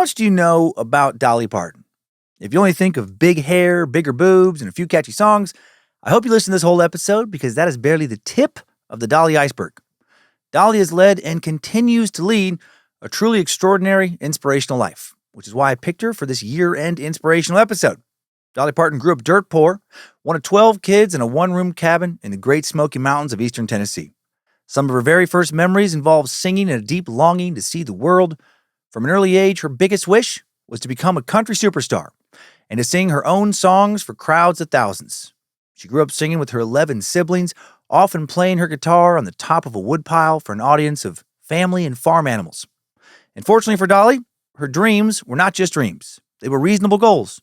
much do you know about Dolly Parton? If you only think of big hair, bigger boobs, and a few catchy songs, I hope you listen to this whole episode because that is barely the tip of the Dolly iceberg. Dolly has led and continues to lead a truly extraordinary, inspirational life, which is why I picked her for this year-end inspirational episode. Dolly Parton grew up dirt poor, one of 12 kids in a one-room cabin in the Great Smoky Mountains of eastern Tennessee. Some of her very first memories involved singing and a deep longing to see the world. From an early age, her biggest wish was to become a country superstar and to sing her own songs for crowds of thousands. She grew up singing with her 11 siblings, often playing her guitar on the top of a woodpile for an audience of family and farm animals. And fortunately for Dolly, her dreams were not just dreams. They were reasonable goals.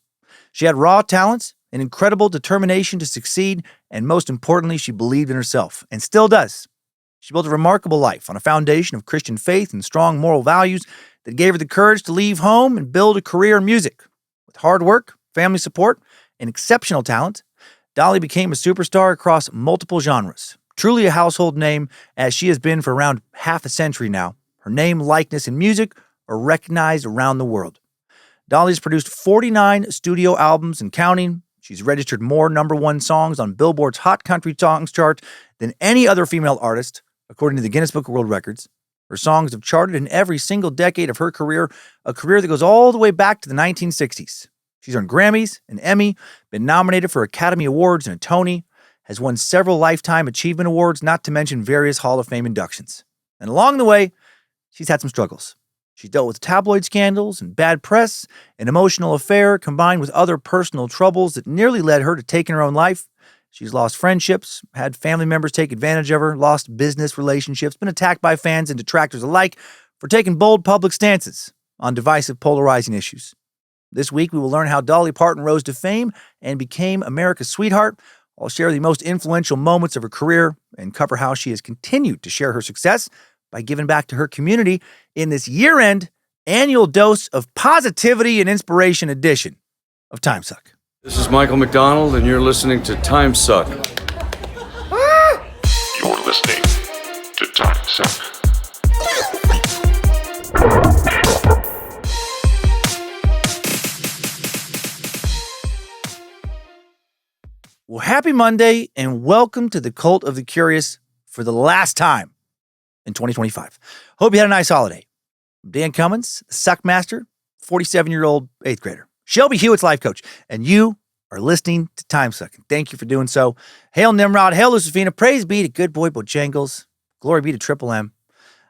She had raw talent, an incredible determination to succeed, and most importantly, she believed in herself, and still does. She built a remarkable life on a foundation of Christian faith and strong moral values that gave her the courage to leave home and build a career in music. With hard work, family support, and exceptional talent, Dolly became a superstar across multiple genres. Truly a household name, as she has been for around half a century now. Her name, likeness, and music are recognized around the world. Dolly's produced 49 studio albums and counting. She's registered more #1 songs on Billboard's Hot Country Songs chart than any other female artist, according to the Guinness Book of World Records. Her songs have charted in every single decade of her career, a career that goes all the way back to the 1960s. She's earned Grammys, an Emmy, been nominated for Academy Awards and a Tony, has won several Lifetime Achievement Awards, not to mention various Hall of Fame inductions. And along the way, she's had some struggles. She's dealt with tabloid scandals and bad press, an emotional affair combined with other personal troubles that nearly led her to taking her own life. She's lost friendships, had family members take advantage of her, lost business relationships, been attacked by fans and detractors alike for taking bold public stances on divisive, polarizing issues. This week, we will learn how Dolly Parton rose to fame and became America's sweetheart. I'll share the most influential moments of her career and cover how she has continued to share her success by giving back to her community in this year-end annual dose of positivity and inspiration edition of Timesuck. This is Michael McDonald, and you're listening to Timesuck. You're listening to Timesuck. Well, happy Monday, and welcome to the Cult of the Curious for the last time in 2025. Hope you had a nice holiday. I'm Dan Cummins, the Suckmaster, 47-year-old 8th grader. Shelby Hewitt's life coach, and you are listening to Timesuck. Thank you for doing so. Hail Nimrod, hail Lucifina, praise be to good boy Bojangles, glory be to Triple M.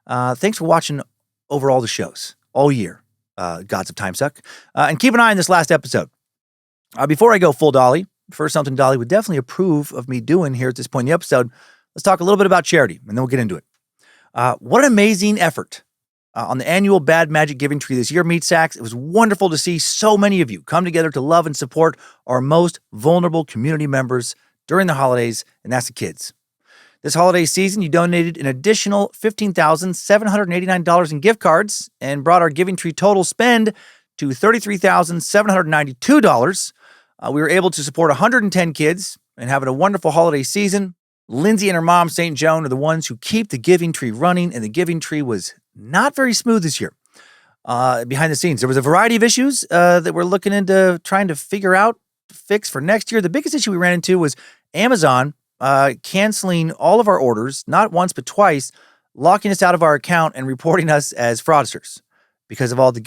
Thanks for watching over all the shows, all year, Gods of Timesuck. And keep an eye on this last episode. Before I go full Dolly, first something Dolly would definitely approve of me doing here at this point in the episode, let's talk a little bit about charity, and then we'll get into it. What an amazing effort. On the annual Bad Magic Giving Tree this year, Meat Sacks, it was wonderful to see so many of you come together to love and support our most vulnerable community members during the holidays, and that's the kids. This holiday season, you donated an additional $15,789 in gift cards and brought our Giving Tree total spend to $33,792. We were able to support 110 kids and having a wonderful holiday season. Lindsay and her mom, St. Joan, are the ones who keep the Giving Tree running, and the Giving Tree was not very smooth this year. Behind the scenes, there was a variety of issues that we're looking into trying to figure out, fix for next year. The biggest issue we ran into was Amazon canceling all of our orders, not once but twice, locking us out of our account and reporting us as fraudsters because of all the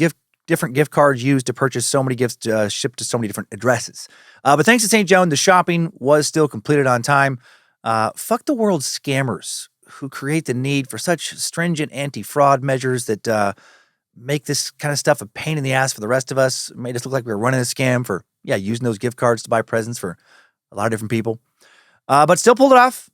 different gift cards used to purchase so many gifts shipped to so many different addresses. But thanks to St. Joan, the shopping was still completed on time. Fuck the world's scammers who create the need for such stringent anti-fraud measures that make this kind of stuff a pain in the ass for the rest of us. It made us look like we were running a scam for, using those gift cards to buy presents for a lot of different people. But still pulled it off.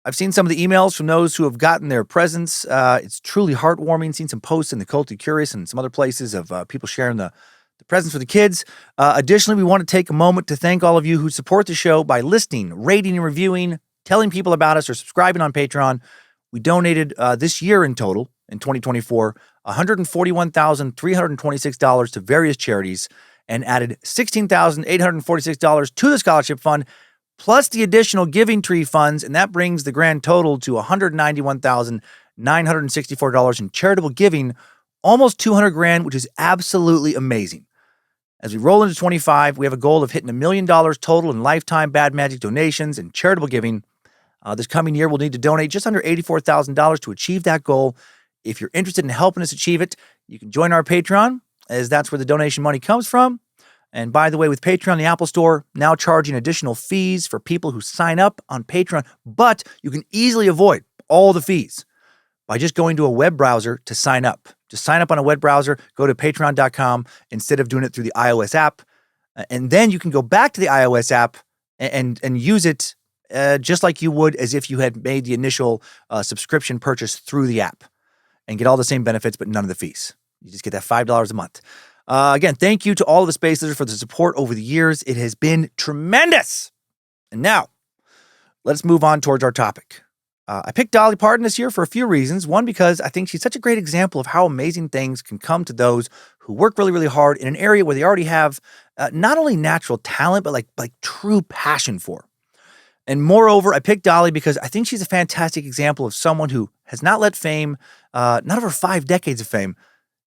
I've seen some of the emails from those who have gotten their presents. It's truly heartwarming. Seen some posts in the Cult of Curious and some other places of people sharing the presents for the kids. Additionally, we want to take a moment to thank all of you who support the show by listening, rating, and reviewing, telling people about us, or subscribing on Patreon. We donated this year in total, in 2024, $141,326 to various charities and added $16,846 to the scholarship fund, plus the additional Giving Tree funds, and that brings the grand total to $191,964 in charitable giving almost 200 grand, which is absolutely amazing. As we roll into 25, we have a goal of hitting $1 million total in lifetime Bad Magic donations and charitable giving. This coming year, we'll need to donate just under $84,000 to achieve that goal. If you're interested in helping us achieve it, you can join our Patreon, as that's where the donation money comes from. And by the way, with Patreon, the Apple Store now charging additional fees for people who sign up on Patreon, but you can easily avoid all the fees by just going to a web browser to sign up. Just sign up on a web browser, go to patreon.com instead of doing it through the iOS app. And then you can go back to the iOS app and use it just like you would as if you had made the initial subscription purchase through the app and get all the same benefits, but none of the fees. You just get that $5 a month. Again, thank you to all of the Space Lizards for the support over the years. It has been tremendous. And now, let's move on towards our topic. I picked Dolly Parton this year for a few reasons. One, because I think she's such a great example of how amazing things can come to those who work really, really hard in an area where they already have not only natural talent, but like true passion for. And moreover, I picked Dolly because I think she's a fantastic example of someone who has not let fame, none of her 5 decades of fame,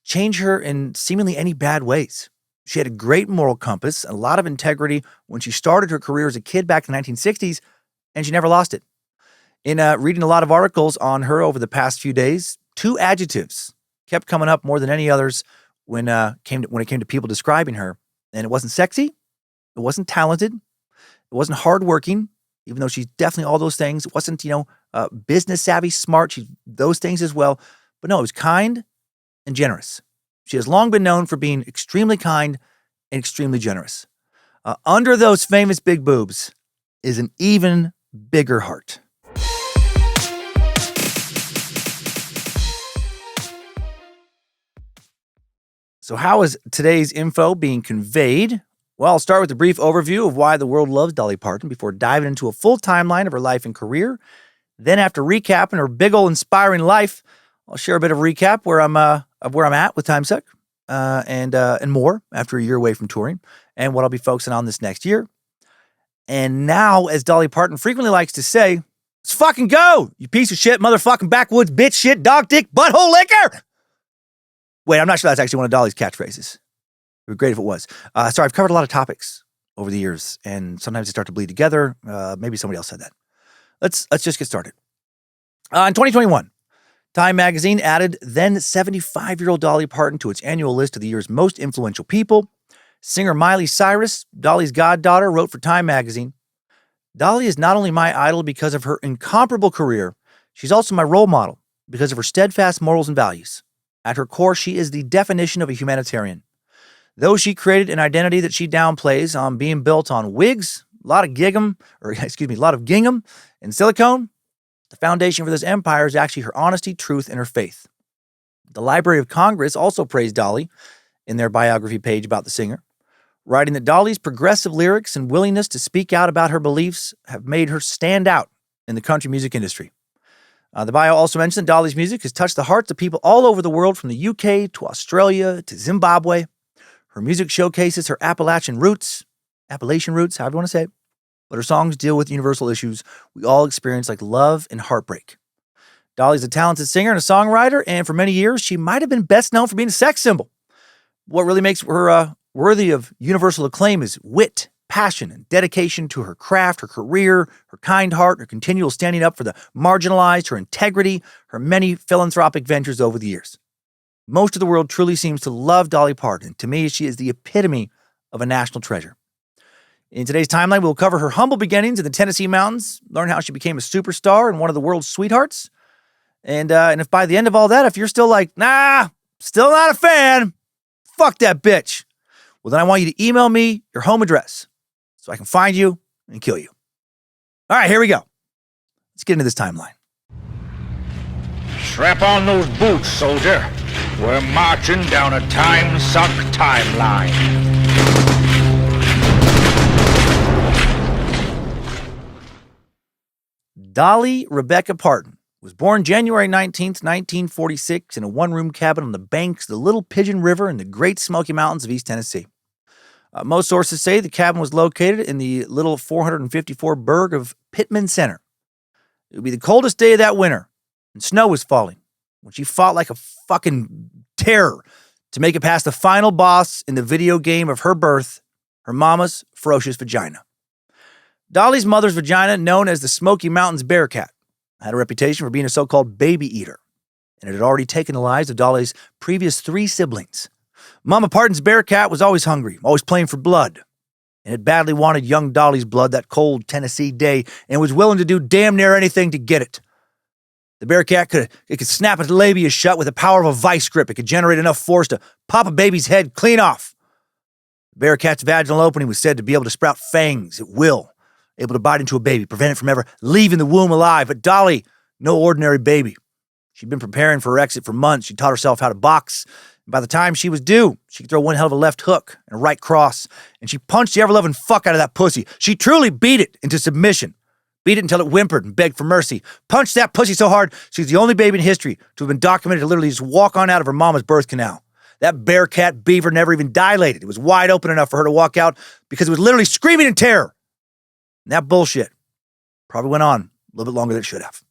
change her in seemingly any bad ways. She had a great moral compass, a lot of integrity when she started her career as a kid back in the 1960s, and she never lost it. In reading a lot of articles on her over the past few days, 2 adjectives kept coming up more than any others when it came to people describing her. And it wasn't sexy, it wasn't talented, it wasn't hardworking, even though she's definitely all those things. It wasn't, business savvy, smart. She's those things as well. But no, it was kind and generous. She has long been known for being extremely kind and extremely generous. Under those famous big boobs is an even bigger heart. So how is today's info being conveyed? Well, I'll start with a brief overview of why the world loves Dolly Parton before diving into a full timeline of her life and career. Then after recapping her big ol' inspiring life, I'll share a bit of recap of where I'm at with Timesuck, and more after a year away from touring, and what I'll be focusing on this next year. And now, as Dolly Parton frequently likes to say, let's fucking go, you piece of shit, motherfucking backwoods bitch shit, dog dick, butthole liquor. Wait, I'm not sure that's actually one of Dolly's catchphrases. It would be great if it was. Sorry, I've covered a lot of topics over the years, and sometimes they start to bleed together. Maybe somebody else said that. Let's just get started. In 2021, Time magazine added then 75-year-old Dolly Parton to its annual list of the year's most influential people. Singer Miley Cyrus, Dolly's goddaughter, wrote for Time magazine, "Dolly is not only my idol because of her incomparable career, she's also my role model because of her steadfast morals and values. At her core, she is the definition of a humanitarian. Though she created an identity that she downplays on being built on wigs, a lot of gingham and silicone, the foundation for this empire is actually her honesty, truth, and her faith." The Library of Congress also praised Dolly in their biography page about the singer, writing that Dolly's progressive lyrics and willingness to speak out about her beliefs have made her stand out in the country music industry. The bio also mentioned that Dolly's music has touched the hearts of people all over the world, from the UK to Australia to Zimbabwe. Her music showcases her Appalachian roots, however you want to say it. But her songs deal with universal issues we all experience, like love and heartbreak. Dolly's a talented singer and a songwriter, and for many years, she might have been best known for being a sex symbol. What really makes her worthy of universal acclaim is wit, passion, and dedication to her craft, her career, her kind heart, her continual standing up for the marginalized, her integrity, her many philanthropic ventures over the years. Most of the world truly seems to love Dolly Parton. To me, she is the epitome of a national treasure. In today's timeline, we'll cover her humble beginnings in the Tennessee mountains, learn how she became a superstar and one of the world's sweethearts. And if by the end of all that, if you're still like, nah, still not a fan, fuck that bitch, well, then I want you to email me your home address so I can find you and kill you. All right, here we go. Let's get into this timeline. Strap on those boots, soldier. We're marching down a Timesuck timeline. Dolly Rebecca Parton was born January 19th, 1946, in a one-room cabin on the banks of the Little Pigeon River in the Great Smoky Mountains of East Tennessee. Most sources say the cabin was located in the little 454 burg of Pittman Center. It would be the coldest day of that winter, and snow was falling when she fought like a fucking terror to make it past the final boss in the video game of her birth, her mama's ferocious vagina. Dolly's mother's vagina, known as the Smoky Mountains Bearcat, had a reputation for being a so-called baby eater, and it had already taken the lives of Dolly's previous 3 siblings. Mama Parton's Bearcat was always hungry, always playing for blood, and it badly wanted young Dolly's blood that cold Tennessee day and was willing to do damn near anything to get it. The Bearcat could snap its labia shut with the power of a vice grip. It could generate enough force to pop a baby's head clean off. The Bearcat's vaginal opening was said to be able to sprout fangs at will, able to bite into a baby, prevent it from ever leaving the womb alive. But Dolly, no ordinary baby. She'd been preparing for her exit for months. She taught herself how to box. And by the time she was due, she could throw one hell of a left hook and a right cross, and she punched the ever-loving fuck out of that pussy. She truly beat it into submission. Beat it until it whimpered and begged for mercy. Punched that pussy so hard, she's the only baby in history to have been documented to literally just walk on out of her mama's birth canal. That Bearcat beaver never even dilated. It was wide open enough for her to walk out because it was literally screaming in terror. And that bullshit probably went on a little bit longer than it should have.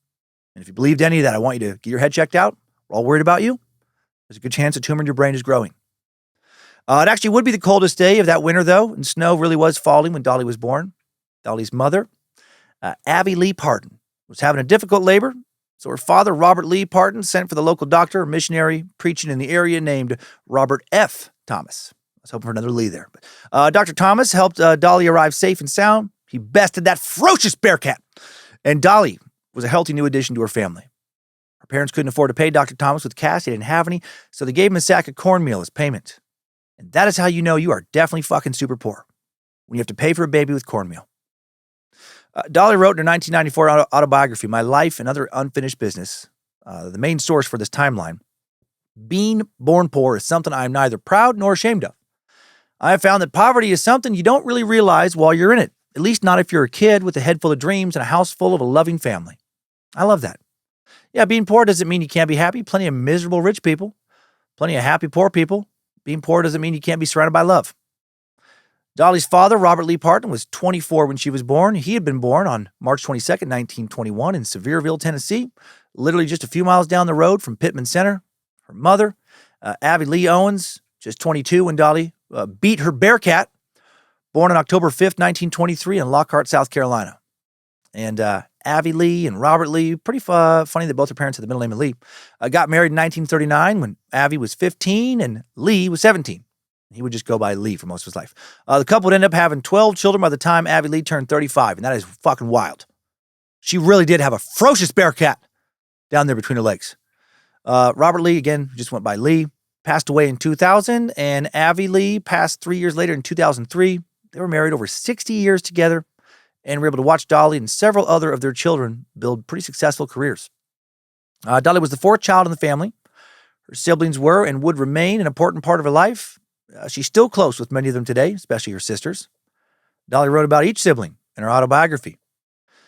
And if you believed any of that, I want you to get your head checked out. We're all worried about you. There's a good chance a tumor in your brain is growing. It actually would be the coldest day of that winter, though, and snow really was falling when Dolly was born. Dolly's mother, Abby Lee Parton, was having a difficult labor, so her father, Robert Lee Parton, sent for the local doctor, a missionary preaching in the area named Robert F. Thomas. I was hoping for another Lee there. But Dr. Thomas helped Dolly arrive safe and sound. He bested that ferocious Bearcat, and Dolly was a healthy new addition to her family. Her parents couldn't afford to pay Dr. Thomas with cash. They didn't have any, so they gave him a sack of cornmeal as payment. And that is how you know you are definitely fucking super poor, when you have to pay for a baby with cornmeal. Dolly wrote in her 1994 autobiography, My Life and Other Unfinished Business, the main source for this timeline, being born poor is something I am neither proud nor ashamed of. I have found that poverty is something you don't really realize while you're in it, at least not if you're a kid with a head full of dreams and a house full of a loving family. I love that. Yeah, being poor doesn't mean you can't be happy. Plenty of miserable rich people, plenty of happy poor people. Being poor doesn't mean you can't be surrounded by love. Dolly's father, Robert Lee Parton, was 24 when she was born. He had been born on March 22nd, 1921 in Sevierville, Tennessee, literally just a few miles down the road from Pittman Center. Her mother, Abby Lee Owens, just 22 when Dolly beat her Bearcat, born on October 5th, 1923 in Lockhart, South Carolina. And Abby Lee and Robert Lee, pretty funny that both her parents had the middle name of Lee, got married in 1939 when Abby was 15 and Lee was 17. He would just go by Lee for most of his life. The couple would end up having 12 children by the time Abby Lee turned 35, and that is fucking wild. She really did have a ferocious Bearcat down there between her legs. Robert Lee, again, just went by Lee, passed away in 2000, and Abby Lee passed 3 years later in 2003. They were married over 60 years together and were able to watch Dolly and several other of their children build pretty successful careers. Dolly was the 4th child in the family. Her siblings were and would remain an important part of her life. She's still close with many of them today, especially her sisters. Dolly wrote about each sibling in her autobiography.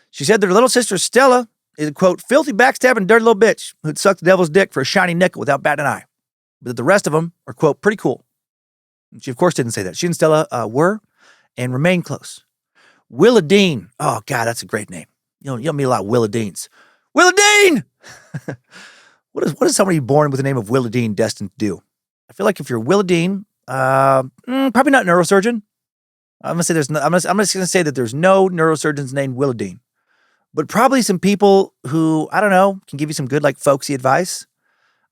She said that her little sister Stella is a, quote, filthy, backstabbing, dirty little bitch who'd suck the devil's dick for a shiny nickel without batting an eye. But that the rest of them are, quote, pretty cool. And she, of course, didn't say that. She and Stella were and remain close. Willa Dean. Oh, God, that's a great name. You don't meet a lot of Willa Deans. Willa Dean! What is somebody born with the name of Willa Dean destined to do? I feel like if you're Willa Dean, probably not neurosurgeon. I'm just gonna say that there's no neurosurgeons named Willa Dean, but probably some people who, I don't know, can give you some good, like, folksy advice.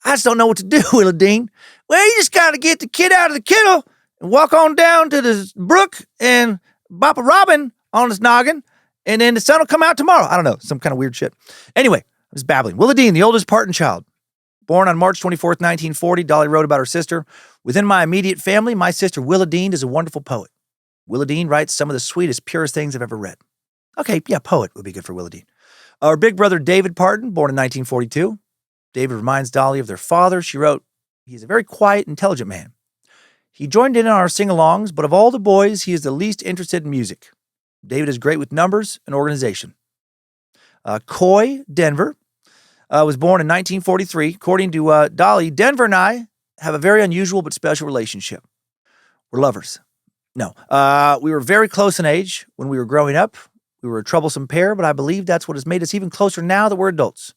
I just don't know what to do, Willa Dean. Well, you just gotta get the kid out of the kennel and walk on down to the brook and bop a robin on his noggin, and then the sun will come out tomorrow. I don't know, some kind of weird shit. Anyway, I was babbling. Willa Dean, the oldest Parton child. Born on March 24th, 1940, Dolly wrote about her sister. Within my immediate family, my sister Willa Dean is a wonderful poet. Willa Dean writes some of the sweetest, purest things I've ever read. Okay, yeah, poet would be good for Willa Dean. Our big brother David Parton, born in 1942. David reminds Dolly of their father. She wrote, he's a very quiet, intelligent man. He joined in on our sing-alongs, but of all the boys, he is the least interested in music. David is great with numbers and organization. Coy Denver was born in 1943. According to Dolly, Denver and I have a very unusual but special relationship. We're lovers. No, we were very close in age when we were growing up. We were a troublesome pair, but I believe that's what has made us even closer now that we're adults.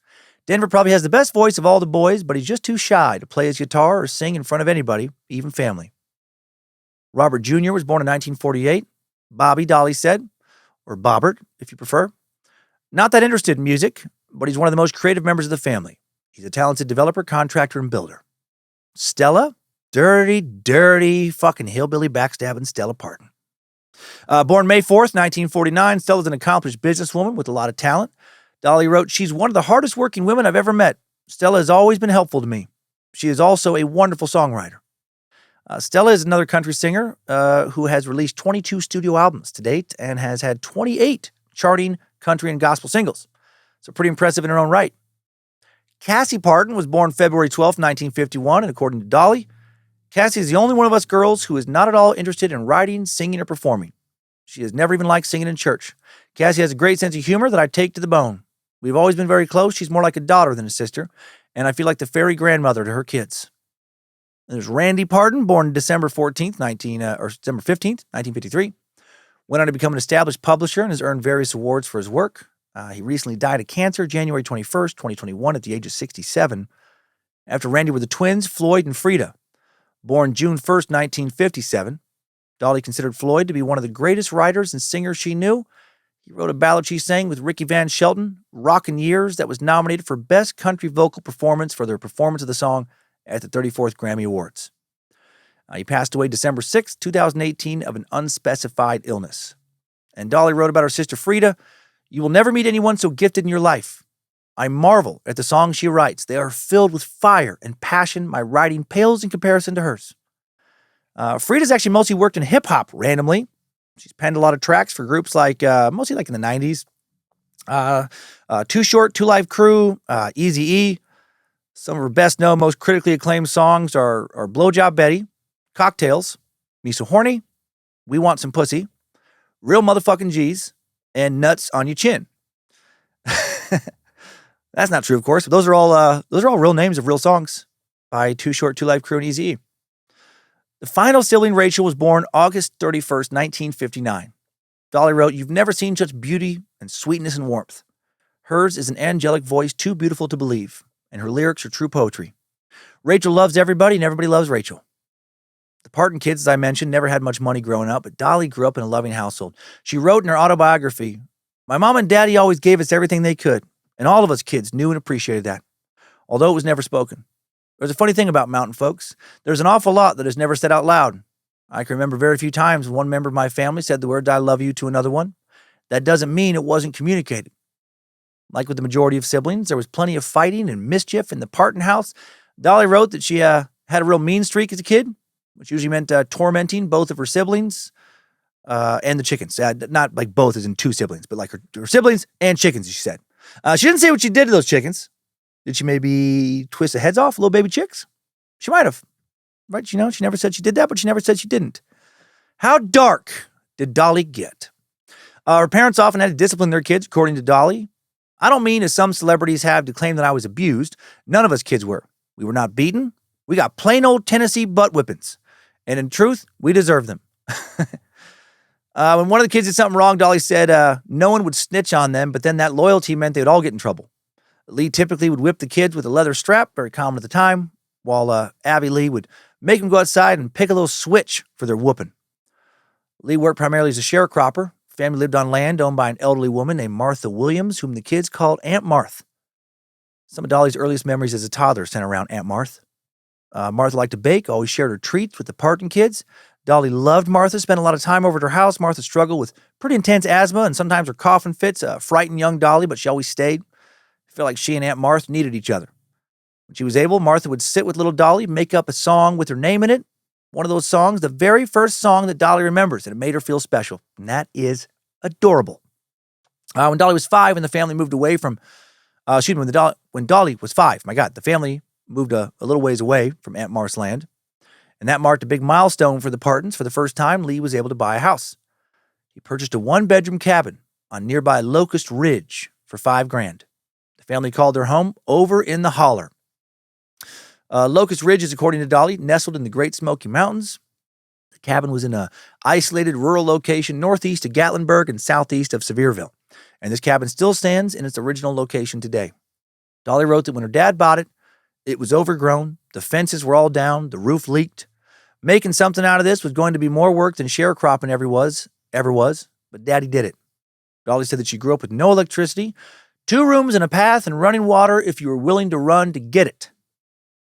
Denver probably has the best voice of all the boys, but he's just too shy to play his guitar or sing in front of anybody, even family. Robert Jr. was born in 1948. Bobby, Dolly said, or Bobbert, if you prefer. Not that interested in music, but he's one of the most creative members of the family. He's a talented developer, contractor, and builder. Stella? Dirty, dirty fucking hillbilly backstabbing Stella Parton. Born May 4th, 1949, Stella's an accomplished businesswoman with a lot of talent. Dolly wrote, "She's one of the hardest working women I've ever met. Stella has always been helpful to me. She is also a wonderful songwriter." Stella is another country singer who has released 22 studio albums to date and has had 28 charting country and gospel singles. So pretty impressive in her own right. Cassie Parton was born February 12th, 1951, and according to Dolly, Cassie is the only one of us girls who is not at all interested in writing, singing, or performing. She has never even liked singing in church. Cassie has a great sense of humor that I take to the bone. We've always been very close. She's more like a daughter than a sister, and I feel like the fairy grandmother to her kids. There's Randy Parton, born December 15th, 1953. Went on to become an established publisher and has earned various awards for his work. He recently died of cancer January 21st, 2021 at the age of 67. After Randy were the twins, Floyd and Frida. Born June 1st, 1957. Dolly considered Floyd to be one of the greatest writers and singers she knew. He wrote a ballad she sang with Ricky Van Shelton, Rockin' Years, that was nominated for Best Country Vocal Performance for their performance of the song at the 34th Grammy Awards. He passed away December 6, 2018 of an unspecified illness. And Dolly wrote about her sister Frida, "You will never meet anyone so gifted in your life. I marvel at the songs she writes. They are filled with fire and passion. My writing pales in comparison to hers." Frida's actually mostly worked in hip-hop randomly. She's penned a lot of tracks for groups like, mostly like in the 90s. Too Short, Two Live Crew, Eazy-E. Some of her best-known, most critically acclaimed songs are Blowjob Betty, Cocktails, Me So Horny, We Want Some Pussy, Real Motherfucking G's, and Nuts on Your Chin. That's not true, of course, but those are all real names of real songs by Too Short, Two Live Crew, and Eazy-E. The final sibling, Rachel, was born August 31st, 1959. Dolly wrote, "You've never seen such beauty and sweetness and warmth. Hers is an angelic voice too beautiful to believe, and her lyrics are true poetry. Rachel loves everybody, and everybody loves Rachel." The Parton kids, as I mentioned, never had much money growing up, but Dolly grew up in a loving household. She wrote in her autobiography, "My mom and daddy always gave us everything they could, and all of us kids knew and appreciated that, although it was never spoken. There's a funny thing about mountain folks. There's an awful lot that is never said out loud. I can remember very few times when one member of my family said the words 'I love you' to another one. That doesn't mean it wasn't communicated. Like with the majority of siblings, there was plenty of fighting and mischief in the Parton house. Dolly wrote that she had a real mean streak as a kid, which usually meant tormenting both of her siblings and the chickens. Not like both as in two siblings, but like her siblings and chickens, she said. She didn't say what she did to those chickens. Did she maybe twist the heads off little baby chicks? She might have. Right? You know, she never said she did that, but she never said she didn't. How dark did Dolly get? Her parents often had to discipline their kids, according to Dolly. I don't mean, as some celebrities have, to claim that I was abused. None of us kids were. We were not beaten. We got plain old Tennessee butt whippings. And in truth, we deserve them. When one of the kids did something wrong, Dolly said no one would snitch on them, but then that loyalty meant they'd all get in trouble. Lee typically would whip the kids with a leather strap, very common at the time, while Abby Lee would make them go outside and pick a little switch for their whooping. Lee worked primarily as a sharecropper. Family lived on land owned by an elderly woman named Martha Williams, whom the kids called Aunt Martha. Some of Dolly's earliest memories as a toddler centered around Aunt Martha. Martha liked to bake, always shared her treats with the Parton kids. Dolly loved Martha, spent a lot of time over at her house. Martha struggled with pretty intense asthma, and sometimes her coughing fits frightened young Dolly, but she always stayed. Felt like she and Aunt Martha needed each other. When she was able, Martha would sit with little Dolly, make up a song with her name in it. One of those songs, the very first song that Dolly remembers, and it made her feel special. And that is adorable. When Dolly was 5 and the family moved away from, when Dolly was 5, the family moved a little ways away from Aunt Martha's land. And that marked a big milestone for the Partons. For the first time, Lee was able to buy a house. He purchased a 1-bedroom cabin on nearby Locust Ridge for $5,000. Family called their home Over in the Holler. Locust Ridge is, according to Dolly, nestled in the Great Smoky Mountains. The cabin was in an isolated rural location northeast of Gatlinburg and southeast of Sevierville. And this cabin still stands in its original location today. Dolly wrote that when her dad bought it, it was overgrown, the fences were all down, the roof leaked. Making something out of this was going to be more work than sharecropping ever was, but Daddy did it. Dolly said that she grew up with no electricity, 2 rooms and a path and running water if you were willing to run to get it.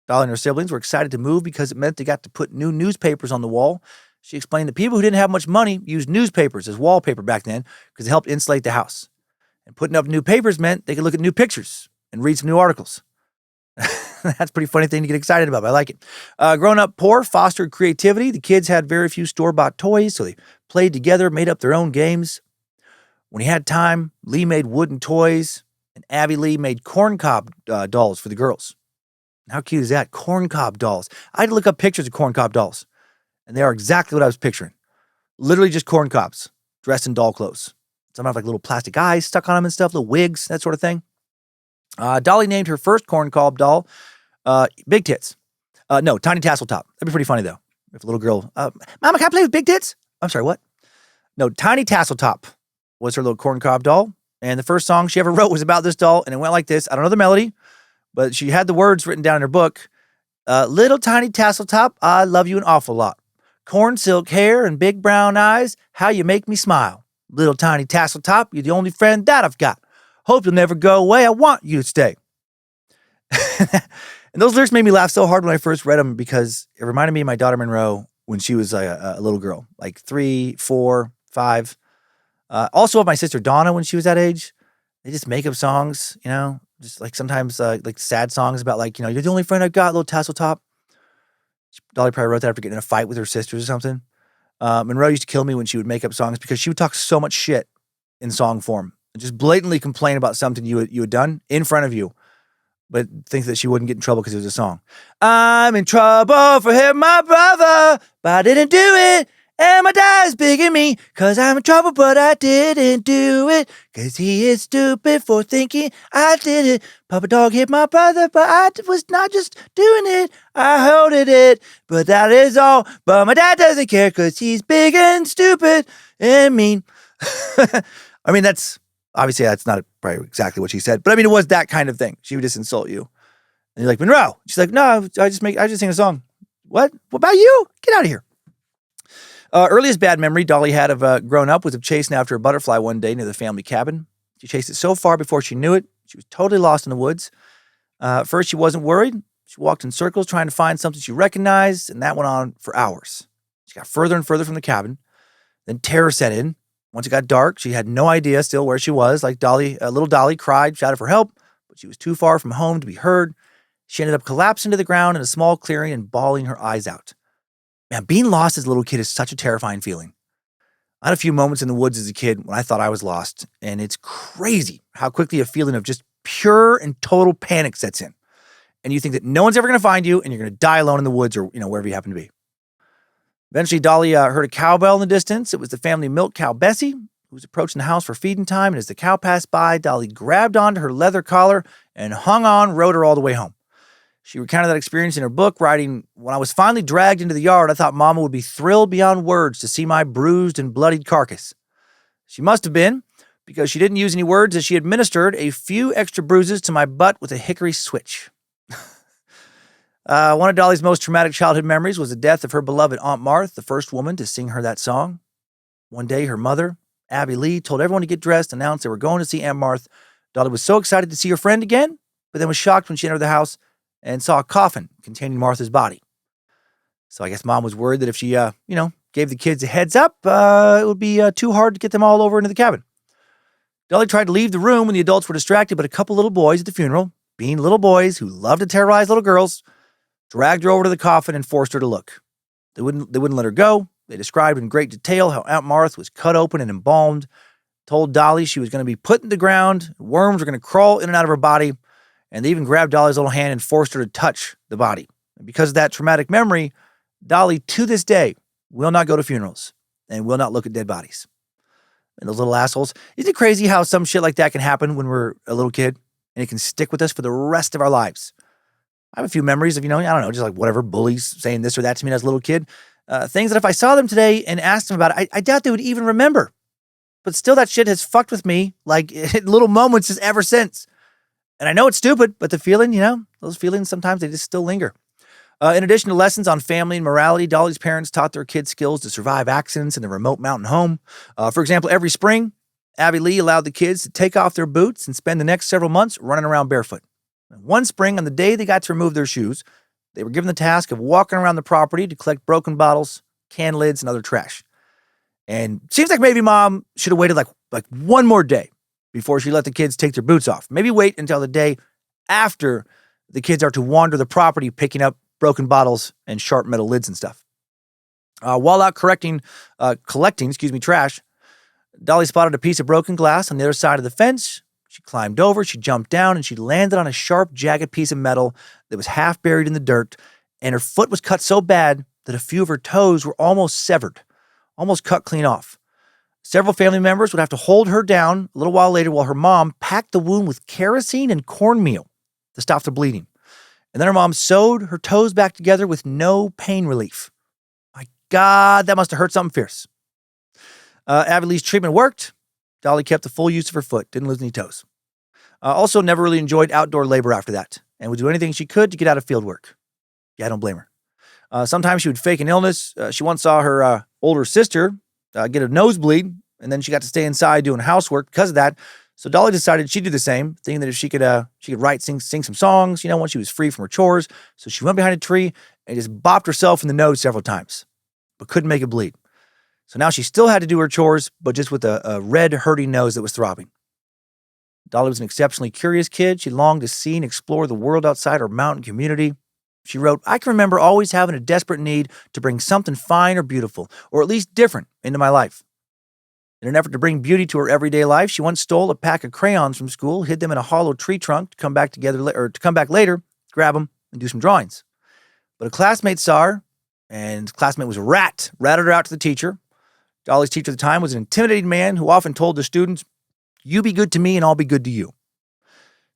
Dolly and her siblings were excited to move because it meant they got to put new newspapers on the wall. She explained that people who didn't have much money used newspapers as wallpaper back then because it helped insulate the house. And putting up new papers meant they could look at new pictures and read some new articles. That's a pretty funny thing to get excited about, but I like it. Growing up poor fostered creativity. The kids had very few store-bought toys, so they played together, made up their own games. When he had time, Lee made wooden toys, and Abby Lee made corncob dolls for the girls. How cute is that? Corncob dolls. I had to look up pictures of corncob dolls, and they are exactly what I was picturing. Literally just corncobs dressed in doll clothes. Some have like little plastic eyes stuck on them and stuff, little wigs, that sort of thing. Dolly named her first corncob doll Big Tits. No, Tiny Tassel Top. That'd be pretty funny, though. If a little girl, Mama, can I play with Big Tits? I'm sorry, what? No, Tiny Tassel Top was her little corncob doll. And the first song she ever wrote was about this doll, and it went like this. I don't know the melody, but she had the words written down in her book. Little tiny tassel top, I love you an awful lot. Corn silk hair and big brown eyes, how you make me smile. Little tiny tassel top, you're the only friend that I've got. Hope you'll never go away, I want you to stay. And those lyrics made me laugh so hard when I first read them because it reminded me of my daughter Monroe when she was a little girl, like 3, 4, 5. Also of my sister Donna when she was that age. They just make up songs, you know, just like sometimes like sad songs about like, you know, you're the only friend I've got, little tassel top. Dolly probably wrote that after getting in a fight with her sisters or something. Monroe used to kill me when she would make up songs because she would talk so much shit in song form and just blatantly complain about something you had done in front of you, but think that she wouldn't get in trouble because it was a song. I'm in trouble for him, my brother, but I didn't do it. And my dad's big at me, cause I'm in trouble, but I didn't do it. Cause he is stupid for thinking I did it. Papa Dog hit my brother, but I was not just doing it. I held it, but that is all. But my dad doesn't care, cause he's big and stupid and mean. I mean, that's not probably exactly what she said, but I mean, it was that kind of thing. She would just insult you. And you're like, Monroe. She's like, no, I just sing a song. What? What about you? Get out of here. Earliest bad memory Dolly had of growing up was of chasing after a butterfly one day near the family cabin. She chased it so far before she knew it. She was totally lost in the woods. At first, she wasn't worried. She walked in circles trying to find something she recognized, and that went on for hours. She got further and further from the cabin. Then terror set in. Once it got dark, she had no idea still where she was. Like little Dolly cried, shouted for help, but she was too far from home to be heard. She ended up collapsing to the ground in a small clearing and bawling her eyes out. Man, being lost as a little kid is such a terrifying feeling. I had a few moments in the woods as a kid when I thought I was lost, and it's crazy how quickly a feeling of just pure and total panic sets in. And you think that no one's ever going to find you, and you're going to die alone in the woods or, you know, wherever you happen to be. Eventually, Dolly heard a cowbell in the distance. It was the family milk cow, Bessie, who was approaching the house for feeding time. And as the cow passed by, Dolly grabbed onto her leather collar and hung on, rode her all the way home. She recounted that experience in her book, writing, when I was finally dragged into the yard, I thought Mama would be thrilled beyond words to see my bruised and bloodied carcass. She must have been, because she didn't use any words as she administered a few extra bruises to my butt with a hickory switch. One of Dolly's most traumatic childhood memories was the death of her beloved Aunt Martha, the first woman to sing her that song. One day, her mother, Abby Lee, told everyone to get dressed and announced they were going to see Aunt Martha. Dolly was so excited to see her friend again, but then was shocked when she entered the house and saw a coffin containing Martha's body. So I guess Mom was worried that if she, gave the kids a heads up, it would be too hard to get them all over into the cabin. Dolly tried to leave the room when the adults were distracted, but a couple little boys at the funeral, being little boys who love to terrorize little girls, dragged her over to the coffin and forced her to look. They wouldn't let her go. They described in great detail how Aunt Martha was cut open and embalmed, told Dolly she was going to be put in the ground, worms were going to crawl in and out of her body, and they even grabbed Dolly's little hand and forced her to touch the body. And because of that traumatic memory, Dolly, to this day, will not go to funerals and will not look at dead bodies. And those little assholes. Isn't it crazy how some shit like that can happen when we're a little kid and it can stick with us for the rest of our lives? I have a few memories of, just like whatever, bullies saying this or that to me as a little kid. Things that if I saw them today and asked them about it, I doubt they would even remember. But still, that shit has fucked with me like little moments ever since. And I know it's stupid, but the feeling, those feelings sometimes they just still linger. In addition to lessons on family and morality, Dolly's parents taught their kids skills to survive accidents in their remote mountain home. For example, every spring, Abby Lee allowed the kids to take off their boots and spend the next several months running around barefoot. And one spring, on the day they got to remove their shoes, they were given the task of walking around the property to collect broken bottles, can lids, and other trash. And seems like maybe mom should have waited like one more day before she let the kids take their boots off. Maybe wait until the day after the kids are to wander the property picking up broken bottles and sharp metal lids and stuff. While out collecting trash, Dolly spotted a piece of broken glass on the other side of the fence. She climbed over, she jumped down, and she landed on a sharp, jagged piece of metal that was half buried in the dirt, and her foot was cut so bad that a few of her toes were almost severed, almost cut clean off. Several family members would have to hold her down a little while later while her mom packed the wound with kerosene and cornmeal to stop the bleeding. And then her mom sewed her toes back together with no pain relief. My God, that must have hurt something fierce. Abby Lee's treatment worked. Dolly kept the full use of her foot, didn't lose any toes. Also never really enjoyed outdoor labor after that and would do anything she could to get out of field work. Yeah, I don't blame her. Sometimes she would fake an illness. She once saw her older sister get a nosebleed, and then she got to stay inside doing housework because of that. So Dolly decided she'd do the same, thinking that if she could write, sing some songs, once she was free from her chores. So she went behind a tree and just bopped herself in the nose several times, but couldn't make it bleed. So now she still had to do her chores, but just with a red, hurting nose that was throbbing. Dolly was an exceptionally curious kid. She longed to see and explore the world outside her mountain community. She wrote, "I can remember always having a desperate need to bring something fine or beautiful, or at least different, into my life. In an effort to bring beauty to her everyday life, she once stole a pack of crayons from school, hid them in a hollow tree trunk to come back later, grab them, and do some drawings. But a classmate saw her, and the classmate was a rat, ratted her out to the teacher. Dolly's teacher at the time was an intimidating man who often told the students, 'You be good to me and I'll be good to you.'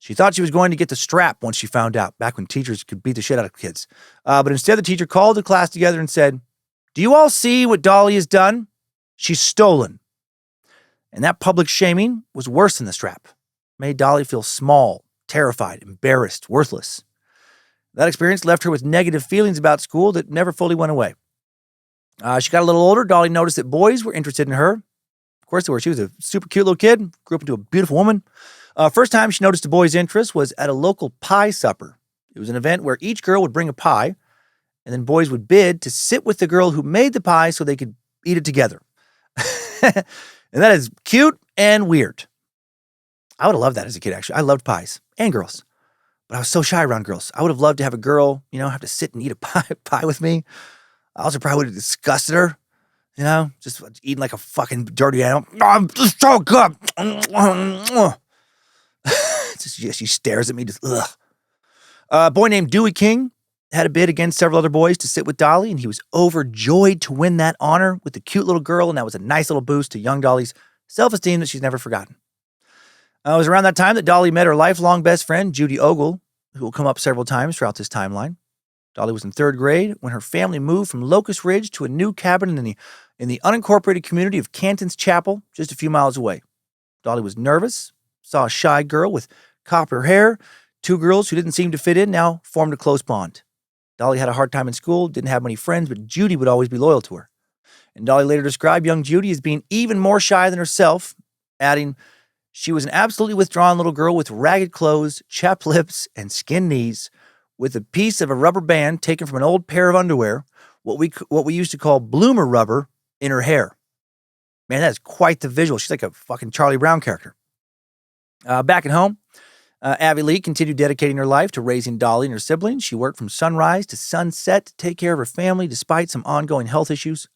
She thought she was going to get the strap once she found out, back when teachers could beat the shit out of kids. But instead, the teacher called the class together and said, 'Do you all see what Dolly has done? She's stolen.' And that public shaming was worse than the strap. It made Dolly feel small, terrified, embarrassed, worthless. That experience left her with negative feelings about school that never fully went away. She got a little older. Dolly noticed that boys were interested in her. Of course they were. She was a super cute little kid, grew up into a beautiful woman. First time she noticed a boy's interest was at a local pie supper. It was an event where each girl would bring a pie, and then boys would bid to sit with the girl who made the pie so they could eat it together. And that is cute and weird. I would have loved that as a kid, actually. I loved pies and girls, but I was so shy around girls. I would have loved to have a girl, have to sit and eat a pie with me. I also probably would have disgusted her, just eating like a fucking dirty animal. Oh, I'm just so good. She stares at me, just ugh. A boy named Dewey King had a bid against several other boys to sit with Dolly, and he was overjoyed to win that honor with the cute little girl, and that was a nice little boost to young Dolly's self-esteem that she's never forgotten. It was around that time that Dolly met her lifelong best friend, Judy Ogle, who will come up several times throughout this timeline. Dolly was in third grade when her family moved from Locust Ridge to a new cabin in the unincorporated community of Canton's Chapel, just a few miles away. Dolly was nervous, saw a shy girl with copper hair. Two girls who didn't seem to fit in now formed a close bond. Dolly had a hard time in school, didn't have many friends, but Judy would always be loyal to her. And Dolly later described young Judy as being even more shy than herself, adding, "She was an absolutely withdrawn little girl with ragged clothes, chapped lips, and skinned knees, with a piece of a rubber band taken from an old pair of underwear, what we used to call bloomer rubber, in her hair." Man, that is quite the visual. She's like a fucking Charlie Brown character. Back at home, Abby Lee continued dedicating her life to raising Dolly and her siblings. She worked from sunrise to sunset to take care of her family despite some ongoing health issues.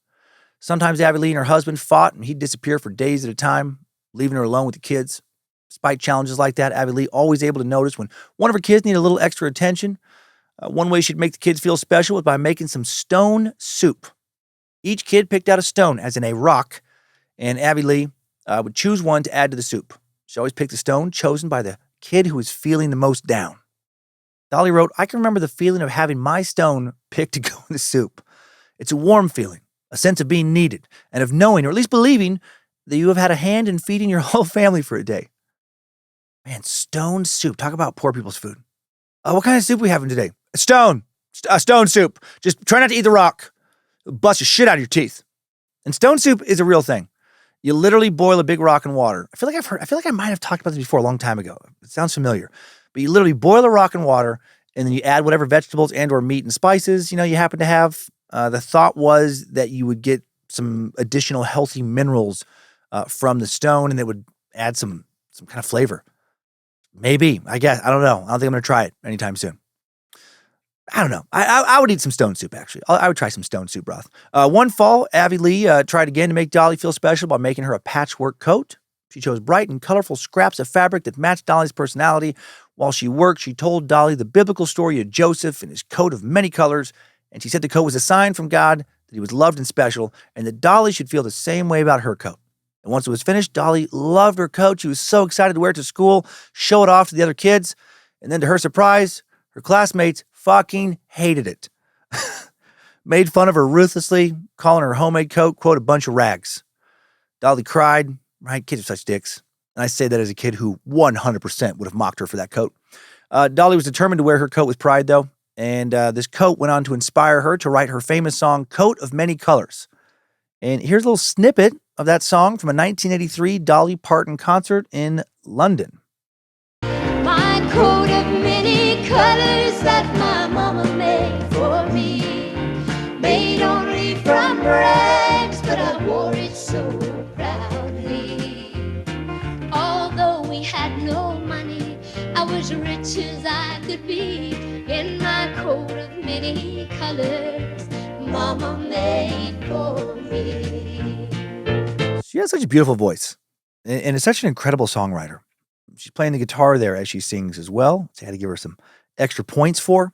Sometimes Abby Lee and her husband fought, and he'd disappear for days at a time, leaving her alone with the kids. Despite challenges like that, Abby Lee always able to notice when one of her kids needed a little extra attention. One way she'd make the kids feel special was by making some stone soup. Each kid picked out a stone, as in a rock, and Abby Lee would choose one to add to the soup. She always picked the stone chosen by the kid who was feeling the most down. Dolly wrote, "I can remember the feeling of having my stone picked to go in the soup. It's a warm feeling, a sense of being needed, and of knowing, or at least believing, that you have had a hand in feeding your whole family for a day." Man, stone soup. Talk about poor people's food. What kind of soup we having today? Stone soup. Just try not to eat the rock. It'll bust the shit out of your teeth. And stone soup is a real thing. You literally boil a big rock in water. I feel like I might have talked about this before a long time ago. It sounds familiar. But you literally boil a rock in water, and then you add whatever vegetables and or meat and spices, you happen to have. The thought was that you would get some additional healthy minerals from the stone, and it would add some kind of flavor. Maybe, I guess. I don't know. I don't think I'm going to try it anytime soon. I don't know. I would eat some stone soup, actually. I would try some stone soup broth. One fall, Abby Lee tried again to make Dolly feel special by making her a patchwork coat. She chose bright and colorful scraps of fabric that matched Dolly's personality. While she worked, she told Dolly the biblical story of Joseph and his coat of many colors, and she said the coat was a sign from God that he was loved and special, and that Dolly should feel the same way about her coat. And once it was finished, Dolly loved her coat. She was so excited to wear it to school, show it off to the other kids, and then to her surprise, her classmates fucking hated it. Made fun of her ruthlessly, calling her homemade coat, quote, a bunch of rags. Dolly cried. Right? Kids are such dicks. And I say that as a kid who 100% would have mocked her for that coat. Dolly was determined to wear her coat with pride, though. And this coat went on to inspire her to write her famous song, Coat of Many Colors. And here's a little snippet of that song from a 1983 Dolly Parton concert in London. My coat of many colors that my mama made for me, made only from rags, but I wore it so proudly. Although we had no money, I was rich as I could be, in my coat of many colors mama made for me. She has such a beautiful voice and is such an incredible songwriter. She's playing the guitar there as she sings as well. So I had to give her some extra points for.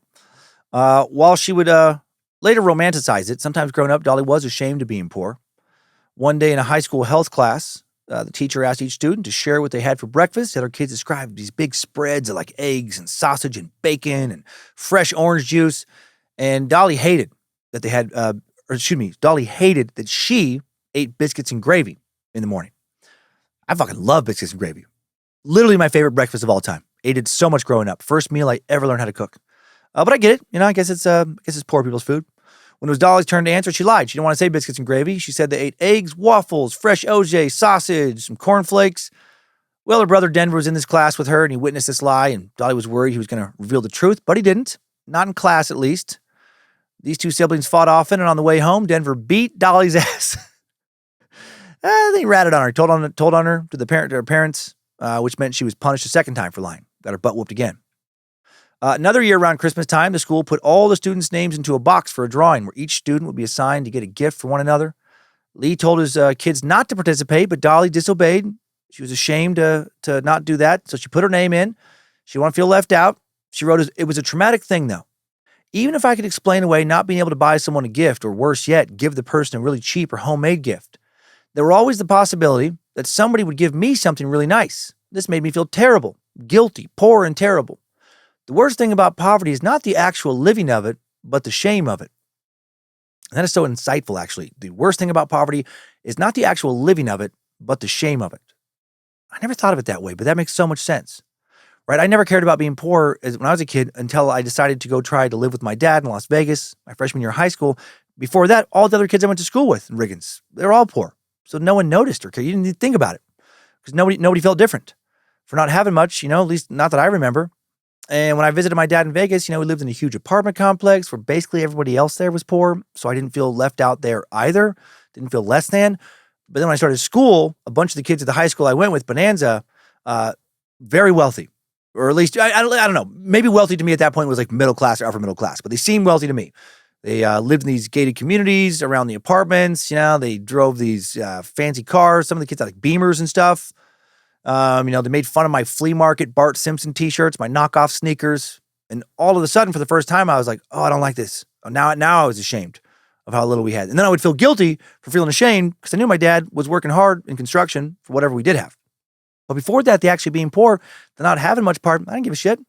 While she would later romanticize it, sometimes growing up, Dolly was ashamed of being poor. One day in a high school health class, the teacher asked each student to share what they had for breakfast. The other kids described these big spreads of like eggs and sausage and bacon and fresh orange juice. And Dolly hated that they had, Dolly hated that she ate biscuits and gravy in the morning. I fucking love biscuits and gravy. Literally my favorite breakfast of all time. Ate it so much growing up. First meal I ever learned how to cook. But I get it. I guess it's poor people's food. When it was Dolly's turn to answer, she lied. She didn't want to say biscuits and gravy. She said they ate eggs, waffles, fresh OJ, sausage, some cornflakes. Well, her brother Denver was in this class with her, and he witnessed this lie, and Dolly was worried he was going to reveal the truth, but he didn't. Not in class, at least. These two siblings fought often, and on the way home, Denver beat Dolly's ass. Then he ratted on her. He told on her to her parents, which meant she was punished a second time for lying. Got her butt whooped again. Another year around Christmas time, the school put all the students' names into a box for a drawing where each student would be assigned to get a gift for one another. Lee told his kids not to participate, but Dolly disobeyed. She was ashamed to not do that, so she put her name in. She didn't want to feel left out. She wrote, it was a traumatic thing, though. Even if I could explain away not being able to buy someone a gift, or worse yet, give the person a really cheap or homemade gift, there were always the possibility that somebody would give me something really nice. This made me feel terrible, guilty, poor, and terrible. The worst thing about poverty is not the actual living of it, but the shame of it. And that is so insightful, actually. The worst thing about poverty is not the actual living of it, but the shame of it. I never thought of it that way, but that makes so much sense. Right? I never cared about being poor when I was a kid until I decided to go try to live with my dad in Las Vegas, my freshman year of high school. Before that, all the other kids I went to school with in Riggins, they're all poor. So no one noticed or cared. You didn't even think about it because nobody felt different for not having much, at least not that I remember. And when I visited my dad in Vegas, we lived in a huge apartment complex where basically everybody else there was poor. So I didn't feel left out there either. Didn't feel less than. But then when I started school, a bunch of the kids at the high school I went with, Bonanza, very wealthy. Or at least, I don't know, maybe wealthy to me at that point was like middle class or upper middle class, but they seemed wealthy to me. They lived in these gated communities around the apartments. They drove these fancy cars. Some of the kids had like Beamers and stuff. They made fun of my flea market Bart Simpson t-shirts, my knockoff sneakers. And all of a sudden, for the first time, I was like, oh, I don't like this. Now I was ashamed of how little we had. And then I would feel guilty for feeling ashamed because I knew my dad was working hard in construction for whatever we did have. But before that, the actually being poor, the not having much part, I didn't give a shit.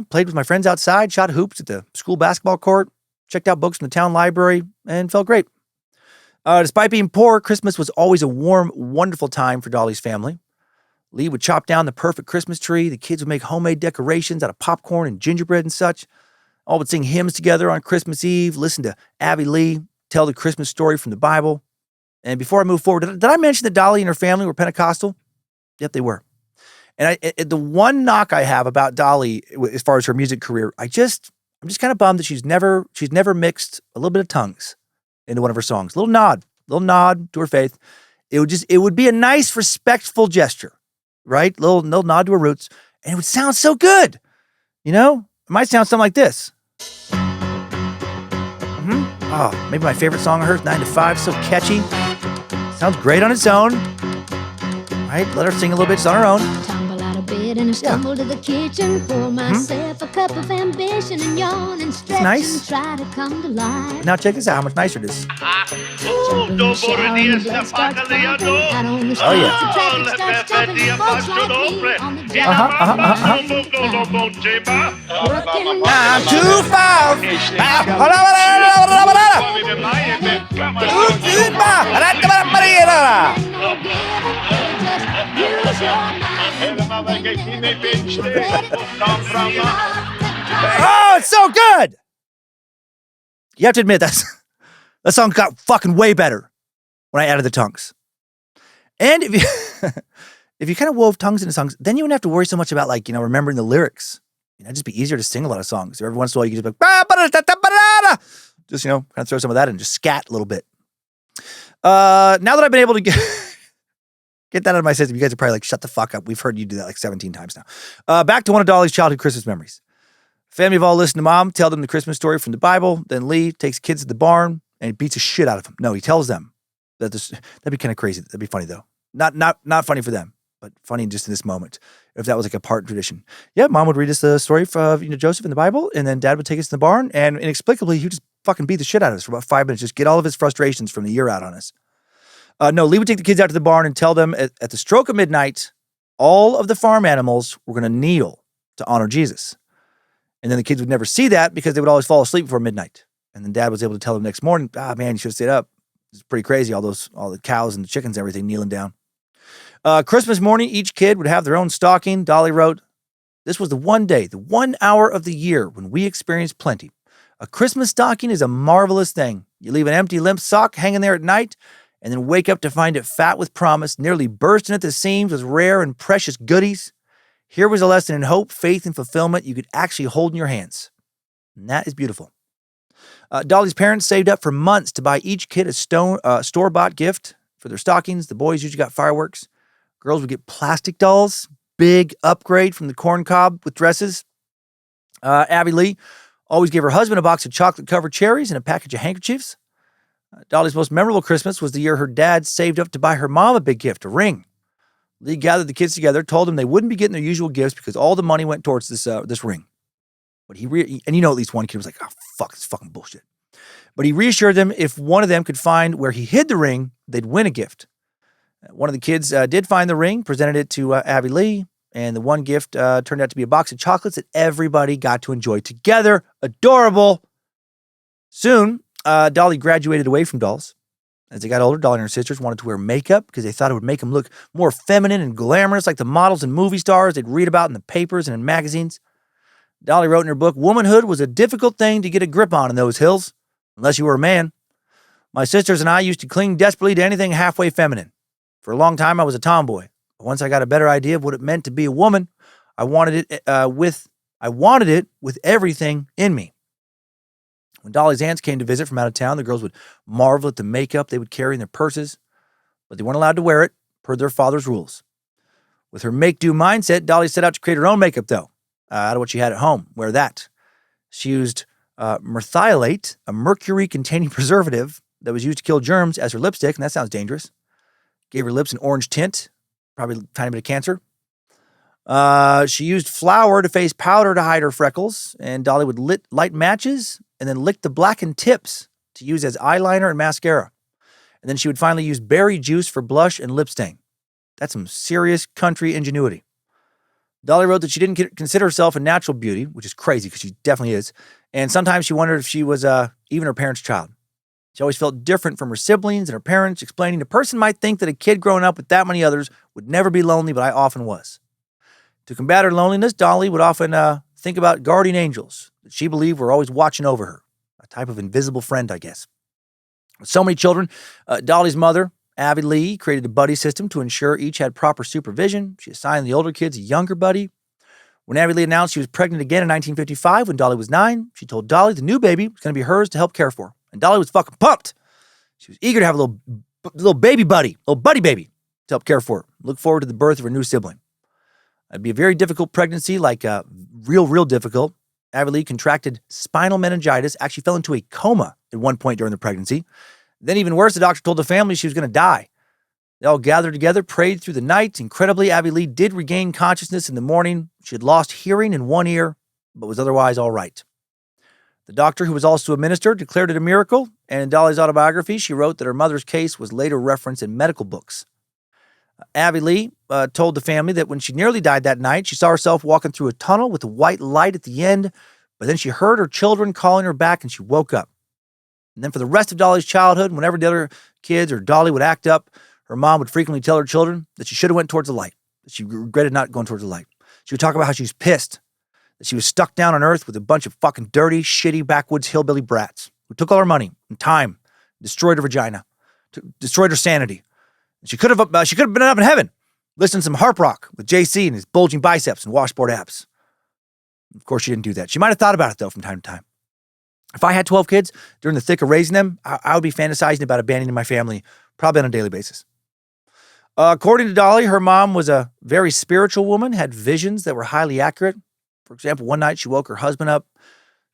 Played with my friends outside, shot hoops at the school basketball court, checked out books from the town library, and felt great. Despite being poor, Christmas was always a warm, wonderful time for Dolly's family. Lee would chop down the perfect Christmas tree. The kids would make homemade decorations out of popcorn and gingerbread and such. All would sing hymns together on Christmas Eve, listen to Abby Lee tell the Christmas story from the Bible. And before I move forward, did I mention that Dolly and her family were Pentecostal? Yep, they were. And the one knock I have about Dolly as far as her music career, I'm just kind of bummed that she's never mixed a little bit of tongues into one of her songs. Little nod to her faith. It would be a nice, respectful gesture, right? Little nod to her roots, and it would sound so good. You know, it might sound something like this. Oh, maybe my favorite song of hers, 9 to 5, so catchy. Sounds great on its own. Right, let her sing a little bit just on her own. Tumble out of bed and I stumble to the kitchen, pour myself a cup of ambition and yawn and stretch and try to come to life. Now check this out, how much nicer it is. Oh Oh, it's so good! You have to admit that song got fucking way better when I added the tongues. And if you if you kind of wove tongues into songs, then you wouldn't have to worry so much about remembering the lyrics. It'd just be easier to sing a lot of songs. Every once in a while you could just be like, just kind of throw some of that in and just scat a little bit. Now that I've been able to get that out of my system, you guys are probably like, shut the fuck up. We've heard you do that like 17 times now. Back to one of Dolly's childhood Christmas memories. Family have all listened to Mom tell them the Christmas story from the Bible. Then Lee takes kids to the barn and he beats the shit out of them. No, he tells them that that'd be kind of crazy. That'd be funny though. Not funny for them, but funny just in this moment. If that was like a Parton tradition. Yeah, Mom would read us the story of Joseph in the Bible, and then Dad would take us to the barn, and inexplicably he would just fucking beat the shit out of us for about 5 minutes, just get all of his frustrations from the year out on us. No, Lee would take the kids out to the barn and tell them at the stroke of midnight, all of the farm animals were going to kneel to honor Jesus. And then the kids would never see that because they would always fall asleep before midnight. And then Dad was able to tell them next morning, man, you should have stayed up. It's pretty crazy, all the cows and the chickens and everything kneeling down. Christmas morning, each kid would have their own stocking. Dolly wrote, "This was the one day, the 1 hour of the year when we experienced plenty. A Christmas stocking is a marvelous thing. You leave an empty, limp sock hanging there at night and then wake up to find it fat with promise, nearly bursting at the seams with rare and precious goodies. Here was a lesson in hope, faith, and fulfillment you could actually hold in your hands." And that is beautiful. Dolly's parents saved up for months to buy each kid a store-bought gift for their stockings. The boys usually got fireworks. Girls would get plastic dolls, big upgrade from the corn cob with dresses. Abby Lee always gave her husband a box of chocolate-covered cherries and a package of handkerchiefs. Dolly's most memorable Christmas was the year her dad saved up to buy her mom a big gift, a ring. Lee gathered the kids together, told them they wouldn't be getting their usual gifts because all the money went towards this ring. But at least one kid was like, "Oh, fuck, this fucking bullshit." But he reassured them if one of them could find where he hid the ring, they'd win a gift. One of the kids did find the ring, presented it to Abby Lee, and the one gift turned out to be a box of chocolates that everybody got to enjoy together. Adorable. Soon, Dolly graduated away from dolls. As they got older, Dolly and her sisters wanted to wear makeup because they thought it would make them look more feminine and glamorous like the models and movie stars they'd read about in the papers and in magazines. Dolly wrote in her book, "Womanhood was a difficult thing to get a grip on in those hills, unless you were a man. My sisters and I used to cling desperately to anything halfway feminine. For a long time, I was a tomboy. But once I got a better idea of what it meant to be a woman, I wanted it with everything in me." When Dolly's aunts came to visit from out of town, the girls would marvel at the makeup they would carry in their purses, but they weren't allowed to wear it per their father's rules. With her make-do mindset, Dolly set out to create her own makeup, though, out of what she had at home. Wear that. She used merthiolate, a mercury-containing preservative that was used to kill germs, as her lipstick, and that sounds dangerous. Gave her lips an orange tint, probably a tiny bit of cancer. She used flour to face powder to hide her freckles, and Dolly would light matches and then lick the blackened tips to use as eyeliner and mascara. And then she would finally use berry juice for blush and lip stain. That's some serious country ingenuity. Dolly wrote that she didn't consider herself a natural beauty, which is crazy because she definitely is. And sometimes she wondered if she was even her parents' child. She always felt different from her siblings and her parents, explaining a person might think that a kid growing up with that many others would never be lonely, but I often was. To combat her loneliness, Dolly would often think about guardian angels that she believed were always watching over her, a type of invisible friend, I guess. With so many children, Dolly's mother, Abby Lee, created a buddy system to ensure each had proper supervision. She assigned the older kids a younger buddy. When Abby Lee announced she was pregnant again in 1955 when Dolly was 9, she told Dolly the new baby was going to be hers to help care for. And Dolly was fucking pumped. She was eager to have a little baby buddy, little buddy baby to help care for her. Look forward to the birth of her new sibling. It'd be a very difficult pregnancy, like real difficult. Abby Lee contracted spinal meningitis, actually fell into a coma at one point during the pregnancy. Then even worse, the doctor told the family she was going to die. They all gathered together, prayed through the night. Incredibly, Abby Lee did regain consciousness in the morning. She had lost hearing in one ear, but was otherwise all right. The doctor, who was also a minister, declared it a miracle, and in Dolly's autobiography, she wrote that her mother's case was later referenced in medical books. Abby Lee told the family that when she nearly died that night, she saw herself walking through a tunnel with a white light at the end, but then she heard her children calling her back and she woke up. And then for the rest of Dolly's childhood, whenever the other kids or Dolly would act up, her mom would frequently tell her children that she should have went towards the light, that she regretted not going towards the light. She would talk about how she was pissed, that she was stuck down on earth with a bunch of fucking dirty, shitty, backwoods hillbilly brats who took all her money and time, destroyed her vagina, destroyed her sanity. And she could have been up in heaven, listening to some harp rock with JC and his bulging biceps and washboard abs. Of course, she didn't do that. She might have thought about it, though, from time to time. If I had 12 kids during the thick of raising them, I would be fantasizing about abandoning my family, probably on a daily basis. According to Dolly, her mom was a very spiritual woman, had visions that were highly accurate. For example, one night she woke her husband up,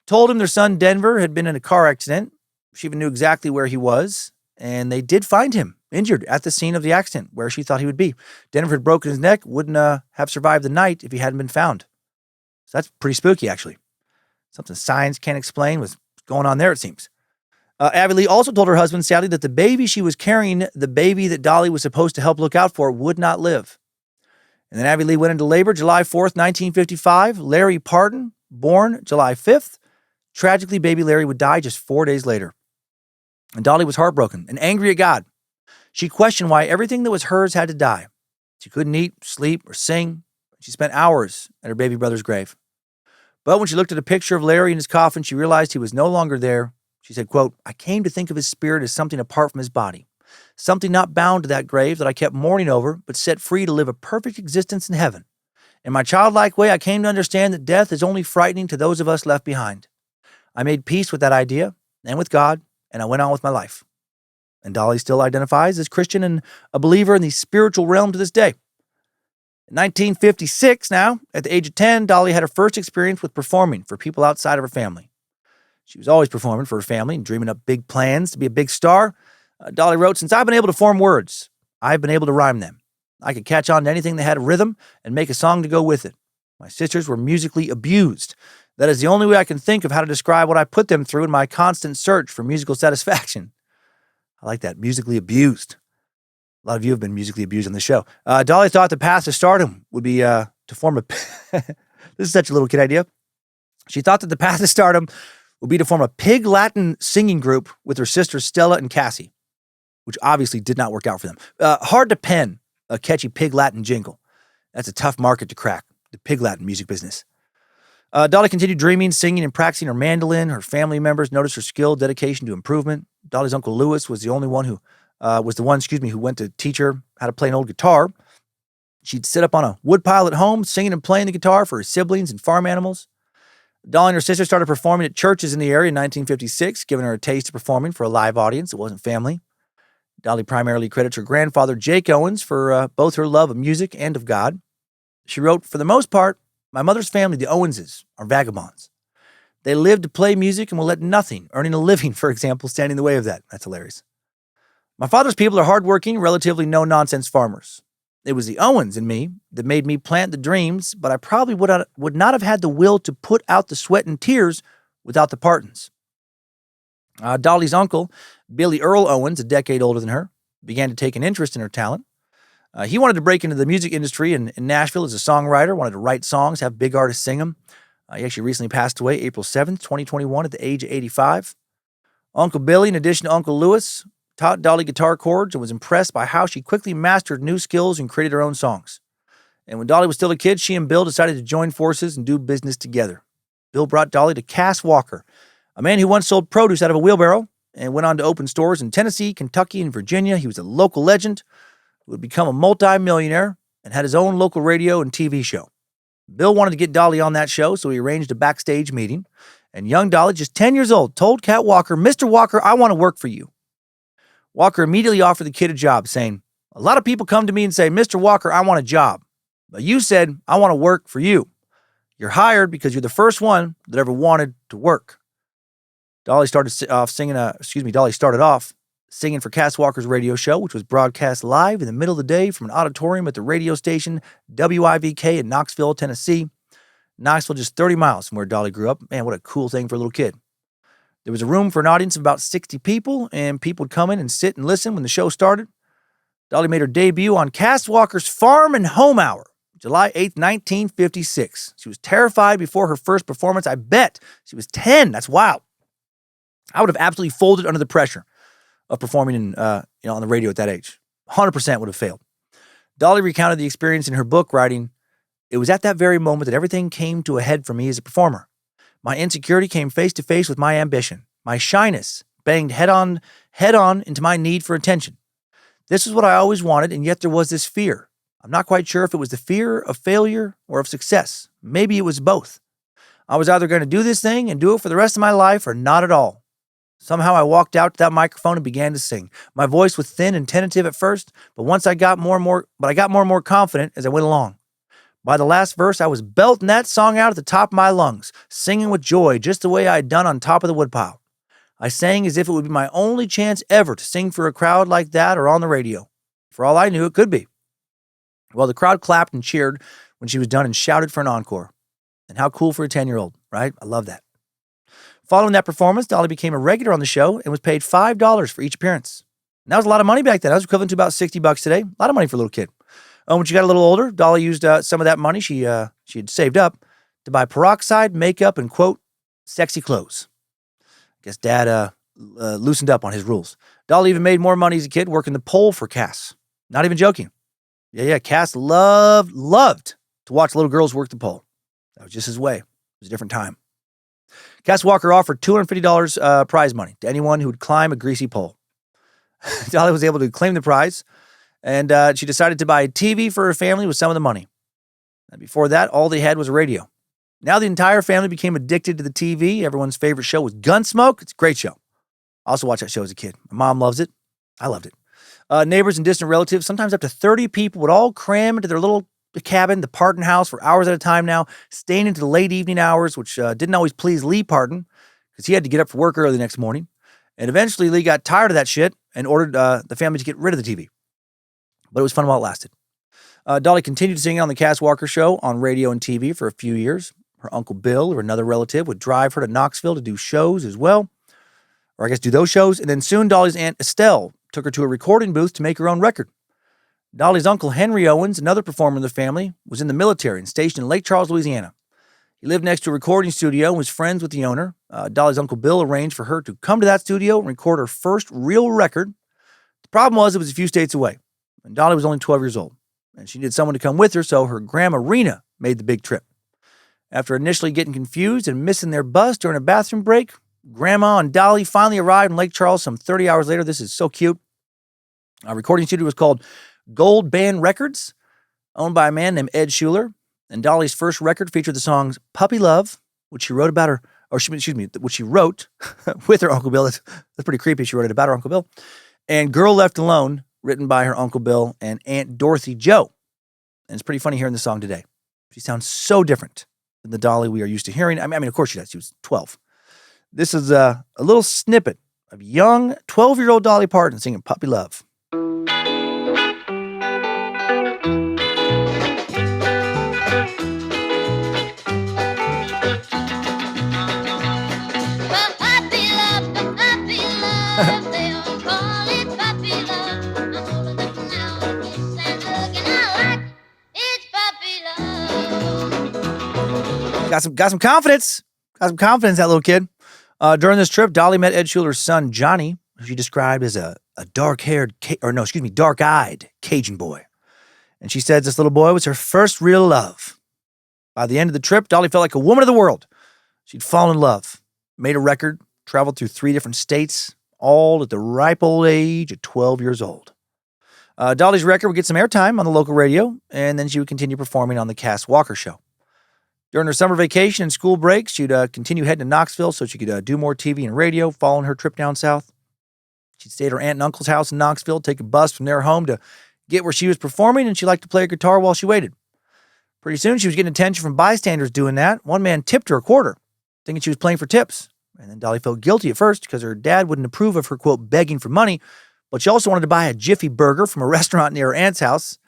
told him their son Denver had been in a car accident. She even knew exactly where he was, and they did find him injured at the scene of the accident where she thought he would be. Denver had broken his neck, wouldn't have survived the night if he hadn't been found. So that's pretty spooky, actually. Something science can't explain was going on there, it seems. Abby Lee also told her husband, sadly, that the baby she was carrying, the baby that Dolly was supposed to help look out for, would not live. And then Abby Lee went into labor July 4th, 1955. Larry Parton, born July 5th. Tragically, baby Larry would die just 4 days later. And Dolly was heartbroken and angry at God. She questioned why everything that was hers had to die. She couldn't eat, sleep, or sing. She spent hours at her baby brother's grave. But when she looked at a picture of Larry in his coffin, she realized he was no longer there. She said, quote, "I came to think of his spirit as something apart from his body, something not bound to that grave that I kept mourning over, but set free to live a perfect existence in heaven. In my childlike way, I came to understand that death is only frightening to those of us left behind. I made peace with that idea and with God, and I went on with my life." And Dolly still identifies as Christian and a believer in the spiritual realm to this day. In 1956 now, at the age of 10, Dolly had her first experience with performing for people outside of her family. She was always performing for her family and dreaming up big plans to be a big star. Dolly wrote, "Since I've been able to form words, I've been able to rhyme them. I could catch on to anything that had a rhythm and make a song to go with it. My sisters were musically abused. That is the only way I can think of how to describe what I put them through in my constant search for musical satisfaction." I like that, musically abused. A lot of you have been musically abused on the show. Dolly thought the path to stardom would be to form a... This is such a little kid idea. She thought that the path to stardom would be to form a pig Latin singing group with her sisters Stella and Cassie, which obviously did not work out for them. Hard to pen a catchy pig Latin jingle. That's a tough market to crack, the pig Latin music business. Dolly continued dreaming, singing, and practicing her mandolin. Her family members noticed her skill, dedication to improvement. Dolly's uncle Lewis was the one who went to teach her how to play an old guitar. She'd sit up on a woodpile at home, singing and playing the guitar for her siblings and farm animals. Dolly and her sister started performing at churches in the area in 1956, giving her a taste of performing for a live audience. It wasn't family. Dolly primarily credits her grandfather, Jake Owens, for both her love of music and of God. She wrote, "For the most part, my mother's family, the Owenses, are vagabonds. They live to play music and will let nothing, earning a living, for example, stand in the way of that." That's hilarious. "My father's people are hardworking, relatively no-nonsense farmers. It was the Owens in me that made me plant the dreams, but I probably would not have had the will to put out the sweat and tears without the Partons." Dolly's uncle, Billy Earl Owens, a decade older than her, began to take an interest in her talent. He wanted to break into the music industry in Nashville as a songwriter, wanted to write songs, have big artists sing them. He actually recently passed away April 7th, 2021 at the age of 85. Uncle Billy, in addition to Uncle Lewis, taught Dolly guitar chords and was impressed by how she quickly mastered new skills and created her own songs. And when Dolly was still a kid, she and Bill decided to join forces and do business together. Bill brought Dolly to Cass Walker, a man who once sold produce out of a wheelbarrow and went on to open stores in Tennessee, Kentucky, and Virginia. He was a local legend who would become a multi-millionaire and had his own local radio and TV show. Bill wanted to get Dolly on that show, so he arranged a backstage meeting. And young Dolly, just 10 years old, told Cat Walker, "Mr. Walker, I want to work for you." Walker immediately offered the kid a job, saying, "A lot of people come to me and say, 'Mr. Walker, I want a job.' But you said, 'I want to work for you.' You're hired because you're the first one that ever wanted to work." Dolly started off singing for Cass Walker's radio show, which was broadcast live in the middle of the day from an auditorium at the radio station WIVK in Knoxville, Tennessee. Knoxville, just 30 miles from where Dolly grew up. Man, what a cool thing for a little kid. There was a room for an audience of about 60 people, and people would come in and sit and listen when the show started. Dolly made her debut on Cass Walker's Farm and Home Hour, July 8th, 1956. She was terrified before her first performance. I bet she was 10. That's wild. I would have absolutely folded under the pressure of performing on the radio at that age. 100% would have failed. Dolly recounted the experience in her book, writing, "It was at that very moment that everything came to a head for me as a performer. My insecurity came face to face with my ambition. My shyness banged head on into my need for attention. This is what I always wanted, and yet there was this fear. I'm not quite sure if it was the fear of failure or of success. Maybe it was both. I was either going to do this thing and do it for the rest of my life or not at all. Somehow I walked out to that microphone and began to sing. My voice was thin and tentative at first, but I got more and more confident as I went along. By the last verse, I was belting that song out at the top of my lungs, singing with joy just the way I had done on top of the woodpile. I sang as if it would be my only chance ever to sing for a crowd like that or on the radio. For all I knew, it could be." Well, the crowd clapped and cheered when she was done and shouted for an encore. And how cool for a 10-year-old, right? I love that. Following that performance, Dolly became a regular on the show and was paid $5 for each appearance. And that was a lot of money back then. That was equivalent to about $60 today. A lot of money for a little kid. When she got a little older, Dolly used some of that money she had saved up to buy peroxide, makeup, and, quote, sexy clothes. I guess Dad loosened up on his rules. Dolly even made more money as a kid working the pole for Cass. Not even joking. Yeah, Cass loved to watch little girls work the pole. That was just his way. It was a different time. Cass Walker offered $250 prize money to anyone who would climb a greasy pole. Dolly was able to claim the prize, and she decided to buy a TV for her family with some of the money. And before that, all they had was a radio. Now the entire family became addicted to the TV. Everyone's favorite show was Gunsmoke. It's a great show. I also watched that show as a kid. My mom loves it. I loved it. Neighbors and distant relatives, sometimes up to 30 people, would all cram into their little cabin, the Parton house, for hours at a time now, staying into the late evening hours, which didn't always please Lee Parton because he had to get up for work early the next morning. And eventually Lee got tired of that shit and ordered the family to get rid of the TV. But it was fun while it lasted. Dolly continued singing on the Cass Walker Show on radio and TV for a few years. Her Uncle Bill or another relative would drive her to Knoxville to do shows as well. Or I guess do those shows. And then soon Dolly's Aunt Estelle took her to a recording booth to make her own record. Dolly's uncle Henry Owens, another performer in the family, was in the military and stationed in Lake Charles, Louisiana. He lived next to a recording studio and was friends with the owner. Dolly's Uncle Bill arranged for her to come to that studio and record her first real record. The problem was it was a few states away, and Dolly was only 12 years old, and she needed someone to come with her, so her grandma Rena made the big trip. After initially getting confused and missing their bus during a bathroom break, Grandma and Dolly finally arrived in Lake Charles some 30 hours later. This is so cute. Our recording studio was called Gold Band Records, owned by a man named Ed Schuler. And Dolly's first record featured the songs Puppy Love, which she wrote which she wrote with her Uncle Bill. That's pretty creepy. She wrote it about her Uncle Bill. And Girl Left Alone, written by her Uncle Bill and Aunt Dorothy Joe. And it's pretty funny hearing the song today. She sounds so different than the Dolly we are used to hearing. I mean, of course she does. She was 12. This is a little snippet of young 12-year-old Dolly Parton singing Puppy Love. They all call it puppy love. I'm old enough now to kiss and hug, and I like it's puppy love. Got some confidence. Got some confidence, that little kid. During this trip, Dolly met Ed Schuler's son, Johnny, who she described as a dark-eyed Cajun boy. And she said this little boy was her first real love. By the end of the trip, Dolly felt like a woman of the world. She'd fallen in love, made a record, traveled through 3 different states, all at the ripe old age of 12 years old. Dolly's record would get some airtime on the local radio, and then she would continue performing on the Cass Walker Show. During her summer vacation and school breaks, she'd continue heading to Knoxville so she could do more TV and radio following her trip down south. She'd stay at her aunt and uncle's house in Knoxville, take a bus from their home to get where she was performing, and she liked to play a guitar while she waited. Pretty soon, she was getting attention from bystanders doing that. One man tipped her a quarter, thinking she was playing for tips. And then Dolly felt guilty at first because her dad wouldn't approve of her, quote, begging for money, but she also wanted to buy a Jiffy Burger from a restaurant near her aunt's house.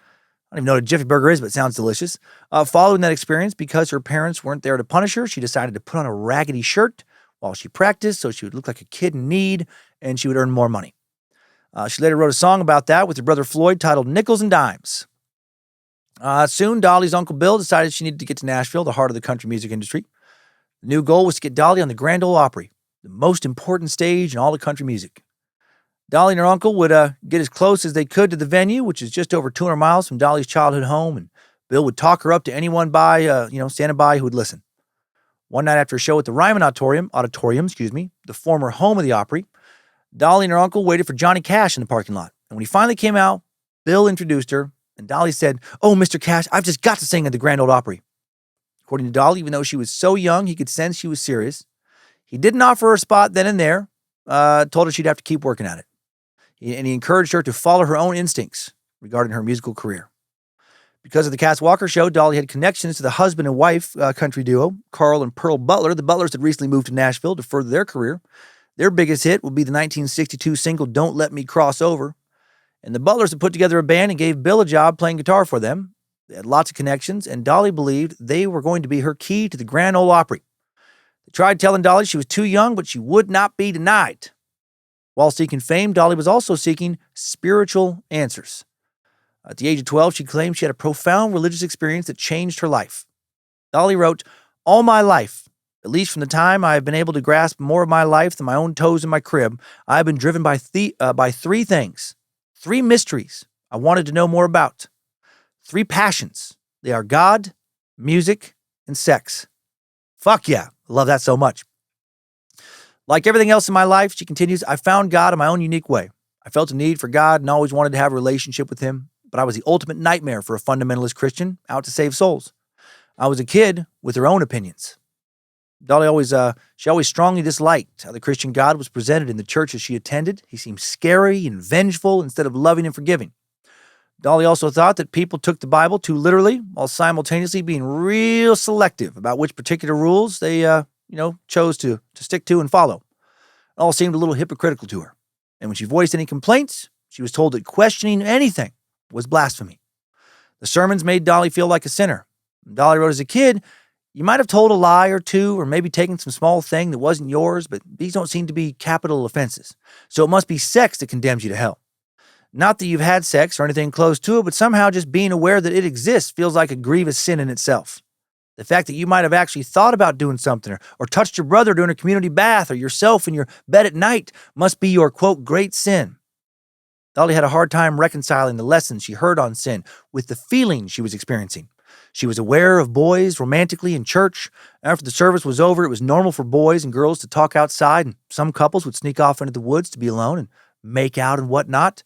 I don't even know what a Jiffy Burger is, but it sounds delicious. Following that experience, because her parents weren't there to punish her, she decided to put on a raggedy shirt while she practiced so she would look like a kid in need and she would earn more money. She later wrote a song about that with her brother Floyd titled Nickels and Dimes. Soon, Dolly's Uncle Bill decided she needed to get to Nashville, the heart of the country music industry. The new goal was to get Dolly on the Grand Ole Opry, the most important stage in all of country music. Dolly and her uncle would get as close as they could to the venue, which is just over 200 miles from Dolly's childhood home, and Bill would talk her up to anyone standing by who would listen. One night after a show at the Ryman Auditorium, the former home of the Opry, Dolly and her uncle waited for Johnny Cash in the parking lot. And when he finally came out, Bill introduced her, and Dolly said, "Oh, Mr. Cash, I've just got to sing at the Grand Ole Opry." According to Dolly, even though she was so young, he could sense she was serious. He didn't offer her a spot then and there, told her she'd have to keep working at it. And he encouraged her to follow her own instincts regarding her musical career. Because of the Cass Walker Show, Dolly had connections to the husband and wife country duo, Carl and Pearl Butler. The Butlers had recently moved to Nashville to further their career. Their biggest hit would be the 1962 single, Don't Let Me Cross Over. And the Butlers had put together a band and gave Bill a job playing guitar for them. They had lots of connections, and Dolly believed they were going to be her key to the Grand Ole Opry. They tried telling Dolly she was too young, but she would not be denied. While seeking fame, Dolly was also seeking spiritual answers. At the age of 12, she claimed she had a profound religious experience that changed her life. Dolly wrote, "All my life, at least from the time I have been able to grasp more of my life than my own toes in my crib, I have been driven by 3 things, 3 mysteries I wanted to know more about. 3 passions. They are God, music, and sex." Fuck yeah. I love that so much. Like everything else in my life, she continues, I found God in my own unique way. I felt a need for God and always wanted to have a relationship with him, but I was the ultimate nightmare for a fundamentalist Christian out to save souls. I was a kid with her own opinions. Dolly always strongly disliked how the Christian God was presented in the churches she attended. He seemed scary and vengeful instead of loving and forgiving. Dolly also thought that people took the Bible too literally while simultaneously being real selective about which particular rules they, chose to stick to and follow. It all seemed a little hypocritical to her. And when she voiced any complaints, she was told that questioning anything was blasphemy. The sermons made Dolly feel like a sinner. Dolly wrote, as a kid, you might have told a lie or two or maybe taken some small thing that wasn't yours, but these don't seem to be capital offenses. So it must be sex that condemns you to hell. Not that you've had sex or anything close to it, but somehow just being aware that it exists feels like a grievous sin in itself. The fact that you might have actually thought about doing something or touched your brother during a community bath or yourself in your bed at night must be your, quote, great sin. Dolly had a hard time reconciling the lessons she heard on sin with the feelings she was experiencing. She was aware of boys romantically in church. After the service was over, it was normal for boys and girls to talk outside, and some couples would sneak off into the woods to be alone and make out and whatnot.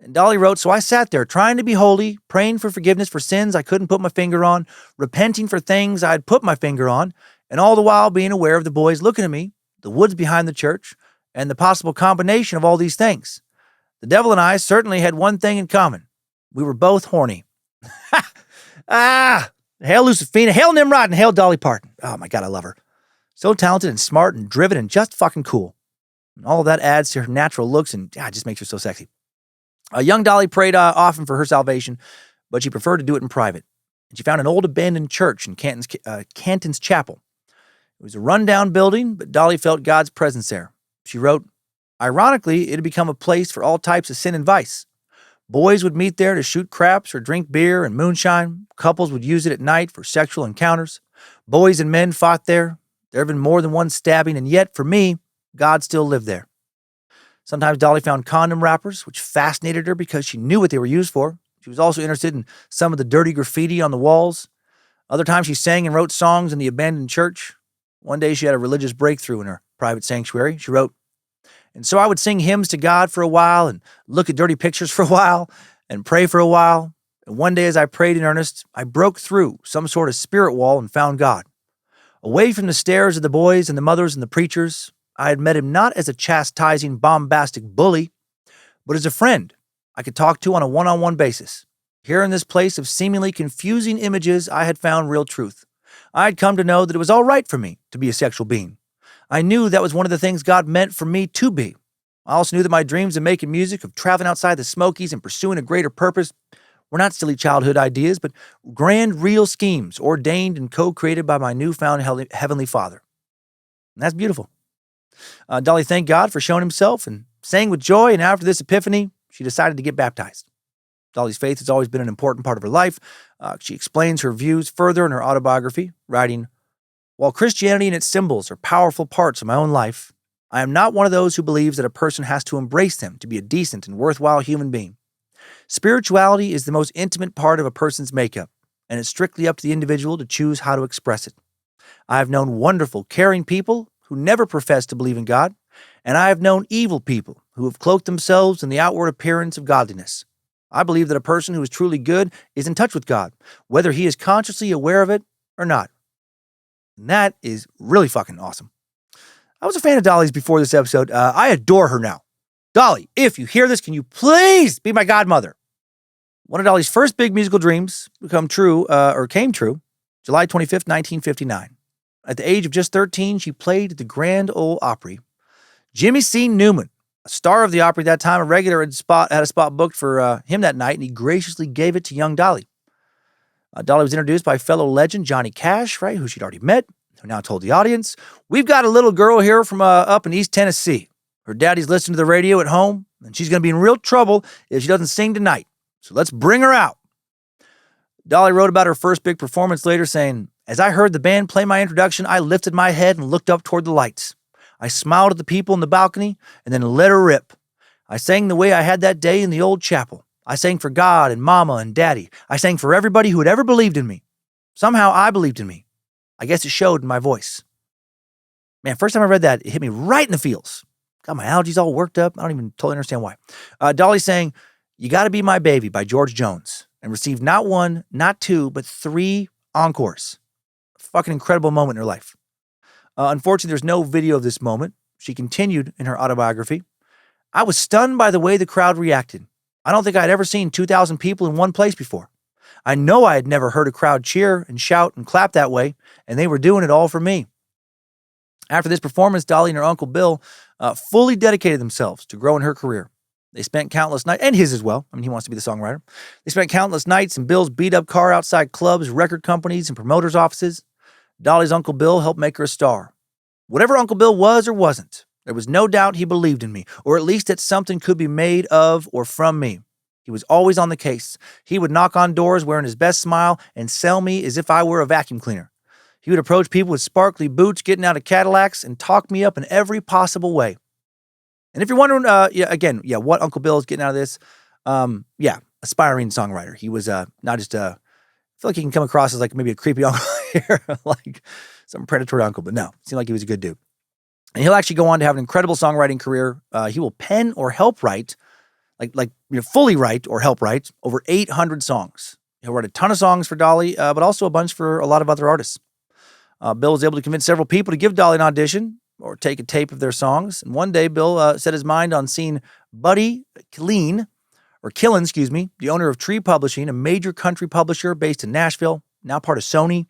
And Dolly wrote, so I sat there trying to be holy, praying for forgiveness for sins I couldn't put my finger on, repenting for things I'd put my finger on, and all the while being aware of the boys looking at me, the woods behind the church, and the possible combination of all these things. The devil and I certainly had one thing in common. We were both horny. Hail Lucifina, hail Nimrod, and hail Dolly Parton. Oh my God, I love her. So talented and smart and driven and just fucking cool. And all of that adds to her natural looks and it just makes her so sexy. Young Dolly prayed often for her salvation, but she preferred to do it in private. And she found an old abandoned church in Canton's Chapel. It was a rundown building, but Dolly felt God's presence there. She wrote, ironically, it had become a place for all types of sin and vice. Boys would meet there to shoot craps or drink beer and moonshine. Couples would use it at night for sexual encounters. Boys and men fought there. There have been more than one stabbing, and yet, for me, God still lived there. Sometimes Dolly found condom wrappers, which fascinated her because she knew what they were used for. She was also interested in some of the dirty graffiti on the walls. Other times she sang and wrote songs in the abandoned church. One day she had a religious breakthrough in her private sanctuary. She wrote, "And so I would sing hymns to God for a while and look at dirty pictures for a while and pray for a while. And one day as I prayed in earnest, I broke through some sort of spirit wall and found God. Away from the stares of the boys and the mothers and the preachers, I had met him not as a chastising, bombastic bully, but as a friend I could talk to on a one-on-one basis. Here in this place of seemingly confusing images, I had found real truth. I had come to know that it was all right for me to be a sexual being. I knew that was one of the things God meant for me to be. I also knew that my dreams of making music, of traveling outside the Smokies and pursuing a greater purpose, were not silly childhood ideas, but grand, real schemes ordained and co-created by my newfound Heavenly Father." And that's beautiful. Dolly thanked God for showing himself and sang with joy, and after this epiphany, she decided to get baptized. Dolly's faith has always been an important part of her life. She explains her views further in her autobiography, writing, "While Christianity and its symbols are powerful parts of my own life, I am not one of those who believes that a person has to embrace them to be a decent and worthwhile human being. Spirituality is the most intimate part of a person's makeup, and it's strictly up to the individual to choose how to express it. I have known wonderful, caring people who never profess to believe in God, and I have known evil people who have cloaked themselves in the outward appearance of godliness. I believe that a person who is truly good is in touch with God, whether he is consciously aware of it or not." And that is really fucking awesome. I was a fan of Dolly's before this episode. I adore her now. Dolly, if you hear this, can you please be my godmother? One of Dolly's first big musical dreams came true, July 25th, 1959. At the age of just 13, she played at the Grand Ole Opry. Jimmy C. Newman, a star of the Opry at that time, a regular, had a spot booked for him that night, and he graciously gave it to young Dolly. Dolly was introduced by fellow legend Johnny Cash, right, who she'd already met, who now told the audience, "We've got a little girl here from up in East Tennessee. Her daddy's listening to the radio at home, and she's going to be in real trouble if she doesn't sing tonight. So let's bring her out." Dolly wrote about her first big performance later, saying, "As I heard the band play my introduction, I lifted my head and looked up toward the lights. I smiled at the people in the balcony and then let her rip. I sang the way I had that day in the old chapel. I sang for God and Mama and Daddy. I sang for everybody who had ever believed in me. Somehow I believed in me. I guess it showed in my voice." Man, first time I read that, it hit me right in the feels. Got my allergies all worked up. I don't even totally understand why. Dolly sang "You Gotta Be My Baby" by George Jones and received not one, not two, but 3 encores. A fucking incredible moment in her life. Unfortunately, there's no video of this moment. She continued in her autobiography, "I was stunned by the way the crowd reacted. I don't think I'd ever seen 2,000 people in one place before. I know I had never heard a crowd cheer and shout and clap that way, and they were doing it all for me." After this performance, Dolly and her Uncle Bill fully dedicated themselves to growing her career. They spent countless nights, and his as well. I mean, he wants to be the songwriter. They spent countless nights in Bill's beat-up car outside clubs, record companies, and promoters' offices. Dolly's Uncle Bill helped make her a star. Whatever Uncle Bill was or wasn't, there was no doubt he believed in me, or at least that something could be made of or from me. He was always on the case. He would knock on doors wearing his best smile and sell me as if I were a vacuum cleaner. He would approach people with sparkly boots getting out of Cadillacs and talk me up in every possible way. And if you're wondering, what Uncle Bill is getting out of this, aspiring songwriter. He was not just I feel like he can come across as like maybe a creepy uncle here, like some predatory uncle, but no, it seemed like he was a good dude. And he'll actually go on to have an incredible songwriting career. He will pen or help write, fully write or help write over 800 songs. He'll write a ton of songs for Dolly, but also a bunch for a lot of other artists. Bill was able to convince several people to give Dolly an audition or take a tape of their songs. And one day, Bill set his mind on seeing Buddy Killen, the owner of Tree Publishing, a major country publisher based in Nashville, now part of Sony.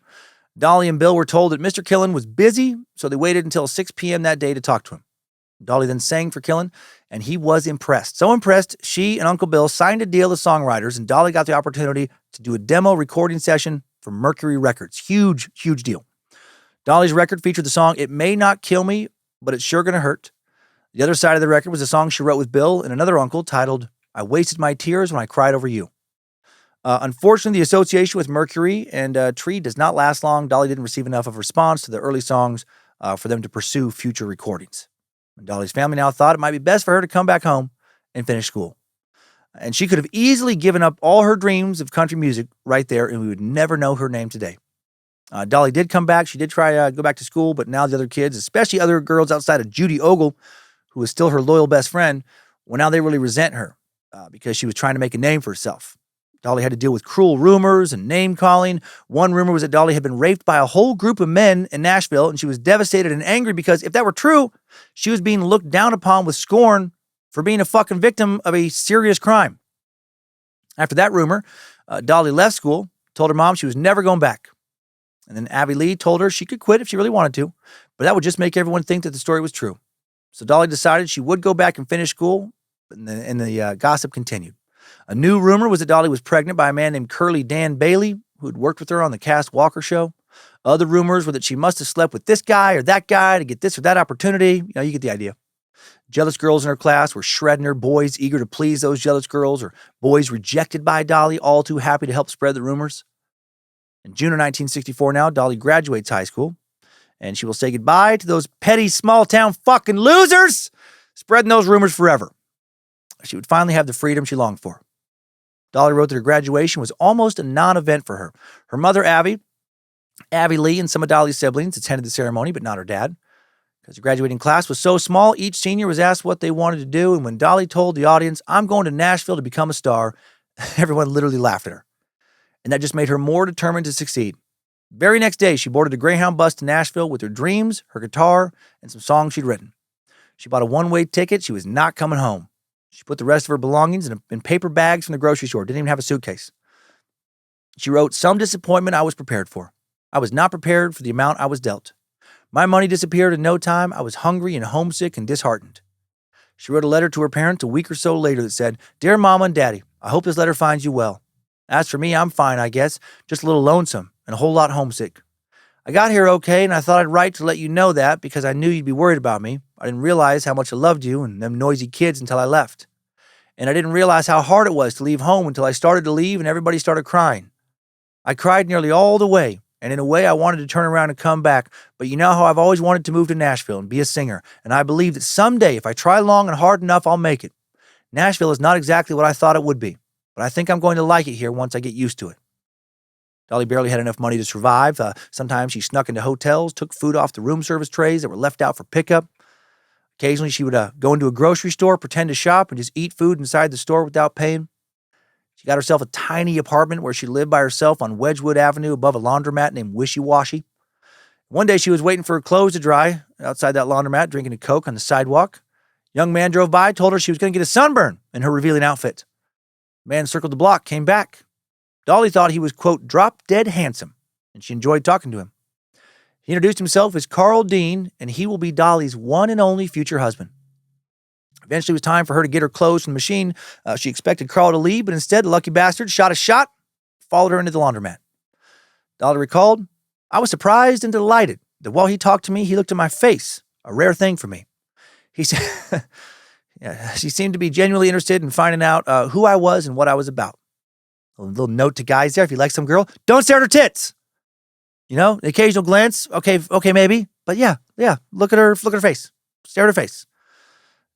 Dolly and Bill were told that Mr. Killen was busy, so they waited until 6 p.m. that day to talk to him. Dolly then sang for Killen, and he was impressed. So impressed, she and Uncle Bill signed a deal as songwriters, and Dolly got the opportunity to do a demo recording session for Mercury Records. Huge, huge deal. Dolly's record featured the song "It May Not Kill Me, But It's Sure Gonna Hurt." The other side of the record was a song she wrote with Bill and another uncle titled "I Wasted My Tears When I Cried Over You." Unfortunately, the association with Mercury and Tree does not last long. Dolly didn't receive enough of a response to the early songs for them to pursue future recordings. And Dolly's family now thought it might be best for her to come back home and finish school. And she could have easily given up all her dreams of country music right there, and we would never know her name today. Dolly did come back. She did try to go back to school, but now the other kids, especially other girls outside of Judy Ogle, who was still her loyal best friend, well, now they really resent her because she was trying to make a name for herself. Dolly had to deal with cruel rumors and name-calling. One rumor was that Dolly had been raped by a whole group of men in Nashville, and she was devastated and angry because if that were true, she was being looked down upon with scorn for being a fucking victim of a serious crime. After that rumor, Dolly left school, told her mom she was never going back. And then Abby Lee told her she could quit if she really wanted to, but that would just make everyone think that the story was true. So Dolly decided she would go back and finish school, and the gossip continued. A new rumor was that Dolly was pregnant by a man named Curly Dan Bailey, who had worked with her on the Cass Walker show. Other rumors were that she must have slept with this guy or that guy to get this or that opportunity. You know, you get the idea. Jealous girls in her class were shredding her, boys eager to please those jealous girls, or boys rejected by Dolly, all too happy to help spread the rumors. In June of 1964 now, Dolly graduates high school, and she will say goodbye to those petty small-town fucking losers spreading those rumors forever. She would finally have the freedom she longed for. Dolly wrote that her graduation was almost a non-event for her. Her mother, Abby Lee, and some of Dolly's siblings attended the ceremony, but not her dad. Because the graduating class was so small, each senior was asked what they wanted to do, and when Dolly told the audience, "I'm going to Nashville to become a star," everyone literally laughed at her. And that just made her more determined to succeed. Very next day, she boarded a Greyhound bus to Nashville with her dreams, her guitar, and some songs she'd written. She bought a one-way ticket. She was not coming home. She put the rest of her belongings in paper bags from the grocery store. Didn't even have a suitcase. She wrote, "Some disappointment I was prepared for. I was not prepared for the amount I was dealt. My money disappeared in no time. I was hungry and homesick and disheartened." She wrote a letter to her parents a week or so later that said, "Dear Mama and Daddy, I hope this letter finds you well. As for me, I'm fine, I guess, just a little lonesome and a whole lot homesick. I got here okay, and I thought I'd write to let you know that because I knew you'd be worried about me. I didn't realize how much I loved you and them noisy kids until I left. And I didn't realize how hard it was to leave home until I started to leave and everybody started crying. I cried nearly all the way, and in a way I wanted to turn around and come back, but you know how I've always wanted to move to Nashville and be a singer, and I believe that someday if I try long and hard enough, I'll make it. Nashville is not exactly what I thought it would be, but I think I'm going to like it here once I get used to it." Dolly barely had enough money to survive. Sometimes she snuck into hotels, took food off the room service trays that were left out for pickup. Occasionally, she would go into a grocery store, pretend to shop, and just eat food inside the store without paying. She got herself a tiny apartment where she lived by herself on Wedgwood Avenue above a laundromat named Wishy Washy. One day, she was waiting for her clothes to dry outside that laundromat, drinking a Coke on the sidewalk. A young man drove by, told her she was going to get a sunburn in her revealing outfit. The man circled the block, came back. Dolly thought he was, quote, drop-dead handsome, and she enjoyed talking to him. He introduced himself as Carl Dean, and he will be Dolly's one and only future husband. Eventually, it was time for her to get her clothes from the machine. She expected Carl to leave, but instead, the lucky bastard shot a shot, followed her into the laundromat. Dolly recalled, "I was surprised and delighted that while he talked to me, he looked at my face, a rare thing for me. He said, she seemed to be genuinely interested in finding out who I was and what I was about. A little note to guys there, if you like some girl, don't stare at her tits. You know, the occasional glance, okay, maybe, but yeah, look at her face, stare at her face.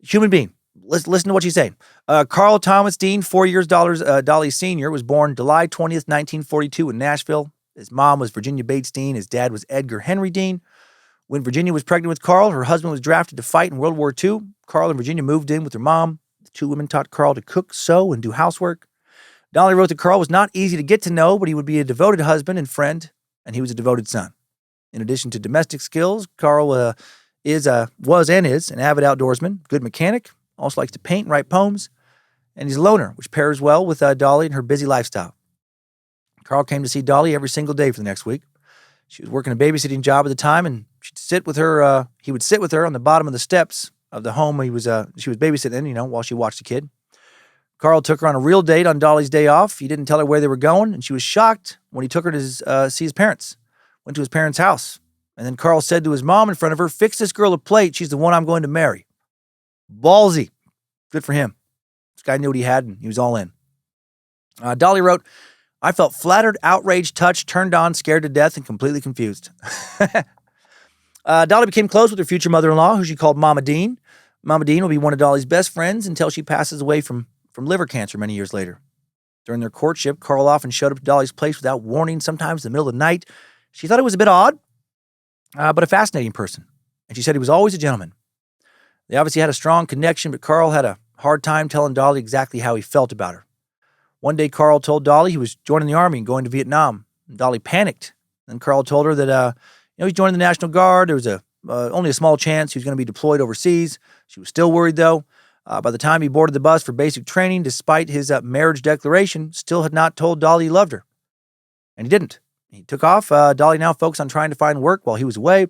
Human being. Listen to what she's saying. Carl Thomas Dean, 4 years Dolly Sr., was born July 20th, 1942 in Nashville. His mom was Virginia Bates Dean. His dad was Edgar Henry Dean. When Virginia was pregnant with Carl, her husband was drafted to fight in World War II. Carl and Virginia moved in with their mom. The two women taught Carl to cook, sew, and do housework. Dolly wrote that Carl was not easy to get to know, but he would be a devoted husband and friend, and he was a devoted son. In addition to domestic skills, Carl was and is an avid outdoorsman, good mechanic, also likes to paint and write poems, and he's a loner, which pairs well with Dolly and her busy lifestyle. Carl came to see Dolly every single day for the next week. She was working a babysitting job at the time, and he would sit with her on the bottom of the steps of the home she was babysitting in, while she watched the kid. Carl took her on a real date on Dolly's day off. He didn't tell her where they were going, and she was shocked when he took her to see his parents. Went to his parents' house. And then Carl said to his mom in front of her, "Fix this girl a plate. She's the one I'm going to marry." Ballsy. Good for him. This guy knew what he had, and he was all in. Dolly wrote, "I felt flattered, outraged, touched, turned on, scared to death, and completely confused." Dolly became close with her future mother-in-law, who she called Mama Dean. Mama Dean will be one of Dolly's best friends until she passes away from liver cancer many years later. During their courtship, Carl often showed up to Dolly's place without warning, sometimes in the middle of the night. She thought it was a bit odd, but a fascinating person. And she said he was always a gentleman. They obviously had a strong connection, but Carl had a hard time telling Dolly exactly how he felt about her. One day, Carl told Dolly he was joining the Army and going to Vietnam. Dolly panicked. Then Carl told her that he's joining the National Guard. There was only a small chance he was going to be deployed overseas. She was still worried, though. By the time he boarded the bus for basic training, despite his marriage declaration, still had not told Dolly he loved her. And he didn't. He took off. Dolly now focused on trying to find work while he was away.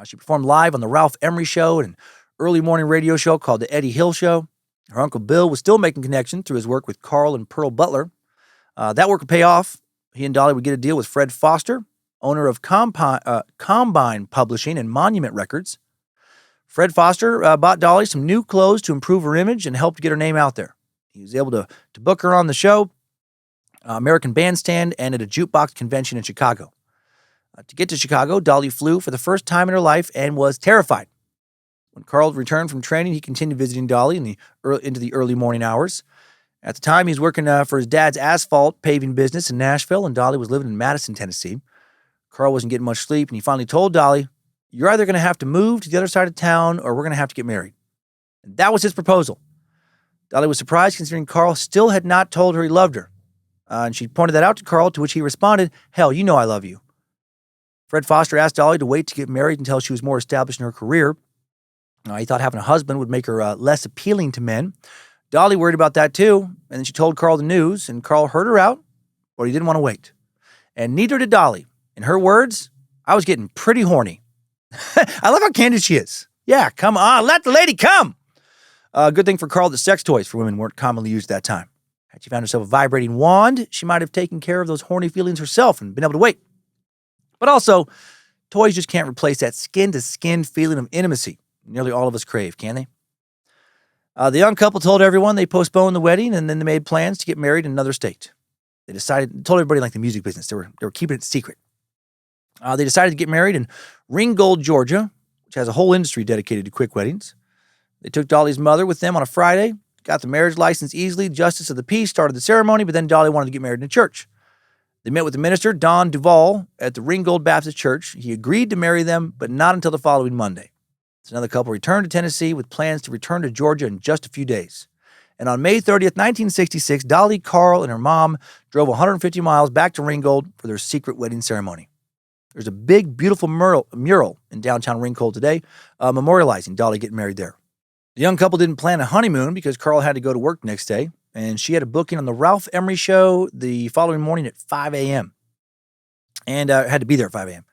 She performed live on the Ralph Emery Show and an early morning radio show called The Eddie Hill Show. Her Uncle Bill was still making connections through his work with Carl and Pearl Butler. That work would pay off. He and Dolly would get a deal with Fred Foster, owner of Combine Publishing and Monument Records. Fred Foster bought Dolly some new clothes to improve her image and helped get her name out there. He was able to book her on the show, American Bandstand, and at a jukebox convention in Chicago. To get to Chicago, Dolly flew for the first time in her life and was terrified. When Carl returned from training, he continued visiting Dolly into the early morning hours. At the time, he was working for his dad's asphalt paving business in Nashville, and Dolly was living in Madison, Tennessee. Carl wasn't getting much sleep, and he finally told Dolly, "You're either going to have to move to the other side of town, or we're going to have to get married." And that was his proposal. Dolly was surprised, considering Carl still had not told her he loved her. And she pointed that out to Carl, to which he responded, "Hell, you know I love you." Fred Foster asked Dolly to wait to get married until she was more established in her career. He thought having a husband would make her less appealing to men. Dolly worried about that too, and then she told Carl the news, and Carl heard her out, but he didn't want to wait. And neither did Dolly. In her words, "I was getting pretty horny." I love how candid she is. Yeah, come on, let the lady come. Good thing for Carl that sex toys for women weren't commonly used at that time. Had she found herself a vibrating wand, she might have taken care of those horny feelings herself and been able to wait. But also, toys just can't replace that skin-to-skin feeling of intimacy nearly all of us crave, can they? The young couple told everyone they postponed the wedding, and then they made plans to get married in another state. They told everybody like the music business. They were keeping it secret. They decided to get married in Ringgold, Georgia, which has a whole industry dedicated to quick weddings. They took Dolly's mother with them on a Friday, got the marriage license easily. Justice of the peace started the ceremony, but then Dolly wanted to get married in a church. They met with the minister, Don Duvall, at the Ringgold Baptist Church. He agreed to marry them, but not until the following Monday. So another couple returned to Tennessee with plans to return to Georgia in just a few days. And on May 30th, 1966, Dolly, Carl, and her mom drove 150 miles back to Ringgold for their secret wedding ceremony. There's a big, beautiful mural in downtown Ringgold today, memorializing Dolly getting married there. The young couple didn't plan a honeymoon because Carl had to go to work the next day, and she had a booking on the Ralph Emery Show the following morning at 5 a.m. and had to be there at 5 a.m.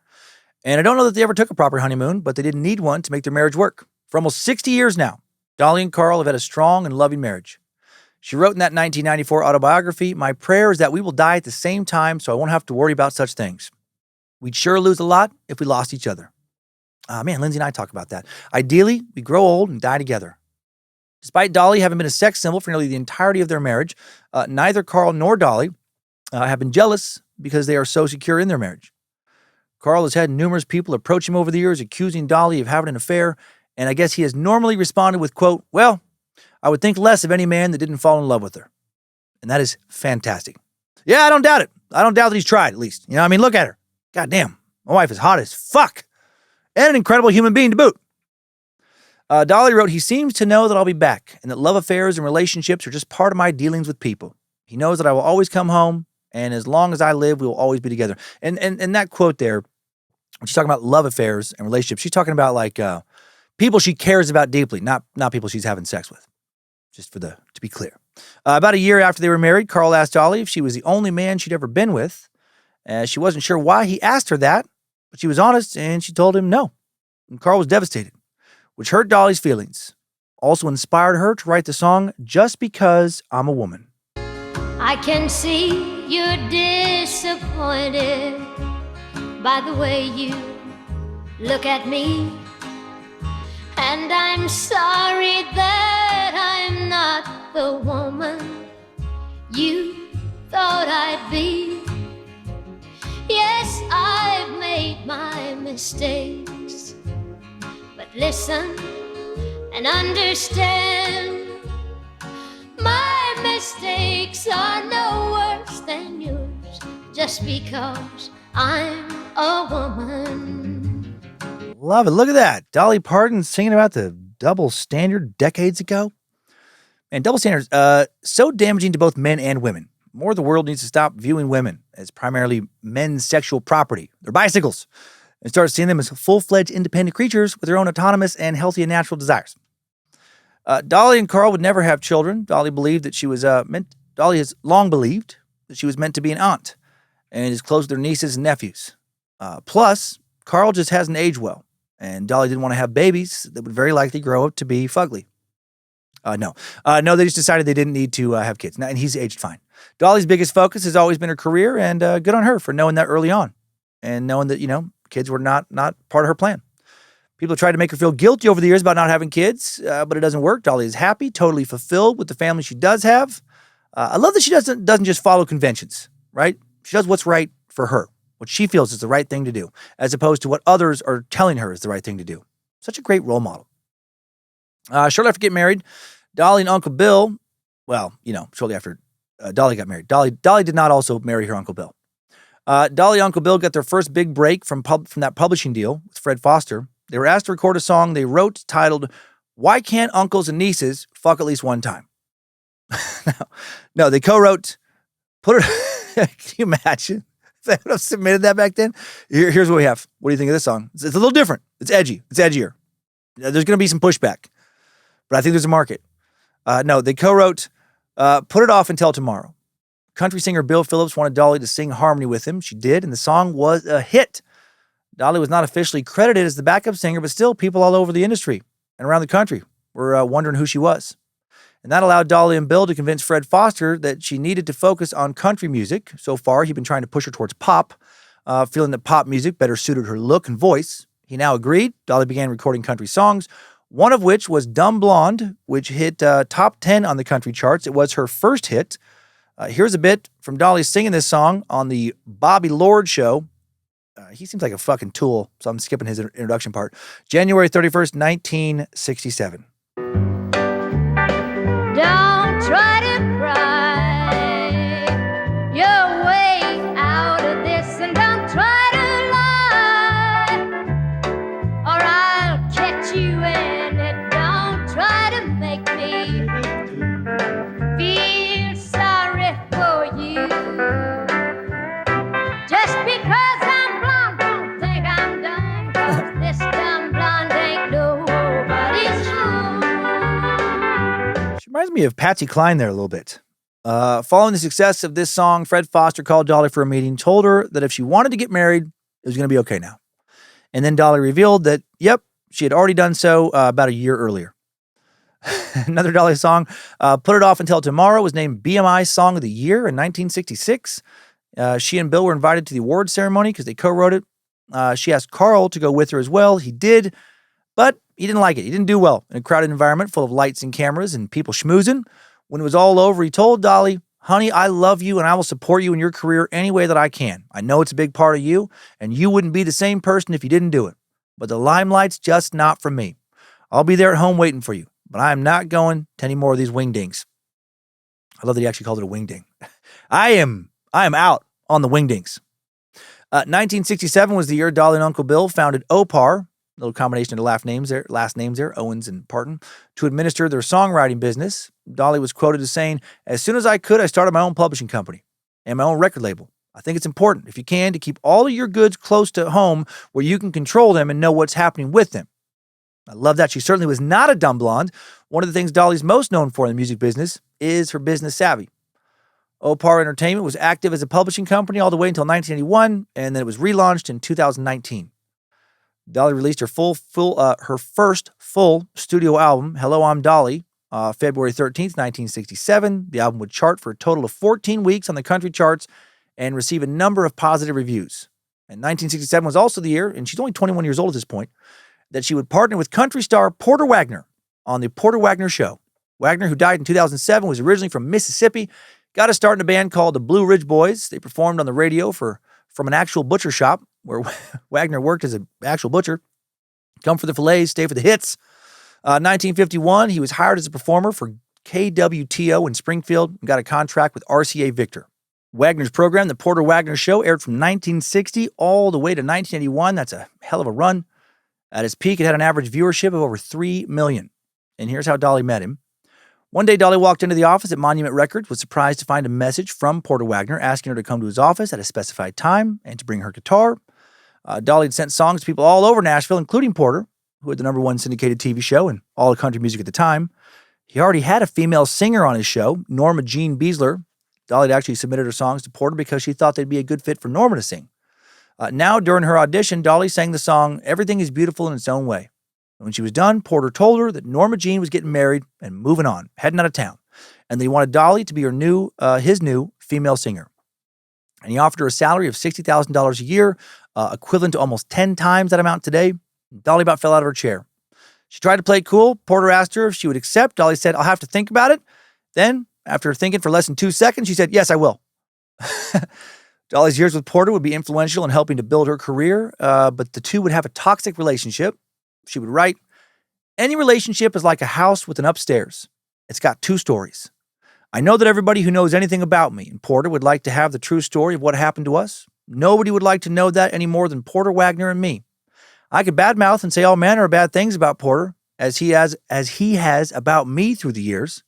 And I don't know that they ever took a proper honeymoon, but they didn't need one to make their marriage work. For almost 60 years now, Dolly and Carl have had a strong and loving marriage. She wrote in that 1994 autobiography, "My prayer is that we will die at the same time so I won't have to worry about such things. We'd sure lose a lot if we lost each other." Man, Lindsay and I talk about that. Ideally, we grow old and die together. Despite Dolly having been a sex symbol for nearly the entirety of their marriage, neither Carl nor Dolly have been jealous because they are so secure in their marriage. Carl has had numerous people approach him over the years accusing Dolly of having an affair, and I guess he has normally responded with, quote, "Well, I would think less of any man that didn't fall in love with her." And that is fantastic. Yeah, I don't doubt it. I don't doubt that he's tried, at least. You know, I mean, look at her. God damn, my wife is hot as fuck. And an incredible human being to boot. Dolly wrote, "He seems to know that I'll be back, and that love affairs and relationships are just part of my dealings with people. He knows that I will always come home, and as long as I live, we will always be together." And that quote there, when she's talking about love affairs and relationships, she's talking about like people she cares about deeply, not people she's having sex with. Just to be clear. About a year after they were married, Carl asked Dolly if she was the only man she'd ever been with. She wasn't sure why he asked her that, but she was honest, and she told him no. And Carl was devastated, which hurt Dolly's feelings. Also inspired her to write the song "Just Because I'm a Woman." I can see you're disappointed by the way you look at me, and I'm sorry that I'm not the woman you thought I'd be. Yes, I've made my mistakes, listen and understand. My mistakes are no worse than yours, just because I'm a woman. Love it. Look at that. Dolly Parton singing about the double standard decades ago. And double standards, so damaging to both men and women. More of the world needs to stop viewing women as primarily men's sexual property, their bicycles, and start seeing them as full-fledged independent creatures with their own autonomous and healthy and natural desires. Dolly and Carl would never have children. Dolly has long believed that she was meant to be an aunt and is close to their nieces and nephews. Plus, Carl just hasn't aged well, and Dolly didn't want to have babies that would very likely grow up to be fugly. No, they just decided they didn't need to have kids, and he's aged fine. Dolly's biggest focus has always been her career, and good on her for knowing that early on and knowing that, kids were not part of her plan. People tried to make her feel guilty over the years about not having kids, but it doesn't work. Dolly is happy, totally fulfilled with the family she does have. I love that she doesn't just follow conventions, right? She does what's right for her, what she feels is the right thing to do, as opposed to what others are telling her is the right thing to do. Such a great role model. Shortly after getting married, Dolly and Uncle Bill, shortly after Dolly got married, Dolly did not also marry her Uncle Bill. Dolly and Uncle Bill got their first big break from that publishing deal with Fred Foster. They were asked to record a song they wrote titled, "Why Can't Uncles and Nieces Fuck at Least One Time?" No, they co-wrote, can you imagine if they would have submitted that back then? Here's what we have. What do you think of this song? It's a little different. It's edgy. It's edgier. There's going to be some pushback, but I think there's a market. No, they co-wrote, "Put It Off Until Tomorrow." Country singer Bill Phillips wanted Dolly to sing harmony with him. She did, and the song was a hit. Dolly was not officially credited as the backup singer, but still people all over the industry and around the country were wondering who she was. And that allowed Dolly and Bill to convince Fred Foster that she needed to focus on country music. So far, he'd been trying to push her towards pop, feeling that pop music better suited her look and voice. He now agreed. Dolly began recording country songs, one of which was "Dumb Blonde," which hit top 10 on the country charts. It was her first hit. Here's a bit from Dolly singing this song on the Bobby Lord show. He seems like a fucking tool, so I'm skipping his introduction part. January 31st, 1967. Don't try to cry your way out of this, and don't try to lie, or I'll catch you in it. Don't try to make me feel sorry for you. Just because I'm blonde, don't think I'm dumb, 'cause this dumb blonde ain't nobody's fool. She reminds me of Patsy Cline there a little bit. Following the success of this song, Fred Foster called Dolly for a meeting, told her that if she wanted to get married, it was going to be okay now. And then Dolly revealed that, yep, she had already done so about a year earlier. Another Dolly song, "Put It Off Until Tomorrow," was named BMI Song of the Year in 1966. She and Bill were invited to the awards ceremony because they co-wrote it. She asked Carl to go with her as well. He did, but he didn't like it. He didn't do well in a crowded environment full of lights and cameras and people schmoozing. When it was all over, he told Dolly, "Honey, I love you and I will support you in your career any way that I can. I know it's a big part of you, and you wouldn't be the same person if you didn't do it. But the limelight's just not for me. I'll be there at home waiting for you, but I am not going to any more of these wingdings." I love that he actually called it a wingding. I am out on the wingdings. 1967 was the year Dolly and Uncle Bill founded Opar, a little combination of last names there, Owens and Parton, to administer their songwriting business. Dolly was quoted as saying, "As soon as I could, I started my own publishing company and my own record label. I think it's important, if you can, to keep all of your goods close to home where you can control them and know what's happening with them." I love that. She certainly was not a dumb blonde. One of the things Dolly's most known for in the music business is her business savvy. Opar Entertainment was active as a publishing company all the way until 1981, and then it was relaunched in 2019. Dolly released her first full studio album, "Hello, I'm Dolly," February 13th, 1967. The album would chart for a total of 14 weeks on the country charts and receive a number of positive reviews. And 1967 was also the year, and she's only 21 years old at this point, that she would partner with country star Porter Wagoner on the Porter Wagoner Show. Wagoner, who died in 2007, was originally from Mississippi, got a start in a band called the Blue Ridge Boys. They performed on the radio from an actual butcher shop where Wagoner worked as an actual butcher. Come for the fillets, stay for the hits. 1951, he was hired as a performer for KWTO in Springfield and got a contract with RCA Victor. Wagner's program, The Porter Wagoner Show, aired from 1960 all the way to 1981. That's a hell of a run. At its peak, it had an average viewership of over 3 million. And here's how Dolly met him. One day, Dolly walked into the office at Monument Records, was surprised to find a message from Porter Wagoner asking her to come to his office at a specified time and to bring her guitar. Dolly had sent songs to people all over Nashville, including Porter, who had the #1 syndicated TV show and all of country music at the time. He already had a female singer on his show, Norma Jean Beasler. Dolly had actually submitted her songs to Porter because she thought they'd be a good fit for Norma to sing. Now, during her audition, Dolly sang the song Everything is Beautiful in Its Own Way. When she was done, Porter told her that Norma Jean was getting married and moving on, heading out of town, and that he wanted Dolly to be his new female singer. And he offered her a salary of $60,000 a year, equivalent to almost 10 times that amount today. Dolly about fell out of her chair. She tried to play it cool. Porter asked her if she would accept. Dolly said, "I'll have to think about it." Then, after thinking for less than 2 seconds, she said, "Yes, I will." Dolly's years with Porter would be influential in helping to build her career, but the two would have a toxic relationship. She would write, "Any relationship is like a house with an upstairs. It's got 2 stories. I know that everybody who knows anything about me and Porter would like to have the true story of what happened to us. Nobody would like to know that any more than Porter Wagoner and me. I could badmouth and say all manner of bad things about Porter, as he has about me through the years.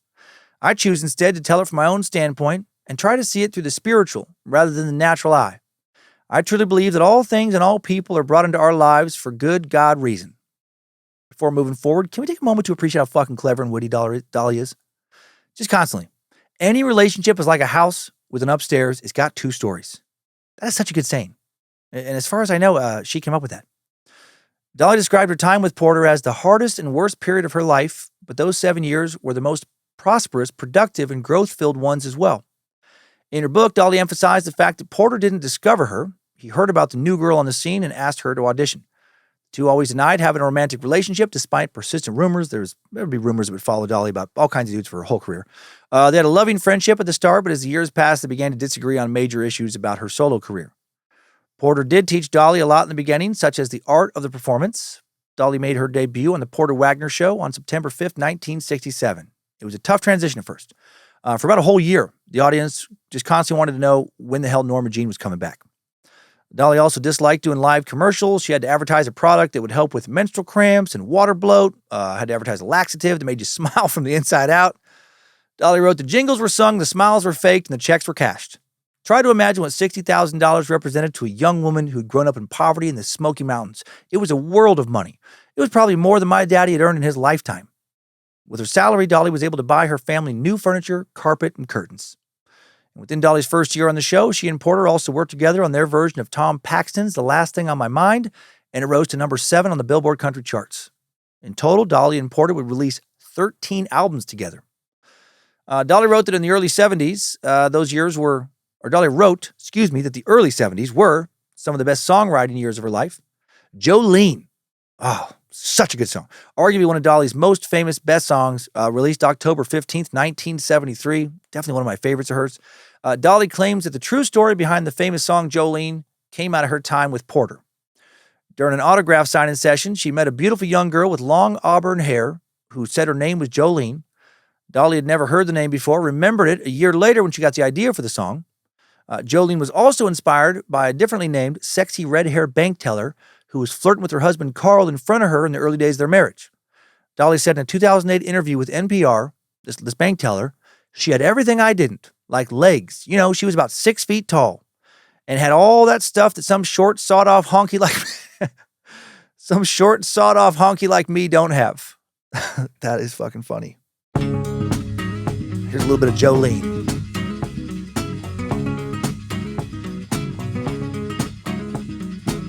I choose instead to tell it from my own standpoint and try to see it through the spiritual rather than the natural eye. I truly believe that all things and all people are brought into our lives for good God reason." Before moving forward, can we take a moment to appreciate how fucking clever and witty Dolly is? Just constantly. Any relationship is like a house with an upstairs. It's got 2 stories. That is such a good saying. And as far as I know, she came up with that. Dolly described her time with Porter as the hardest and worst period of her life, but those 7 years were the most prosperous, productive, and growth-filled ones as well. In her book, Dolly emphasized the fact that Porter didn't discover her. He heard about the new girl on the scene and asked her to audition. The two always denied having a romantic relationship despite persistent rumors. There would be rumors that would follow Dolly about all kinds of dudes for her whole career. They had a loving friendship at the start, but as the years passed, they began to disagree on major issues about her solo career. Porter did teach Dolly a lot in the beginning, such as the art of the performance. Dolly made her debut on The Porter Wagoner Show on September 5th, 1967. It was a tough transition at first. For about a whole year, the audience just constantly wanted to know when the hell Norma Jean was coming back. Dolly also disliked doing live commercials. She had to advertise a product that would help with menstrual cramps and water bloat. Had to advertise a laxative that made you smile from the inside out. Dolly wrote, "The jingles were sung, the smiles were faked, and the checks were cashed. Try to imagine what $60,000 represented to a young woman who'd grown up in poverty in the Smoky Mountains. It was a world of money. It was probably more than my daddy had earned in his lifetime." With her salary, Dolly was able to buy her family new furniture, carpet, and curtains. And within Dolly's first year on the show, she and Porter also worked together on their version of Tom Paxton's The Last Thing on My Mind, and it rose to number 7 on the Billboard Country charts. In total, Dolly and Porter would release 13 albums together. Dolly wrote that in the early 70s, that the early 70s were some of the best songwriting years of her life. Jolene. Oh, such a good song. Arguably one of Dolly's most famous, best songs, released October 15th, 1973. Definitely one of my favorites of hers. Dolly claims that the true story behind the famous song Jolene came out of her time with Porter. During an autograph signing session, she met a beautiful young girl with long auburn hair who said her name was Jolene. Dolly had never heard the name before, remembered it a year later when she got the idea for the song. Jolene was also inspired by a differently named sexy red-haired bank teller who was flirting with her husband Carl in front of her in the early days of their marriage. Dolly said in a 2008 interview with NPR, this bank teller, she had everything I didn't, like legs. You know, she was about 6 feet tall and had all that stuff that some short, sawed-off honky like me don't have. That is fucking funny. Here's a little bit of Jolene.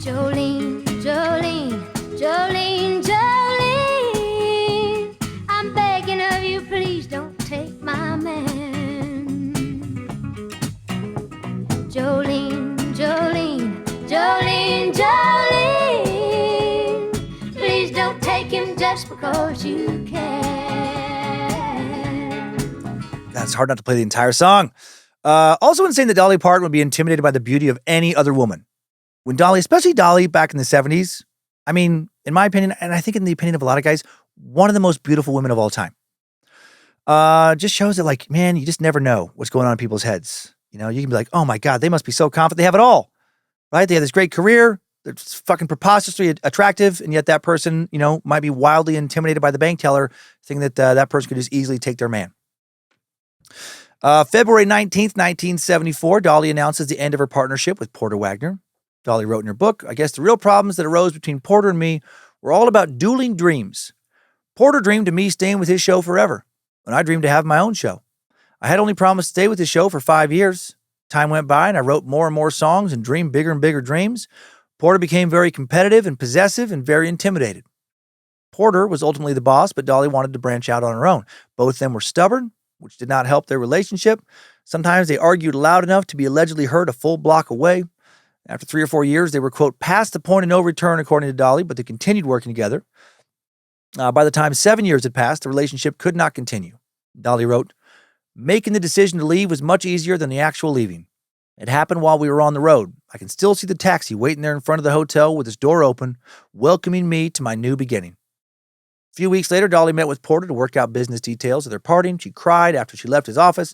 Jolene, Jolene, Jolene, Jolene, I'm begging of you, please don't take my man. Jolene, Jolene, Jolene, Jolene, please don't take him just because you can. God, it's hard not to play the entire song. Also insane that Dolly Parton would be intimidated by the beauty of any other woman. When Dolly, especially Dolly back in the 70s, I mean, in my opinion, and I think in the opinion of a lot of guys, one of the most beautiful women of all time. Just shows that, like, man, you just never know what's going on in people's heads. You know, you can be like, oh my God, they must be so confident. They have it all, right? They have this great career. They're fucking preposterously attractive. And yet that person, you know, might be wildly intimidated by the bank teller, thinking that that person could just easily take their man. February 19th, 1974, Dolly announces the end of her partnership with Porter Wagoner. Dolly wrote in her book, I guess the real problems that arose between Porter and me were all about dueling dreams. Porter dreamed of me staying with his show forever, and I dreamed to have my own show. I had only promised to stay with his show for 5 years. Time went by, and I wrote more and more songs and dreamed bigger and bigger dreams. Porter became very competitive and possessive and very intimidated. Porter was ultimately the boss, but Dolly wanted to branch out on her own. Both of them were stubborn, which did not help their relationship. Sometimes they argued loud enough to be allegedly heard a full block away. After 3 or 4 years, they were, quote, past the point of no return, according to Dolly, but they continued working together. By the time 7 years had passed, the relationship could not continue. Dolly wrote, making the decision to leave was much easier than the actual leaving. It happened while we were on the road. I can still see the taxi waiting there in front of the hotel with its door open, welcoming me to my new beginning. A few weeks later, Dolly met with Porter to work out business details of their parting. She cried after she left his office,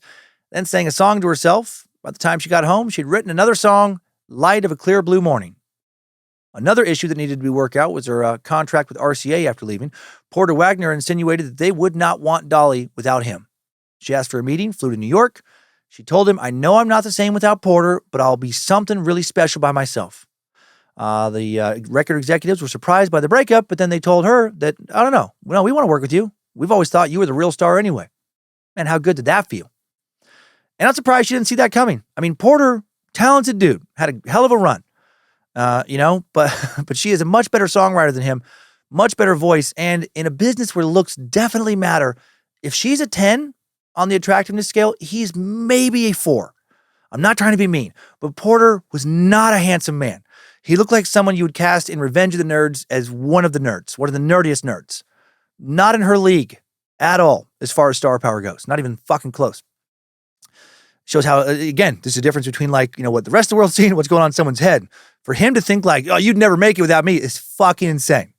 then sang a song to herself. By the time she got home, she'd written another song, Light of a Clear Blue Morning. Another issue that needed to be worked out was her contract with RCA after leaving. Porter Wagoner insinuated that they would not want Dolly without him. She asked for a meeting, flew to New York. She told him, I know I'm not the same without Porter, but I'll be something really special by myself. The record executives were surprised by the breakup, but then they told her that, I don't know, well, we want to work with you. We've always thought you were the real star anyway. Man, how good did that feel? And I'm surprised she didn't see that coming. I mean, Porter, talented dude, had a hell of a run, but she is a much better songwriter than him, much better voice, and in a business where looks definitely matter, if she's a 10 on the attractiveness scale, he's maybe a 4. I'm not trying to be mean, but Porter was not a handsome man. He looked like someone you would cast in Revenge of the Nerds as one of the nerdiest nerds. Not in her league at all, as far as star power goes. Not even fucking close. Shows how, again, there's a difference between, like, you know, what the rest of the world's seeing and what's going on in someone's head. For him to think like, oh, you'd never make it without me is fucking insane.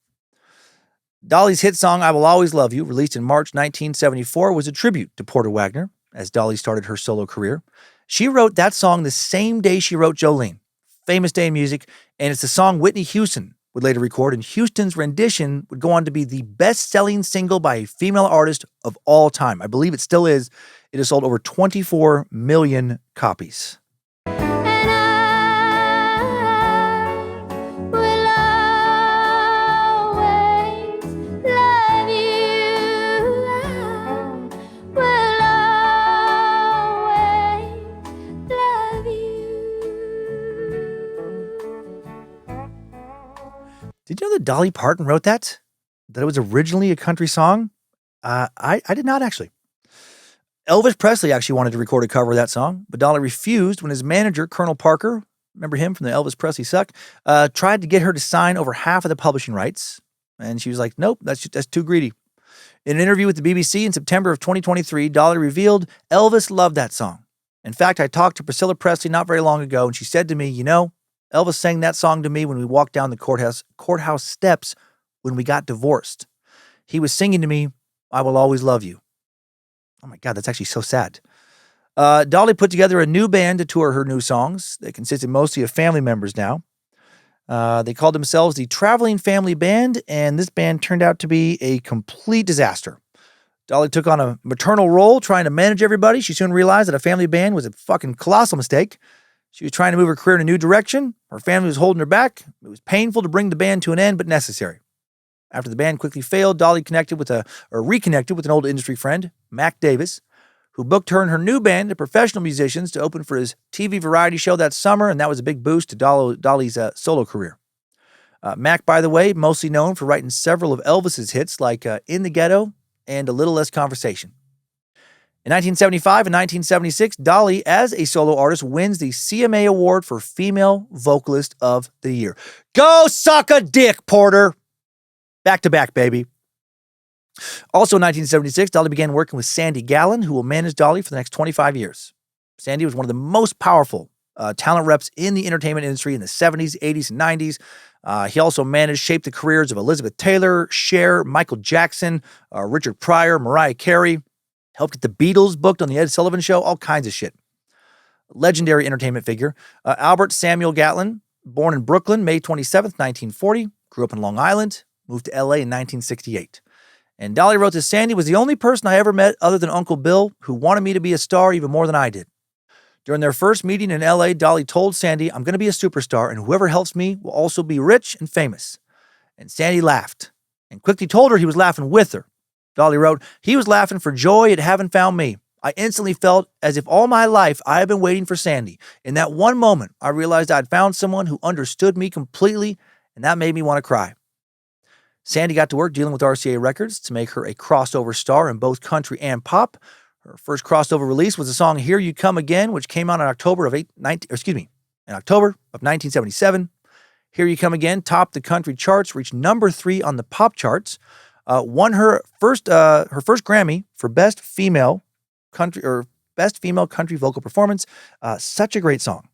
Dolly's hit song, I Will Always Love You, released in March 1974, was a tribute to Porter Wagoner as Dolly started her solo career. She wrote that song the same day she wrote Jolene, famous day in music, and it's the song Whitney Houston would later record, and Houston's rendition would go on to be the best-selling single by a female artist of all time. I believe it still is. It has sold over 24 million copies. Did you know that Dolly Parton wrote that? That it was originally a country song? I did not, actually. Elvis Presley actually wanted to record a cover of that song, but Dolly refused when his manager, Colonel Parker, remember him from the Elvis Presley Suck, tried to get her to sign over half of the publishing rights. And she was like, nope, that's too greedy. In an interview with the BBC in September of 2023, Dolly revealed Elvis loved that song. In fact, I talked to Priscilla Presley not very long ago, and she said to me, you know, Elvis sang that song to me when we walked down the courthouse steps when we got divorced. He was singing to me, I Will Always Love You. Oh my God, that's actually so sad. Dolly put together a new band to tour her new songs. They consisted mostly of family members now. They called themselves the Traveling Family Band, and this band turned out to be a complete disaster. Dolly took on a maternal role trying to manage everybody. She soon realized that a family band was a fucking colossal mistake. She was trying to move her career in a new direction. Her family was holding her back. It was painful to bring the band to an end, but necessary. After the band quickly failed, Dolly reconnected with an old industry friend, Mac Davis, who booked her and her new band to professional musicians to open for his TV variety show that summer, and that was a big boost to Dolly's solo career. Mac, by the way, mostly known for writing several of Elvis's hits like In the Ghetto and A Little Less Conversation. In 1975 and 1976, Dolly, as a solo artist, wins the CMA Award for Female Vocalist of the Year. Go suck a dick, Porter! Back to back, baby. Also in 1976, Dolly began working with Sandy Gallen, who will manage Dolly for the next 25 years. Sandy was one of the most powerful talent reps in the entertainment industry in the 70s, 80s, and 90s. He also shaped the careers of Elizabeth Taylor, Cher, Michael Jackson, Richard Pryor, Mariah Carey, helped get the Beatles booked on the Ed Sullivan Show, all kinds of shit. Legendary entertainment figure. Albert Samuel Gatlin, born in Brooklyn, May 27th, 1940, grew up in Long Island, moved to LA in 1968. And Dolly wrote that Sandy was the only person I ever met other than Uncle Bill who wanted me to be a star even more than I did. During their first meeting in LA, Dolly told Sandy, I'm going to be a superstar and whoever helps me will also be rich and famous. And Sandy laughed and quickly told her he was laughing with her. Dolly wrote, he was laughing for joy at having found me. I instantly felt as if all my life I had been waiting for Sandy. In that one moment, I realized I'd found someone who understood me completely, and that made me want to cry. Sandy got to work dealing with RCA Records to make her a crossover star in both country and pop. Her first crossover release was the song Here You Come Again, which came out in October of 1977. Here You Come Again topped the country charts, reached number 3 on the pop charts, won her first Grammy for Best Female Country Vocal Performance. Such a great song.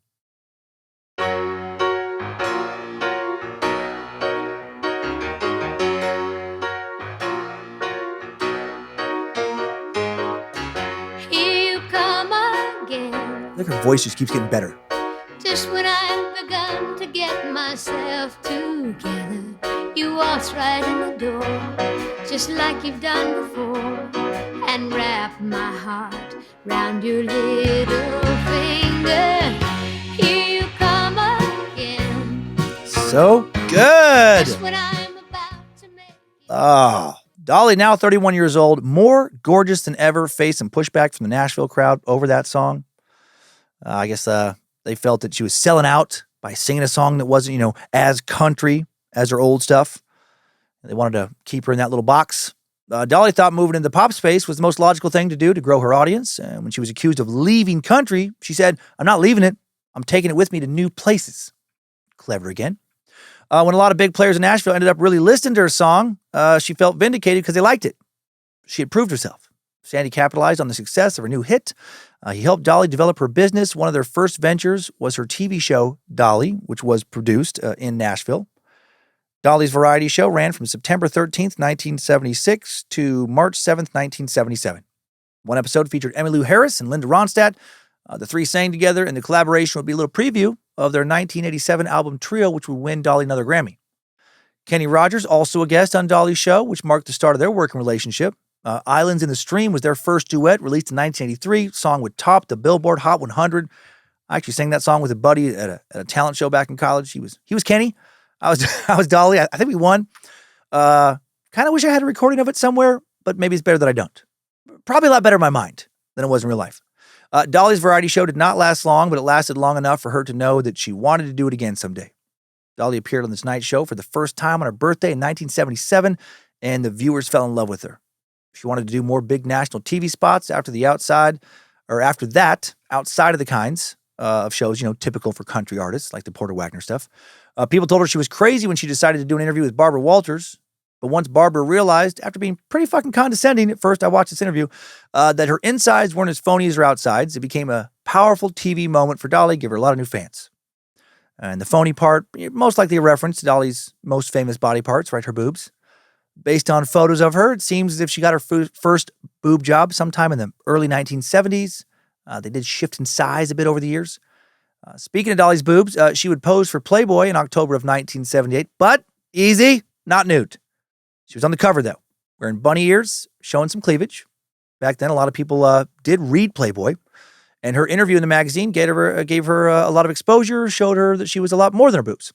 I think her voice just keeps getting better. Just when I've begun to get myself together, you waltz right in the door, just like you've done before, and wrap my heart round your little finger. Here you come again. So good. Just when I'm about to make Dolly, now 31 years old, more gorgeous than ever, faced some pushback from the Nashville crowd over that song. I guess they felt that she was selling out by singing a song that wasn't, as country as her old stuff. They wanted to keep her in that little box. Dolly thought moving into the pop space was the most logical thing to do to grow her audience. And when she was accused of leaving country, she said, I'm not leaving it. I'm taking it with me to new places. Clever again. When a lot of big players in Nashville ended up really listening to her song, she felt vindicated because they liked it. She had proved herself. Sandy capitalized on the success of her new hit. He helped Dolly develop her business. One of their first ventures was her TV show, Dolly, which was produced in Nashville. Dolly's variety show ran from September 13th, 1976 to March 7th, 1977. One episode featured Emmylou Harris and Linda Ronstadt. The three sang together, and the collaboration would be a little preview of their 1987 album Trio, which would win Dolly another Grammy. Kenny Rogers, also a guest on Dolly's show, which marked the start of their working relationship. Islands in the Stream was their first duet, released in 1983. Song would top the Billboard Hot 100. I actually sang that song with a buddy at a talent show back in college. He was Kenny. I was Dolly. I think we won. Kind of wish I had a recording of it somewhere, but maybe it's better that I don't. Probably a lot better in my mind than it was in real life. Dolly's variety show did not last long, but it lasted long enough for her to know that she wanted to do it again someday. Dolly appeared on The Tonight Show for the first time on her birthday in 1977, and the viewers fell in love with her. She wanted to do more big national TV spots outside of the kinds of shows, typical for country artists, like the Porter Wagoner stuff. People told her she was crazy when she decided to do an interview with Barbara Walters. But once Barbara realized, after being pretty fucking condescending at first, I watched this interview, that her insides weren't as phony as her outsides, it became a powerful TV moment for Dolly, gave her a lot of new fans. And the phony part, most likely a reference to Dolly's most famous body parts, right, her boobs. Based on photos of her, it seems as if she got her first boob job sometime in the early 1970s. They did shift in size a bit over the years. Speaking of Dolly's boobs, she would pose for Playboy in October of 1978, but easy, not nude. She was on the cover, though, wearing bunny ears, showing some cleavage. Back then, a lot of people did read Playboy, and her interview in the magazine gave her a lot of exposure, showed her that she was a lot more than her boobs,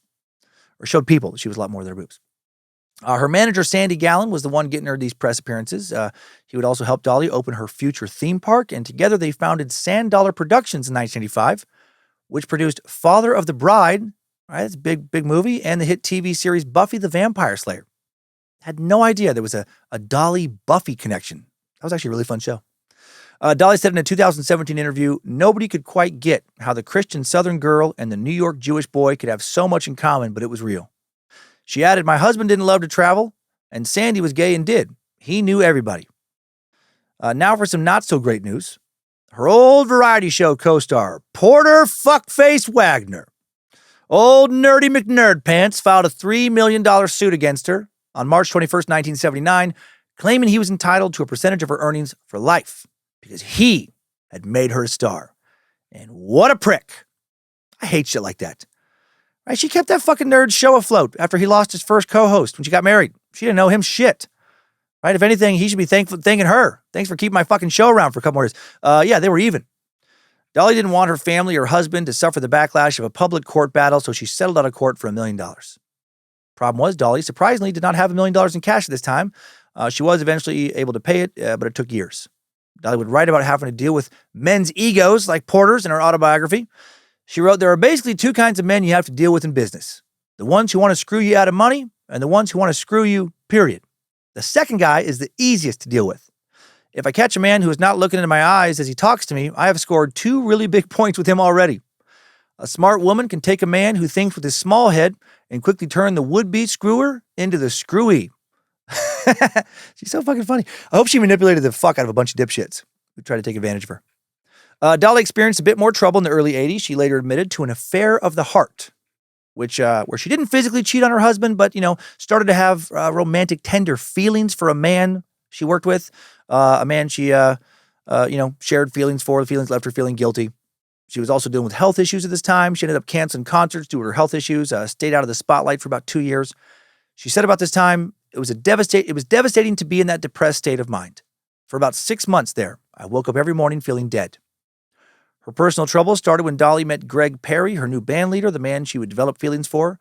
or showed people that she was a lot more than her boobs. Her manager, Sandy Gallen, was the one getting her these press appearances. He would also help Dolly open her future theme park, and together they founded Sand Dollar Productions in 1985, which produced Father of the Bride, right? That's a big movie, and the hit TV series Buffy the Vampire Slayer. Had no idea there was a Dolly Buffy connection. That was actually a really fun show. Dolly said in a 2017 interview, nobody could quite get how the Christian Southern girl and the New York Jewish boy could have so much in common, but it was real. She added, my husband didn't love to travel, and Sandy was gay and did. He knew everybody. Now for some not so great news. Her old variety show co-star, Porter Fuckface Wagoner. Old Nerdy McNerdpants filed a $3 million suit against her on March 21st, 1979, claiming he was entitled to a percentage of her earnings for life because he had made her a star. And what a prick. I hate shit like that. Right? She kept that fucking nerd show afloat after he lost his first co-host when she got married. She didn't know him shit. Right? If anything, he should be thanking her. Thanks for keeping my fucking show around for a couple more years. Yeah, they were even. Dolly didn't want her family or husband to suffer the backlash of a public court battle, so she settled out of court for $1 million. Problem was, Dolly surprisingly did not have $1 million in cash at this time. She was eventually able to pay it, but it took years. Dolly would write about having to deal with men's egos like Porter's in her autobiography. She wrote, there are basically two kinds of men you have to deal with in business. The ones who want to screw you out of money and the ones who want to screw you, period. The second guy is the easiest to deal with. If I catch a man who is not looking into my eyes as he talks to me, I have scored 2 really big points with him already. A smart woman can take a man who thinks with his small head and quickly turn the would-be screwer into the screwy. She's so fucking funny. I hope she manipulated the fuck out of a bunch of dipshits who tried to take advantage of her. Dolly experienced a bit more trouble in the early 80s. She later admitted to an affair of the heart, where she didn't physically cheat on her husband, but, started to have romantic, tender feelings for a man she worked with, a man she, shared feelings for. The feelings left her feeling guilty. She was also dealing with health issues at this time. She ended up canceling concerts due to her health issues, stayed out of the spotlight for about 2 years. She said about this time, it was devastating to be in that depressed state of mind. For about 6 months there, I woke up every morning feeling dead. Her personal trouble started when Dolly met Greg Perry, her new band leader, the man she would develop feelings for.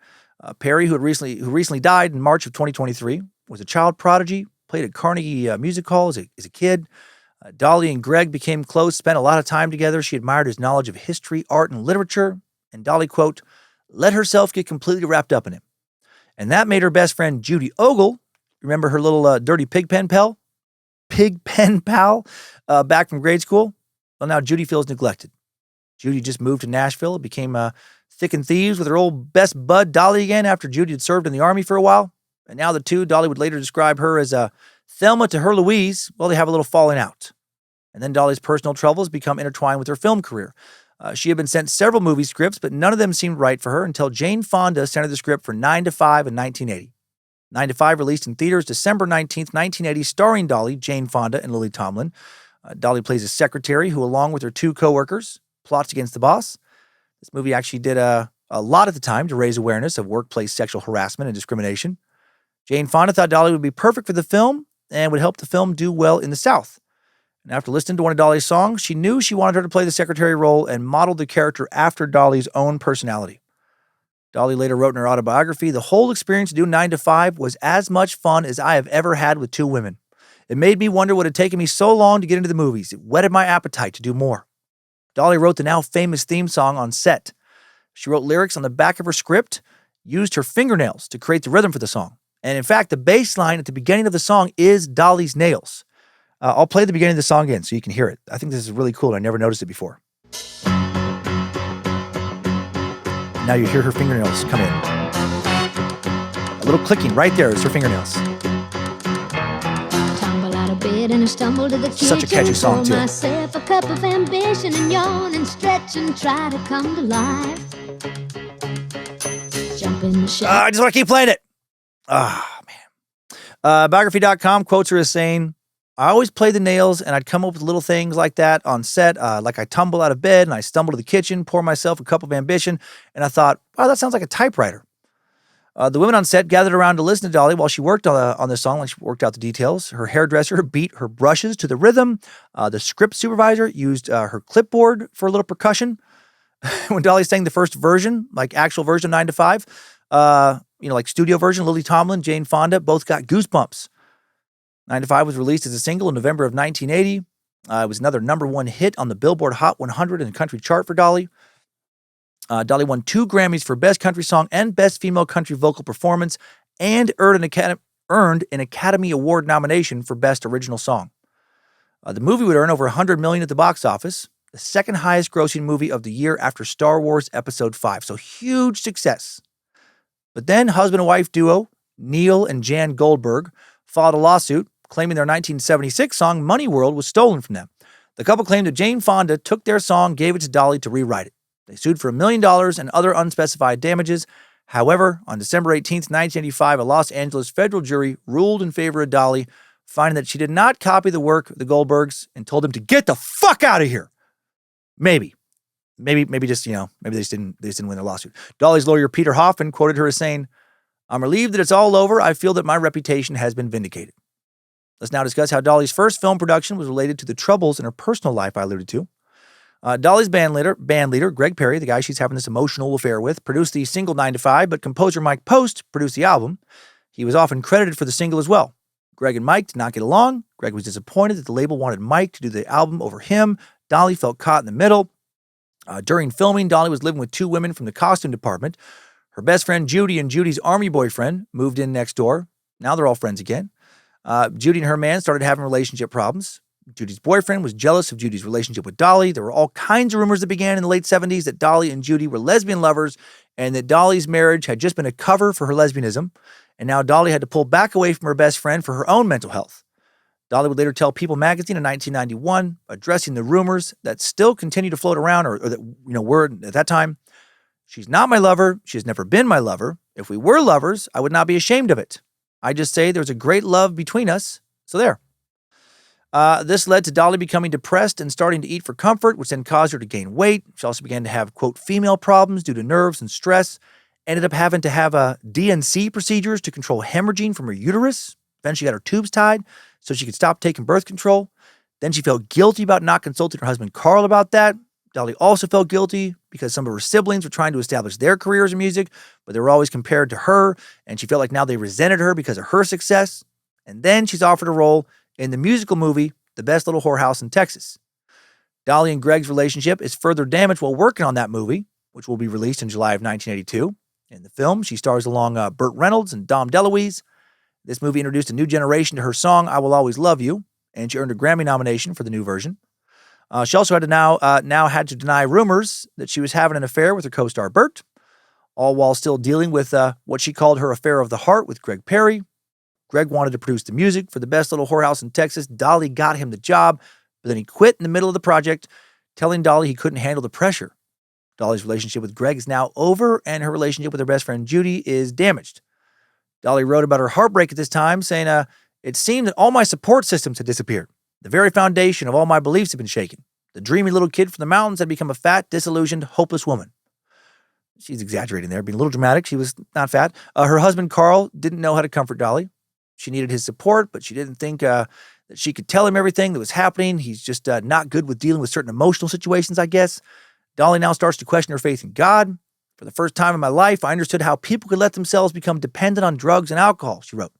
Perry, who recently died in March of 2023, was a child prodigy, played at Carnegie Music Hall as a kid. Dolly and Greg became close, spent a lot of time together. She admired his knowledge of history, art, and literature. And Dolly, quote, let herself get completely wrapped up in him. And that made her best friend, Judy Ogle, remember her little dirty pig pen pal, back from grade school? Well, now Judy feels neglected. Judy just moved to Nashville, became thick and thieves with her old best bud, Dolly, again, after Judy had served in the Army for a while. And now the two, Dolly would later describe her as Thelma to her Louise. Well, they have a little falling out. And then Dolly's personal troubles become intertwined with her film career. She had been sent several movie scripts, but none of them seemed right for her until Jane Fonda sent her the script for 9 to 5 in 1980. 9 to 5 released in theaters December 19th, 1980, starring Dolly, Jane Fonda, and Lily Tomlin. Dolly plays a secretary who, along with her 2 co-workers, plots against the boss. This movie actually did a lot at the time to raise awareness of workplace sexual harassment and discrimination. Jane Fonda thought Dolly would be perfect for the film and would help the film do well in the South. And after listening to one of Dolly's songs, she knew she wanted her to play the secretary role and modeled the character after Dolly's own personality. Dolly later wrote in her autobiography, the whole experience of doing 9 to 5 was as much fun as I have ever had with 2 women. It made me wonder what had taken me so long to get into the movies. It whetted my appetite to do more. Dolly wrote the now famous theme song on set. She wrote lyrics on the back of her script, used her fingernails to create the rhythm for the song. And in fact, the bass line at the beginning of the song is Dolly's nails. I'll play the beginning of the song again so you can hear it. I think this is really cool. I never noticed it before. Now you hear her fingernails come in. A little clicking right there is her fingernails. Tumble out of bed and I stumble to the kitchen. Such a catchy song, too. Pour myself a cup of ambition and yawn and stretch and try to come to life. Jump in the shower. I just want to keep playing it. Man. Biography.com quotes her as saying, I always play the nails and I'd come up with little things like that on set. Like I tumble out of bed and I stumble to the kitchen, pour myself a cup of ambition. And I thought, wow, that sounds like a typewriter. The women on set gathered around to listen to Dolly while she worked on this song, like she worked out the details. Her hairdresser beat her brushes to the rhythm. The script supervisor used her clipboard for a little percussion. When Dolly sang the first version, like actual version of 9 to 5, like studio version, Lily Tomlin, Jane Fonda, both got goosebumps. 9 to 5 was released as a single in November of 1980. It was another #1 hit on the Billboard Hot 100 and country chart for Dolly. Dolly won 2 Grammys for Best Country Song and Best Female Country Vocal Performance and earned an Academy Award nomination for Best Original Song. The movie would earn over $100 million at the box office, the second highest grossing movie of the year after Star Wars Episode 5. So huge success. But then husband and wife duo Neil and Jan Goldberg filed a lawsuit claiming their 1976 song Money World was stolen from them. The couple claimed that Jane Fonda took their song, gave it to Dolly to rewrite it. They sued for $1 million and other unspecified damages. However, on December 18th, 1985, a Los Angeles federal jury ruled in favor of Dolly, finding that she did not copy the work of the Goldbergs and told them to get the fuck out of here. Maybe just, maybe they just didn't win their lawsuit. Dolly's lawyer, Peter Hoffman, quoted her as saying, "I'm relieved that it's all over. I feel that my reputation has been vindicated." Let's now discuss how Dolly's first film production was related to the troubles in her personal life I alluded to. Dolly's band leader, Greg Perry, the guy she's having this emotional affair with, produced the single 9 to 5, but composer Mike Post produced the album. He was often credited for the single as well. Greg and Mike did not get along. Greg was disappointed that the label wanted Mike to do the album over him. Dolly felt caught in the middle. During filming, Dolly was living with 2 women from the costume department. Her best friend Judy and Judy's army boyfriend moved in next door. Now they're all friends again. Judy and her man started having relationship problems. Judy's boyfriend was jealous of Judy's relationship with Dolly. There were all kinds of rumors that began in the late 70s that Dolly and Judy were lesbian lovers and that Dolly's marriage had just been a cover for her lesbianism. And now Dolly had to pull back away from her best friend for her own mental health. Dolly would later tell People magazine in 1991, addressing the rumors that still continue to float around or that, were at that time, "She's not my lover. She has never been my lover. If we were lovers, I would not be ashamed of it. I just say there's a great love between us. So there." This led to Dolly becoming depressed and starting to eat for comfort, which then caused her to gain weight. She also began to have, quote, female problems due to nerves and stress. Ended up having to have DNC procedures to control hemorrhaging from her uterus. Eventually got her tubes tied so she could stop taking birth control. Then she felt guilty about not consulting her husband Carl about that. Dolly also felt guilty because some of her siblings were trying to establish their careers in music, but they were always compared to her, and she felt like now they resented her because of her success. And then she's offered a role in the musical movie, The Best Little Whorehouse in Texas. Dolly and Greg's relationship is further damaged while working on that movie, which will be released in July of 1982. In the film, she stars along Burt Reynolds and Dom DeLuise. This movie introduced a new generation to her song, I Will Always Love You, and she earned a Grammy nomination for the new version. She also had to now had to deny rumors that she was having an affair with her co-star Burt, all while still dealing with what she called her affair of the heart with Greg Perry. Greg wanted to produce the music for The Best Little Whorehouse in Texas. Dolly got him the job, but then he quit in the middle of the project, telling Dolly he couldn't handle the pressure. Dolly's relationship with Greg is now over, and her relationship with her best friend Judy is damaged. Dolly wrote about her heartbreak at this time, saying, "It seemed that all my support systems had disappeared. The very foundation of all my beliefs had been shaken. The dreamy little kid from the mountains had become a fat, disillusioned, hopeless woman." She's exaggerating there, being a little dramatic. She was not fat. Her husband, Carl, didn't know how to comfort Dolly. She needed his support, but she didn't think that she could tell him everything that was happening. He's just not good with dealing with certain emotional situations, I guess. Dolly now starts to question her faith in God. "For the first time in my life, I understood how people could let themselves become dependent on drugs and alcohol," she wrote.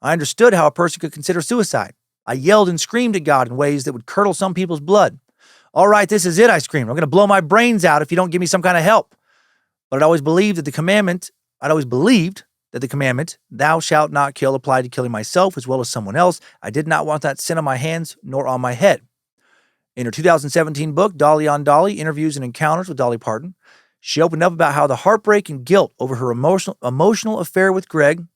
"I understood how a person could consider suicide. I yelled and screamed at God in ways that would curdle some people's blood. 'All right, this is it,' I screamed. 'I'm going to blow my brains out if you don't give me some kind of help.' But I'd always believed that the commandment, 'Thou shalt not kill,' applied to killing myself as well as someone else. I did not want that sin on my hands nor on my head." In her 2017 book, Dolly on Dolly, Interviews and Encounters with Dolly Parton, she opened up about how the heartbreak and guilt over her emotional affair with Greg,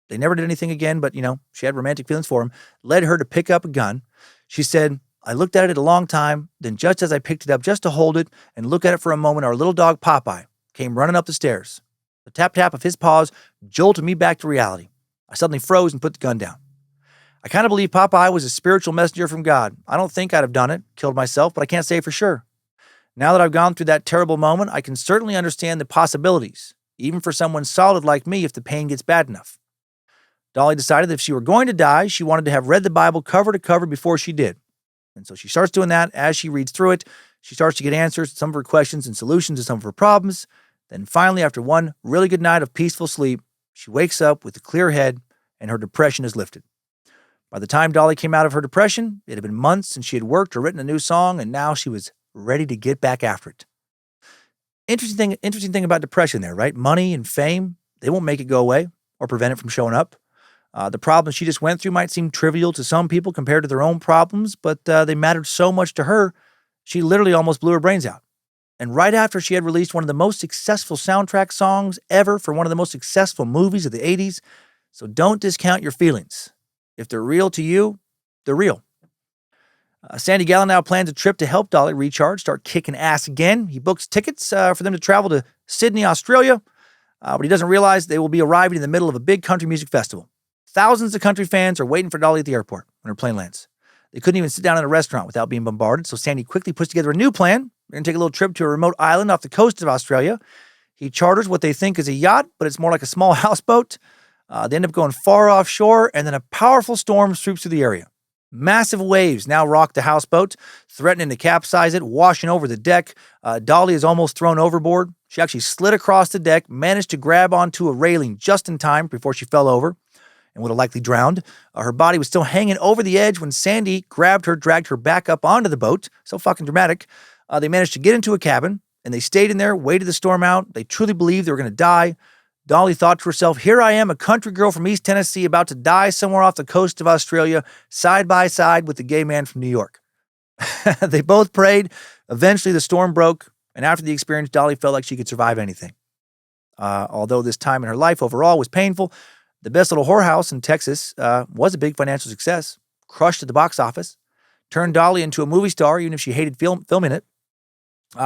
they never did anything again, but, she had romantic feelings for him, led her to pick up a gun. She said, "I looked at it a long time. Then just as I picked it up just to hold it and look at it for a moment, our little dog Popeye came running up the stairs. The tap-tap of his paws jolted me back to reality. I suddenly froze and put the gun down. I kind of believe Popeye was a spiritual messenger from God. I don't think I'd have done it, killed myself, but I can't say for sure. Now that I've gone through that terrible moment, I can certainly understand the possibilities, even for someone solid like me if the pain gets bad enough." Dolly decided that if she were going to die, she wanted to have read the Bible cover to cover before she did. And so she starts doing that. As she reads through it, she starts to get answers to some of her questions and solutions to some of her problems. Then finally, after one really good night of peaceful sleep, she wakes up with a clear head and her depression is lifted. By the time Dolly came out of her depression, it had been months since she had worked or written a new song, and now she was ready to get back after it. Interesting thing about depression there, right? Money and fame, they won't make it go away or prevent it from showing up. The problems she just went through might seem trivial to some people compared to their own problems, but they mattered so much to her, she literally almost blew her brains out. And right after she had released one of the most successful soundtrack songs ever for one of the most successful movies of the 80s, so don't discount your feelings. If they're real to you, they're real. Sandy Gallen now plans a trip to help Dolly recharge, start kicking ass again. He books tickets for them to travel to Sydney, Australia, but he doesn't realize they will be arriving in the middle of a big country music festival. Thousands of country fans are waiting for Dolly at the airport when her plane lands. They couldn't even sit down in a restaurant without being bombarded, so Sandy quickly puts together a new plan. They're going to take a little trip to a remote island off the coast of Australia. He charters what they think is a yacht, but it's more like a small houseboat. They end up going far offshore, and then a powerful storm sweeps through the area. Massive waves now rock the houseboat, threatening to capsize it, washing over the deck. Dolly is almost thrown overboard. She actually slid across the deck, managed to grab onto a railing just in time before she fell over and would have likely drowned. Her body was still hanging over the edge when Sandy grabbed her, dragged her back up onto the boat. So fucking dramatic. They managed to get into a cabin, and they stayed in there, waited the storm out. They truly believed they were going to die. Dolly thought to herself, here I am, a country girl from East Tennessee, about to die somewhere off the coast of Australia, side by side with the gay man from New York. They both prayed. Eventually, the storm broke, and after the experience, Dolly felt like she could survive anything. Although this time in her life overall was painful, the Best Little Whorehouse in Texas was a big financial success, crushed at the box office, turned Dolly into a movie star, even if she hated filming it.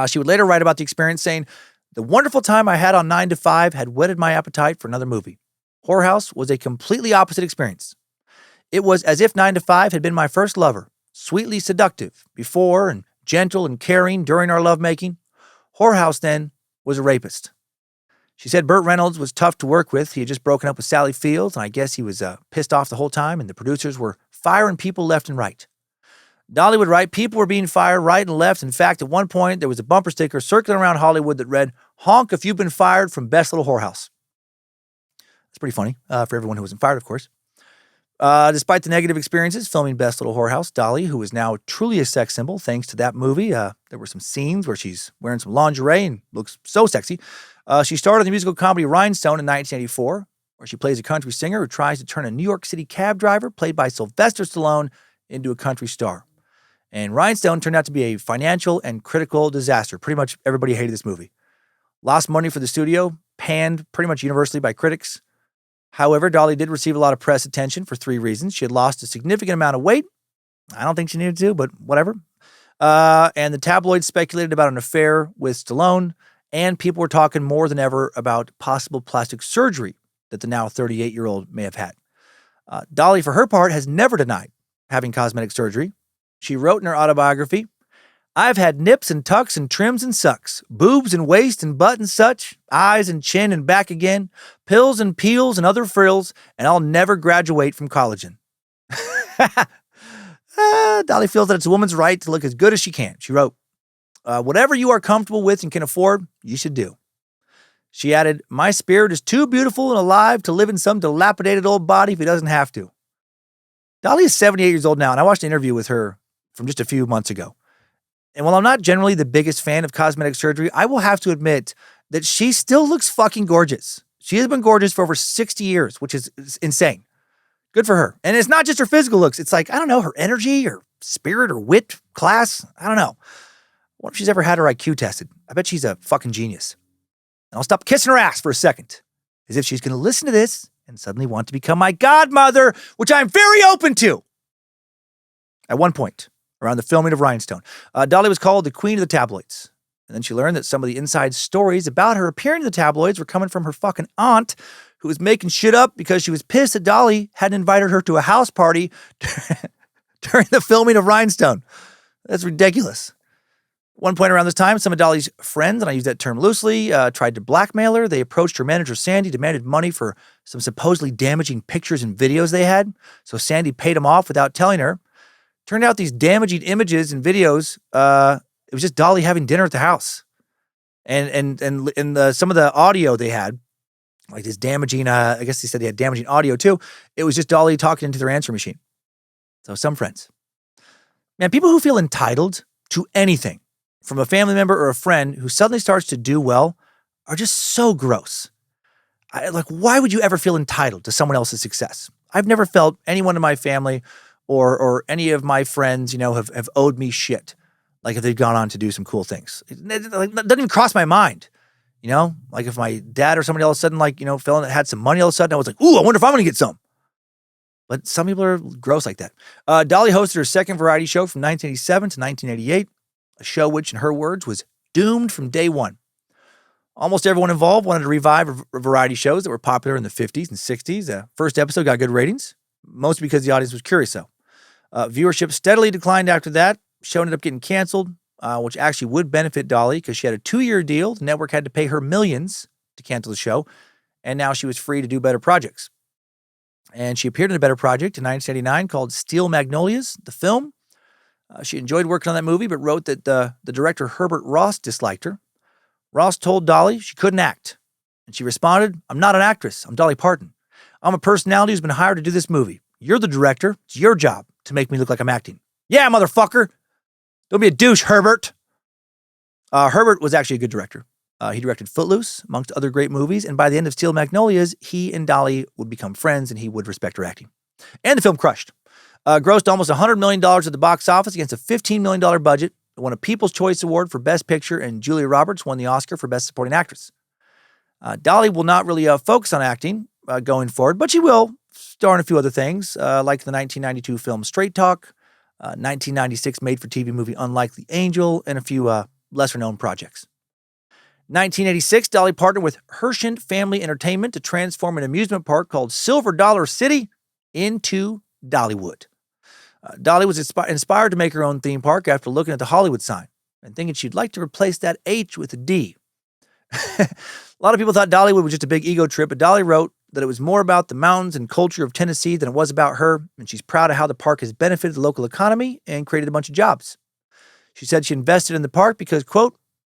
She would later write about the experience, saying, the wonderful time I had on 9 to 5 had whetted my appetite for another movie. Whorehouse was a completely opposite experience. It was as if 9 to 5 had been my first lover, sweetly seductive before and gentle and caring during our lovemaking. Whorehouse, then, was a rapist. She said Burt Reynolds was tough to work with. He had just broken up with Sally Fields, and I guess he was pissed off the whole time, and the producers were firing people left and right. Dolly would write, people were being fired right and left. In fact, at one point, there was a bumper sticker circling around Hollywood that read, honk if you've been fired from Best Little Whorehouse. That's pretty funny for everyone who wasn't fired, of course. Despite the negative experiences filming Best Little Whorehouse, Dolly, who is now truly a sex symbol thanks to that movie, there were some scenes where she's wearing some lingerie and looks so sexy. She starred in the musical comedy Rhinestone in 1984, where she plays a country singer who tries to turn a New York City cab driver, played by Sylvester Stallone, into a country star. And Rhinestone turned out to be a financial and critical disaster. Pretty much everybody hated this movie. Lost money for the studio, panned pretty much universally by critics. However, Dolly did receive a lot of press attention for 3 reasons. She had lost a significant amount of weight. I don't think she needed to, but whatever. And the tabloids speculated about an affair with Stallone, and people were talking more than ever about possible plastic surgery that the now 38-year-old may have had. Dolly, for her part, has never denied having cosmetic surgery. She wrote in her autobiography, I've had nips and tucks and trims and sucks, boobs and waist and butt and such, eyes and chin and back again, pills and peels and other frills, and I'll never graduate from collagen. Dolly feels that it's a woman's right to look as good as she can. She wrote, whatever you are comfortable with and can afford, you should do. She added, my spirit is too beautiful and alive to live in some dilapidated old body if he doesn't have to. Dolly is 78 years old now, and I watched an interview with her from just a few months ago. And while I'm not generally the biggest fan of cosmetic surgery, I will have to admit that she still looks fucking gorgeous. She has been gorgeous for over 60 years, which is insane. Good for her. And it's not just her physical looks. It's like, I don't know, her energy or spirit or wit, class. I don't know. What if she's ever had her IQ tested? I bet she's a fucking genius. And I'll stop kissing her ass for a second, as if she's going to listen to this and suddenly want to become my godmother, which I'm very open to. At one point, around the filming of Rhinestone, Dolly was called the queen of the tabloids. And then she learned that some of the inside stories about her appearing in the tabloids were coming from her fucking aunt, who was making shit up because she was pissed that Dolly hadn't invited her to a house party during the filming of Rhinestone. That's ridiculous. One point around this time, some of Dolly's friends, and I use that term loosely, tried to blackmail her. They approached her manager, Sandy, demanded money for some supposedly damaging pictures and videos they had. So Sandy paid them off without telling her. Turned out these damaging images and videos, it was just Dolly having dinner at the house. And some of the audio they had, like this damaging, I guess they said they had damaging audio too. It was just Dolly talking into their answer machine. So some friends. Man, people who feel entitled to anything from a family member or a friend who suddenly starts to do well are just so gross. Why would you ever feel entitled to someone else's success? I've never felt anyone in my family or any of my friends, have owed me shit. Like if they've gone on to do some cool things. It doesn't even cross my mind. Like if my dad or somebody all of a sudden, had some money all of a sudden, I was like, ooh, I wonder if I'm going to get some. But some people are gross like that. Dolly hosted her second variety show from 1987 to 1988, a show which, in her words, was doomed from day one. Almost everyone involved wanted to revive variety shows that were popular in the 50s and 60s. The first episode got good ratings, mostly because the audience was curious, though. Viewership steadily declined after that. The show ended up getting canceled, which actually would benefit Dolly because she had a 2-year deal. The network had to pay her millions to cancel the show, and now she was free to do better projects. And she appeared in a better project in 1989 called Steel Magnolias, the film. She enjoyed working on that movie, but wrote that the director Herbert Ross disliked her. Ross told Dolly she couldn't act. And she responded, "I'm not an actress. I'm Dolly Parton. I'm a personality who's been hired to do this movie. You're the director. It's your job to make me look like I'm acting." Yeah, motherfucker. Don't be a douche, Herbert. Herbert was actually a good director. He directed Footloose, amongst other great movies. And by the end of Steel Magnolias, he and Dolly would become friends and he would respect her acting. And the film crushed. Grossed almost $100 million at the box office against a $15 million budget. It won a People's Choice Award for Best Picture, and Julia Roberts won the Oscar for Best Supporting Actress. Dolly will not really focus on acting going forward, but she will star in a few other things, like the 1992 film Straight Talk, 1996 made-for-TV movie Unlikely Angel, and a few lesser-known projects. 1986, Dolly partnered with Hershent Family Entertainment to transform an amusement park called Silver Dollar City into Dollywood. Dolly was inspired to make her own theme park after looking at the Hollywood sign and thinking she'd like to replace that H with a D. A lot of people thought Dollywood was just a big ego trip, but Dolly wrote that it was more about the mountains and culture of Tennessee than it was about her, and she's proud of how the park has benefited the local economy and created a bunch of jobs. She said she invested in the park because, quote,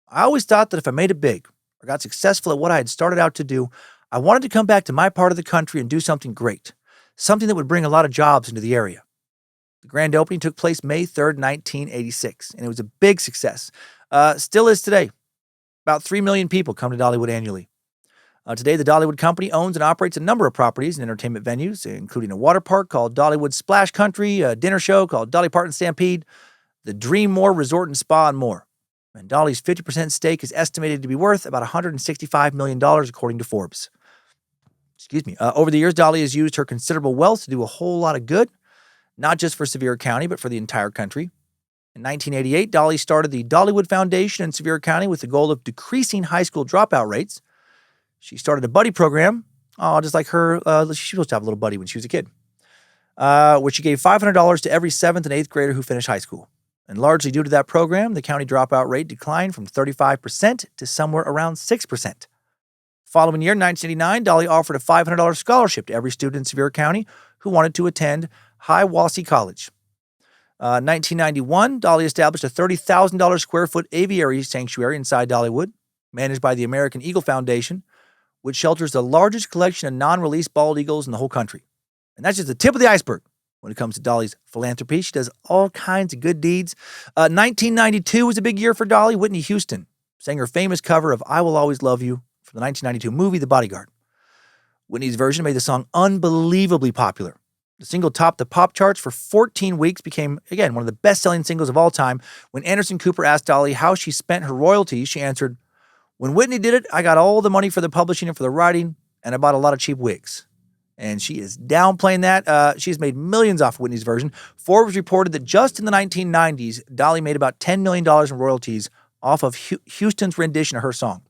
"I always thought that if I made it big or got successful at what I had started out to do, I wanted to come back to my part of the country and do something great, something that would bring a lot of jobs into the area." The grand opening took place May 3rd, 1986, and it was a big success. Still is today. About 3 million people come to Dollywood annually. Today, the Dollywood Company owns and operates a number of properties and entertainment venues, including a water park called Dollywood Splash Country, a dinner show called Dolly Parton Stampede, the Dreammore Resort and Spa, and more. And Dolly's 50% stake is estimated to be worth about $165 million, according to Forbes. Over the years, Dolly has used her considerable wealth to do a whole lot of good, not just for Sevier County, but for the entire country. In 1988, Dolly started the Dollywood Foundation in Sevier County with the goal of decreasing high school dropout rates. She started a buddy program, just like her. She was supposed to have a little buddy when she was a kid, where she gave $500 to every 7th and 8th grader who finished high school. And largely due to that program, the county dropout rate declined from 35% to somewhere around 6%. Following year, 1989, Dolly offered a $500 scholarship to every student in Sevier County who wanted to attend Hiwassee College. 1991, Dolly established a $30,000 square foot aviary sanctuary inside Dollywood, managed by the American Eagle Foundation, which shelters the largest collection of non-released bald eagles in the whole country. And that's just the tip of the iceberg when it comes to Dolly's philanthropy. She does all kinds of good deeds. 1992 was a big year for Dolly. Whitney Houston sang her famous cover of I Will Always Love You from the 1992 movie The Bodyguard. Whitney's version made the song unbelievably popular. The single topped the pop charts for 14 weeks, became, again, one of the best-selling singles of all time. When Anderson Cooper asked Dolly how she spent her royalties, she answered, "When Whitney did it, I got all the money for the publishing and for the writing, and I bought a lot of cheap wigs." And she is downplaying that. She's made millions off Whitney's version. Forbes reported that just in the 1990s, Dolly made about $10 million in royalties off of Houston's rendition of her song.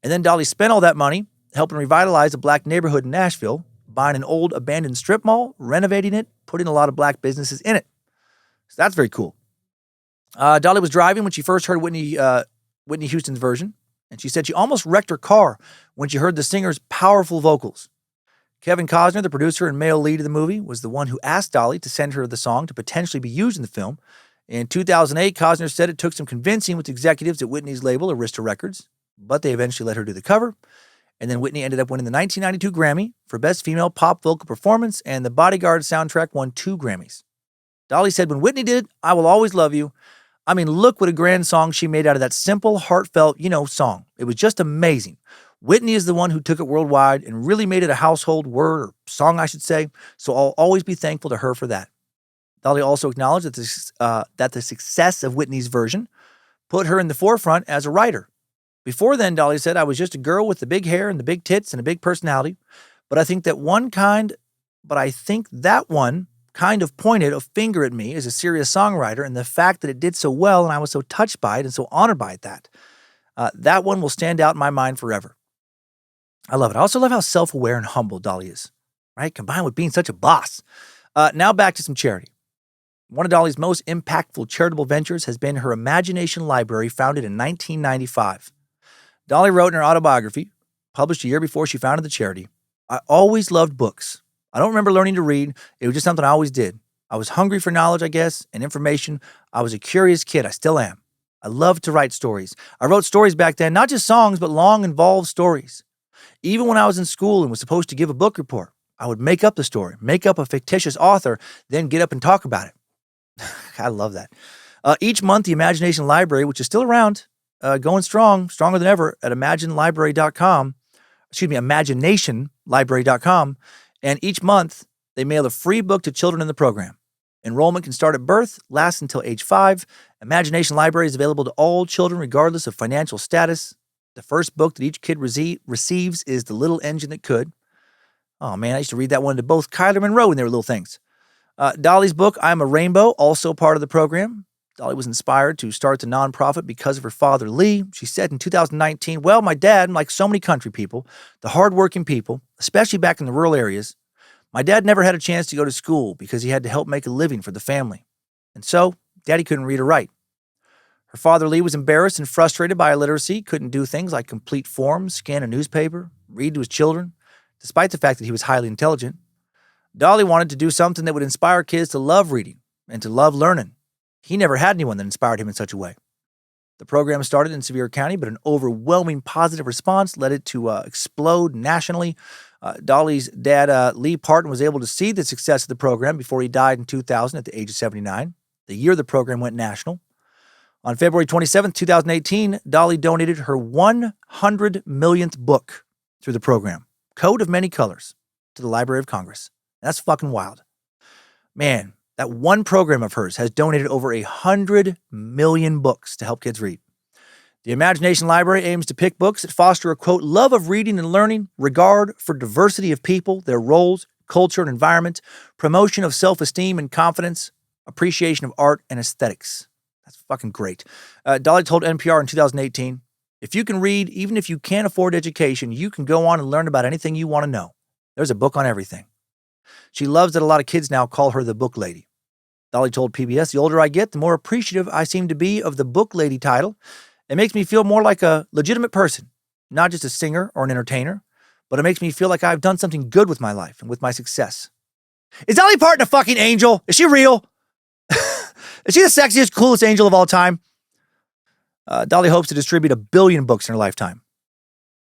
And then Dolly spent all that money helping revitalize a black neighborhood in Nashville, buying an old abandoned strip mall, renovating it, putting a lot of black businesses in it. So that's very cool. Dolly was driving when she first heard Whitney Houston's version, and she said she almost wrecked her car when she heard the singer's powerful vocals. Kevin Costner, the producer and male lead of the movie, was the one who asked Dolly to send her the song to potentially be used in the film. In 2008, Costner said it took some convincing with executives at Whitney's label, Arista Records, but they eventually let her do the cover. And then Whitney ended up winning the 1992 Grammy for Best Female Pop Vocal Performance, and the Bodyguard soundtrack won 2 Grammys. Dolly said, "When Whitney did I Will Always Love You, I mean, look what a grand song she made out of that simple, heartfelt, song. It was just amazing. Whitney is the one who took it worldwide and really made it a household word, or song, I should say, so I'll always be thankful to her for that." Dolly also acknowledged that the success of Whitney's version put her in the forefront as a writer. Before then, Dolly said, "I was just a girl with the big hair and the big tits and a big personality, but I think that one kind but I think that one kind of pointed a finger at me as a serious songwriter and the fact that it did so well and I was so touched by it and so honored by that. That one will stand out in my mind forever. I love it. I also love how self-aware and humble Dolly is, right? Combined with being such a boss. Now back to some charity. One of Dolly's most impactful charitable ventures has been her Imagination Library, founded in 1995. Dolly wrote in her autobiography, published a year before she founded the charity, "I always loved books. I don't remember learning to read. It was just something I always did. I was hungry for knowledge, I guess, and information. I was a curious kid. I still am. I loved to write stories. I wrote stories back then, not just songs, but long, involved stories. Even when I was in school and was supposed to give a book report, I would make up the story, make up a fictitious author, then get up and talk about it." I love that. Each month, the Imagination Library, which is still around, going strong, stronger than ever at imaginationlibrary.com. And each month, they mail a free book to children in the program. Enrollment can start at birth, lasts until age 5. Imagination Library is available to all children regardless of financial status. The first book that each kid receives is The Little Engine That Could. Oh man, I used to read that one to both Kyler and Monroe when they were little things. Dolly's book, I'm a Rainbow, also part of the program. Dolly was inspired to start the nonprofit because of her father, Lee. She said in 2019, "Well, my dad, like so many country people, the hardworking people, especially back in the rural areas, my dad never had a chance to go to school because he had to help make a living for the family. And so, Daddy couldn't read or write. Her father, Lee, was embarrassed and frustrated by illiteracy, couldn't do things like complete forms, scan a newspaper, read to his children, despite the fact that he was highly intelligent. Dolly wanted to do something that would inspire kids to love reading and to love learning. He never had anyone that inspired him in such a way. The program started in Sevier County, but an overwhelming positive response led it to explode nationally. Dolly's dad, Lee Parton, was able to see the success of the program before he died in 2000 at the age of 79, the year the program went national. On February 27, 2018, Dolly donated her 100 millionth book through the program, Code of Many Colors, to the Library of Congress. That's fucking wild. Man, that one program of hers has donated over 100 million books to help kids read. The Imagination Library aims to pick books that foster a, quote, love of reading and learning, regard for diversity of people, their roles, culture, and environment, promotion of self-esteem and confidence, appreciation of art and aesthetics. That's fucking great. Dolly told NPR in 2018, "If you can read, even if you can't afford education, you can go on and learn about anything you want to know. There's a book on everything." She loves that a lot of kids now call her the book lady. Dolly told PBS, "The older I get, the more appreciative I seem to be of the book lady title. It makes me feel more like a legitimate person, not just a singer or an entertainer, but it makes me feel like I've done something good with my life and with my success." Is Dolly Parton a fucking angel? Is she real? Is she the sexiest, coolest angel of all time? Dolly hopes to distribute 1 billion books in her lifetime.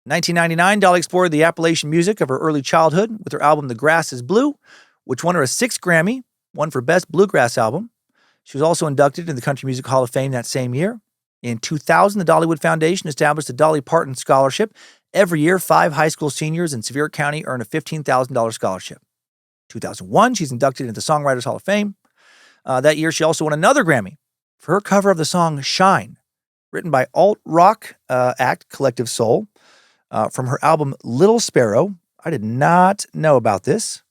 In 1999, Dolly explored the Appalachian music of her early childhood with her album The Grass is Blue, which won her a 6th Grammy, one for Best Bluegrass Album. She was also inducted in the Country Music Hall of Fame that same year. In 2000, the Dollywood Foundation established the Dolly Parton Scholarship. Every year, 5 high school seniors in Sevier County earn a $15,000 scholarship. 2001, she's inducted into the Songwriters Hall of Fame. That year, she also won another Grammy for her cover of the song Shine, written by alt-rock act Collective Soul, from her album Little Sparrow. I did not know about this.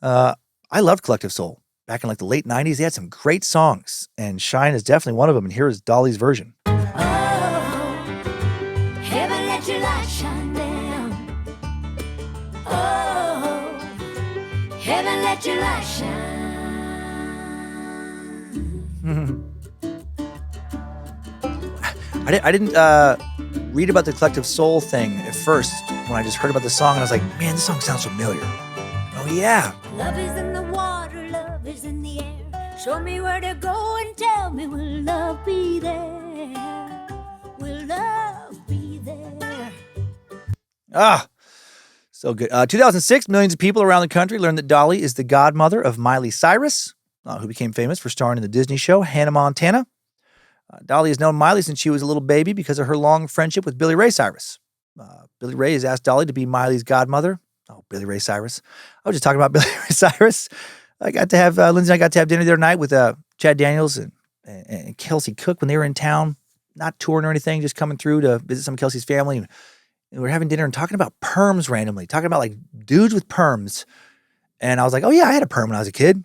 I loved Collective Soul. Back in like the late 90s, they had some great songs, and Shine is definitely one of them, and here is Dolly's version. Oh, heaven let your light shine down. Oh, heaven let your light shine. I didn't read about the Collective Soul thing at first when I just heard about the song, and I was like, man, this song sounds familiar. Oh, yeah. Love is in the water, love is in the air. Show me where to go and tell me, will love be there? Will love be there? Ah, so good. 2006, millions of people around the country learned that Dolly is the godmother of Miley Cyrus, who became famous for starring in the Disney show Hannah Montana. Dolly has known Miley since she was a little baby because of her long friendship with Billy Ray Cyrus. Billy Ray has asked Dolly to be Miley's godmother. Oh, Billy Ray Cyrus. I was just talking about Billy Ray Cyrus. I got to have, Lindsay and I got to have dinner the other night with Chad Daniels and Kelsey Cook when they were in town, not touring or anything, just coming through to visit some of Kelsey's family. And we were having dinner and talking about perms randomly, talking about like dudes with perms. And I was like, oh yeah, I had a perm when I was a kid.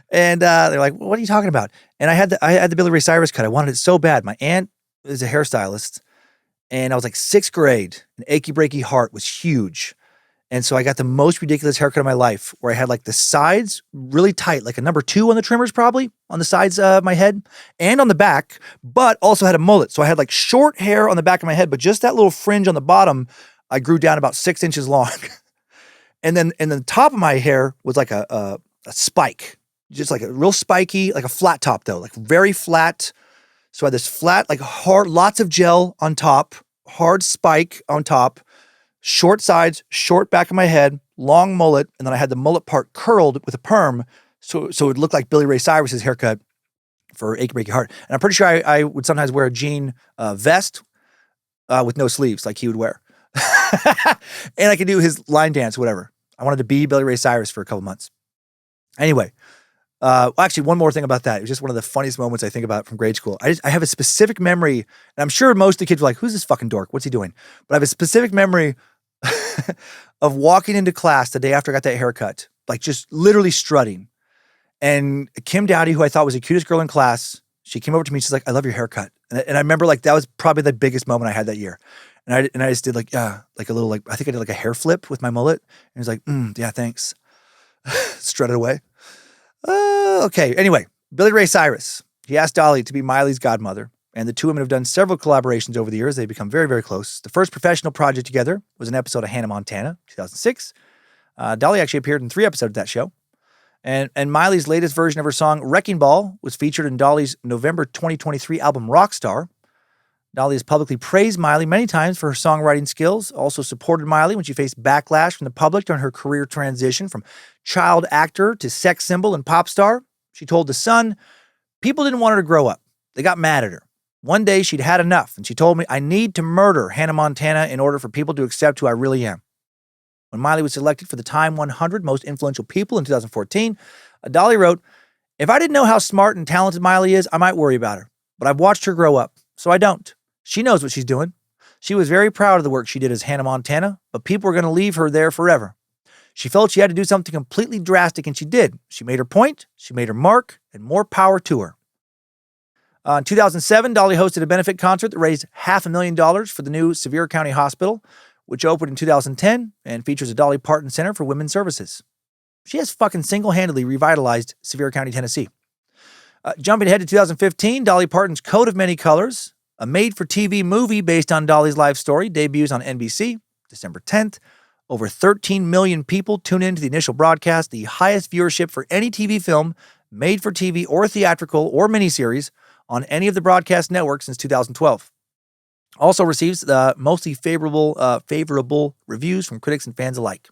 And they're like, what are you talking about? And I had the Billy Ray Cyrus cut. I wanted it so bad. My aunt is a hairstylist, and I was like 6th grade. An achy breaky heart was huge. And so I got the most ridiculous haircut of my life, where I had like the sides really tight, like a number 2 on the trimmers, probably on the sides of my head and on the back, but also had a mullet. So I had like short hair on the back of my head, but just that little fringe on the bottom, I grew down about 6 inches long. And then the top of my hair was like a spike, just like a real spiky, like a flat top though, like very flat. So I had this flat, like hard, lots of gel on top, hard spike on top, short sides, short back of my head, long mullet, and then I had the mullet part curled with a perm, so it would look like Billy Ray Cyrus's haircut for Achy Breaky Heart. And I'm pretty sure I would sometimes wear a jean vest with no sleeves, like he would wear. And I could do his line dance, whatever. I wanted to be Billy Ray Cyrus for a couple months. Anyway, actually, one more thing about that. It was just one of the funniest moments I think about from grade school. I have a specific memory, and I'm sure most of the kids were like, who's this fucking dork? What's he doing? But I have a specific memory of walking into class the day after I got that haircut, like just literally strutting. And Kim Dowdy, who I thought was the cutest girl in class, she came over to me. She's like, I love your haircut. And I remember like that was probably the biggest moment I had that year. And I just did like a little, like, I think I did like a hair flip with my mullet. And he was like, yeah, thanks. Strutted away. Okay. Anyway, Billy Ray Cyrus. He asked Dolly to be Miley's godmother. And the two women have done several collaborations over the years. They've become very, very close. The first professional project together was an episode of Hannah Montana, 2006. Dolly actually appeared in 3 episodes of that show. And Miley's latest version of her song, Wrecking Ball, was featured in Dolly's November 2023 album, Rockstar. Dolly has publicly praised Miley many times for her songwriting skills, also supported Miley when she faced backlash from the public during her career transition from child actor to sex symbol and pop star. She told The Sun, people didn't want her to grow up. They got mad at her. One day she'd had enough, and she told me, I need to murder Hannah Montana in order for people to accept who I really am. When Miley was selected for the Time 100 Most Influential People in 2014, Dolly wrote, if I didn't know how smart and talented Miley is, I might worry about her. But I've watched her grow up, so I don't. She knows what she's doing. She was very proud of the work she did as Hannah Montana, but people were going to leave her there forever. She felt she had to do something completely drastic, and she did. She made her point, she made her mark, and more power to her. In 2007, Dolly hosted a benefit concert that raised $500,000 for the new Sevier County Hospital, which opened in 2010 and features a Dolly Parton Center for Women's Services. She has fucking single-handedly revitalized Sevier County, Tennessee. Jumping ahead to 2015, Dolly Parton's Coat of Many Colors, a made-for-TV movie based on Dolly's life story, debuts on NBC December 10th. Over 13 million people tune in to the initial broadcast, the highest viewership for any TV film, made for TV or theatrical or miniseries, on any of the broadcast networks since 2012. Also receives mostly favorable reviews from critics and fans alike.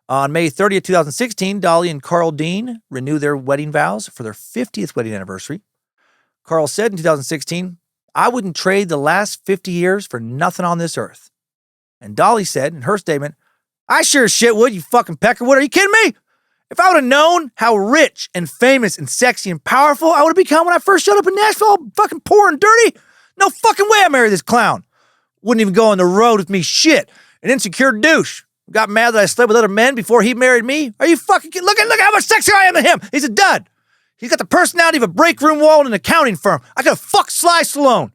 On May 30th, 2016, Dolly and Carl Dean renew their wedding vows for their 50th wedding anniversary. Carl said in 2016, I wouldn't trade the last 50 years for nothing on this earth. And Dolly said in her statement, I sure as shit would, you fucking peckerwood. Are you kidding me? If I would have known how rich and famous and sexy and powerful I would have become when I first showed up in Nashville, all fucking poor and dirty, no fucking way I married this clown. Wouldn't even go on the road with me, shit. An insecure douche. Got mad that I slept with other men before he married me. Are you fucking kidding? Look how much sexier I am than him. He's a dud. He's got the personality of a break room wall in an accounting firm. I could have fucked Sly Stallone.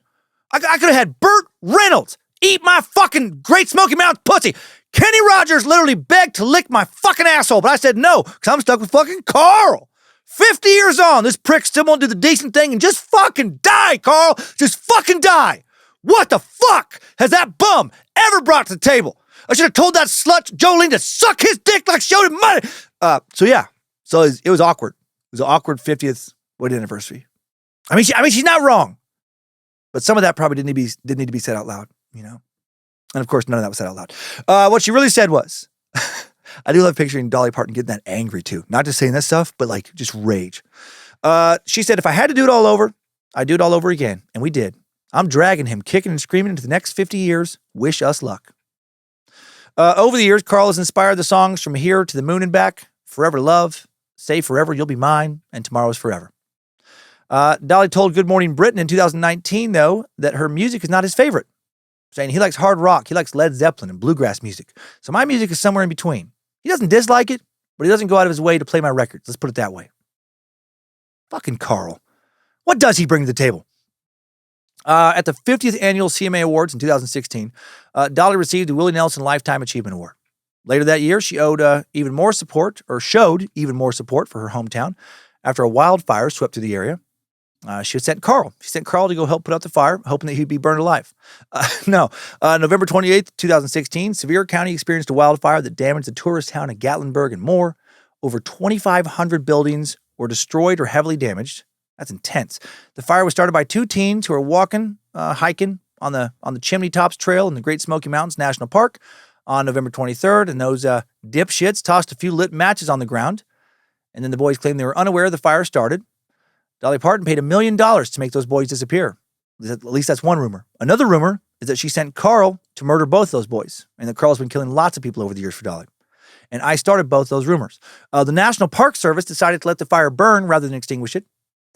I could have had Burt Reynolds eat my fucking Great Smoky Mountain pussy. Kenny Rogers literally begged to lick my fucking asshole, but I said no, because I'm stuck with fucking Carl. 50 years on, this prick still won't do the decent thing and just fucking die, Carl. Just fucking die. What the fuck has that bum ever brought to the table? I should have told that slut Jolene to suck his dick like she owed him money. So it was awkward. It was an awkward 50th wedding anniversary. I mean, she's not wrong, but some of that probably didn't need to be said out loud, you know? And of course, none of that was said out loud. What she really said was, I do love picturing Dolly Parton getting that angry too. Not just saying this stuff, but like just rage. She said, if I had to do it all over, I'd do it all over again. And we did. I'm dragging him, kicking and screaming into the next 50 years. Wish us luck. Over the years, Carl has inspired the songs From Here to the Moon and Back, Forever Love, Say Forever You'll Be Mine, and Tomorrow's Forever. Dolly told Good Morning Britain in 2019, though, that her music is not his favorite, saying he likes hard rock, he likes Led Zeppelin and bluegrass music. So my music is somewhere in between. He doesn't dislike it, but he doesn't go out of his way to play my records. Let's put it that way. Fucking Carl. What does he bring to the table? At the 50th Annual CMA Awards in 2016, Dolly received the Willie Nelson Lifetime Achievement Award. Later that year, she showed even more support for her hometown after a wildfire swept through the area. She sent Carl to go help put out the fire, hoping that he'd be burned alive. November 28th, 2016, Sevier County experienced a wildfire that damaged the tourist town of Gatlinburg and more. Over 2,500 buildings were destroyed or heavily damaged. That's intense. The fire was started by two teens who were hiking on the Chimney Tops Trail in the Great Smoky Mountains National Park on November 23rd, and those dipshits tossed a few lit matches on the ground, and then the boys claimed they were unaware the fire started. Dolly Parton paid $1 million to make those boys disappear. At least that's one rumor. Another rumor is that she sent Carl to murder both those boys, and that Carl's been killing lots of people over the years for Dolly. And I started both those rumors. The National Park Service decided to let the fire burn rather than extinguish it,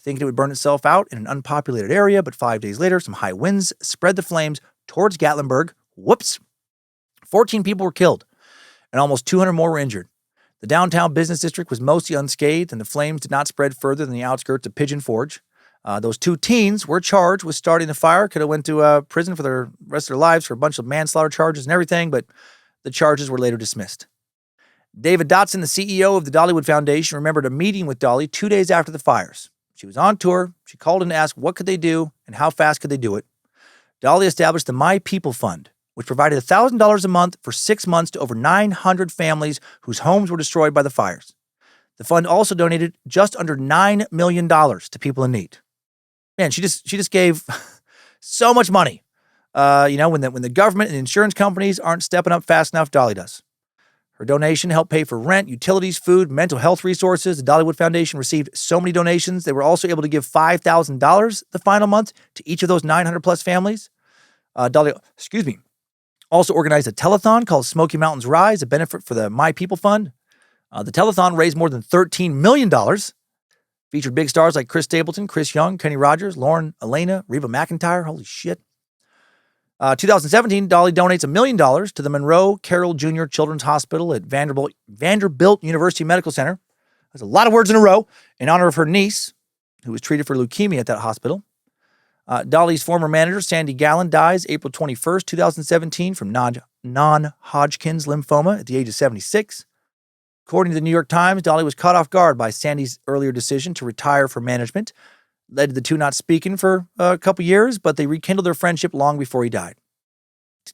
thinking it would burn itself out in an unpopulated area, but 5 days later, some high winds spread the flames towards Gatlinburg. Whoops. 14 people were killed, and almost 200 more were injured. The downtown business district was mostly unscathed, and the flames did not spread further than the outskirts of Pigeon Forge. Those two teens were charged with starting the fire, could have went to prison for the rest of their lives for a bunch of manslaughter charges and everything, but the charges were later dismissed. David Dotson, the CEO of the Dollywood Foundation, remembered a meeting with Dolly 2 days after the fires. She was on tour. She called in to ask what could they do and how fast could they do it. Dolly established the My People Fund, which provided $1,000 a month for 6 months to over 900 families whose homes were destroyed by the fires. The fund also donated just under $9 million to people in need. Man, she just gave so much money. When the government and insurance companies aren't stepping up fast enough, Dolly does. Her donation helped pay for rent, utilities, food, mental health resources. The Dollywood Foundation received so many donations, they were also able to give $5,000 the final month to each of those 900 plus families. Dolly also organized a telethon called Smoky Mountains Rise, a benefit for the My People Fund. The telethon raised more than $13 million. Featured big stars like Chris Stapleton, Chris Young, Kenny Rogers, Lauren Elena, Reba McEntire. Holy shit. 2017, Dolly donates $1 million to the Monroe Carroll Jr. Children's Hospital at Vanderbilt University Medical Center. That's a lot of words in a row, in honor of her niece, who was treated for leukemia at that hospital. Dolly's former manager, Sandy Gallen, dies April 21st, 2017 from non-Hodgkin's lymphoma at the age of 76. According to the New York Times, Dolly was caught off guard by Sandy's earlier decision to retire from management. Led to the two not speaking for a couple years, but they rekindled their friendship long before he died.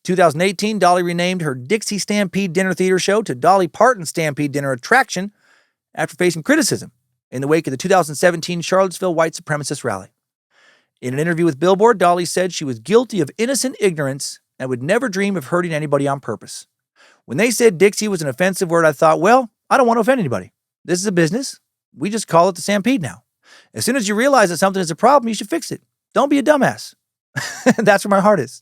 2018, Dolly renamed her Dixie Stampede Dinner Theater show to Dolly Parton Stampede Dinner Attraction after facing criticism in the wake of the 2017 Charlottesville white supremacist rally. In an interview with Billboard, Dolly said she was guilty of innocent ignorance and would never dream of hurting anybody on purpose. When they said Dixie was an offensive word, I thought, well, I don't want to offend anybody. This is a business. We just call it the Stampede now. As soon as you realize that something is a problem, you should fix it. Don't be a dumbass. That's where my heart is.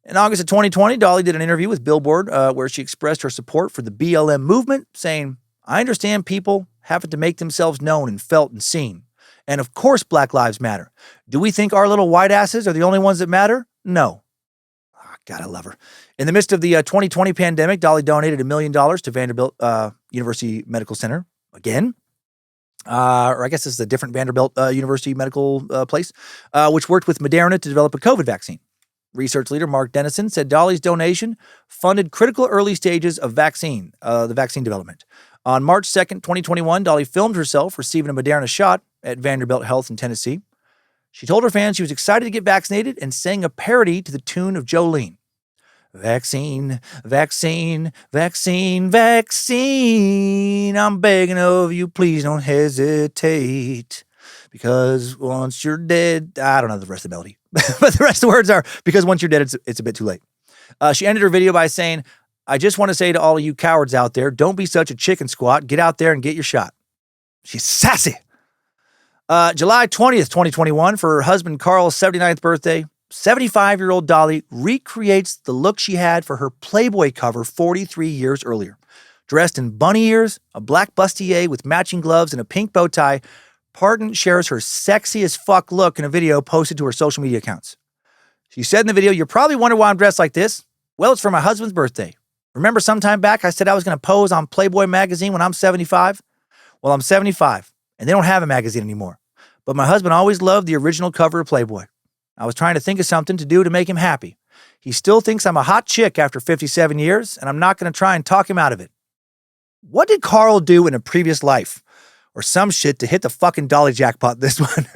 In August of 2020, Dolly did an interview with Billboard where she expressed her support for the BLM movement, saying, I understand people having to make themselves known and felt and seen. And of course, Black Lives Matter. Do we think our little white asses are the only ones that matter? No. Oh, God, I love her. In the midst of the 2020 pandemic, Dolly donated $1 million to Vanderbilt University Medical Center. Again. Or I guess this is a different Vanderbilt University medical place, which worked with Moderna to develop a COVID vaccine. Research leader Mark Dennison said Dolly's donation funded critical early stages of the vaccine development. On March 2nd, 2021, Dolly filmed herself receiving a Moderna shot at Vanderbilt Health in Tennessee. She told her fans she was excited to get vaccinated and sang a parody to the tune of Jolene. Vaccine, vaccine, vaccine, vaccine. I'm begging of you, please don't hesitate. Because once you're dead, I don't know the rest of the melody. But the rest of the words are, because once you're dead, it's a bit too late. She ended her video by saying, I just want to say to all of you cowards out there, don't be such a chicken squat. Get out there and get your shot. She's sassy. July 20th, 2021, for her husband Carl's 79th birthday, 75-year-old Dolly recreates the look she had for her Playboy cover 43 years earlier. Dressed in bunny ears, a black bustier with matching gloves, and a pink bow tie, Parton shares her sexy as fuck look in a video posted to her social media accounts. She said in the video, you're probably wondering why I'm dressed like this. Well, it's for my husband's birthday. Remember some time back I said I was going to pose on Playboy magazine when I'm 75? Well, I'm 75, and they don't have a magazine anymore. But my husband always loved the original cover of Playboy. I was trying to think of something to do to make him happy. He still thinks I'm a hot chick after 57 years, and I'm not going to try and talk him out of it. What did Carl do in a previous life? Or some shit to hit the fucking Dolly jackpot this one.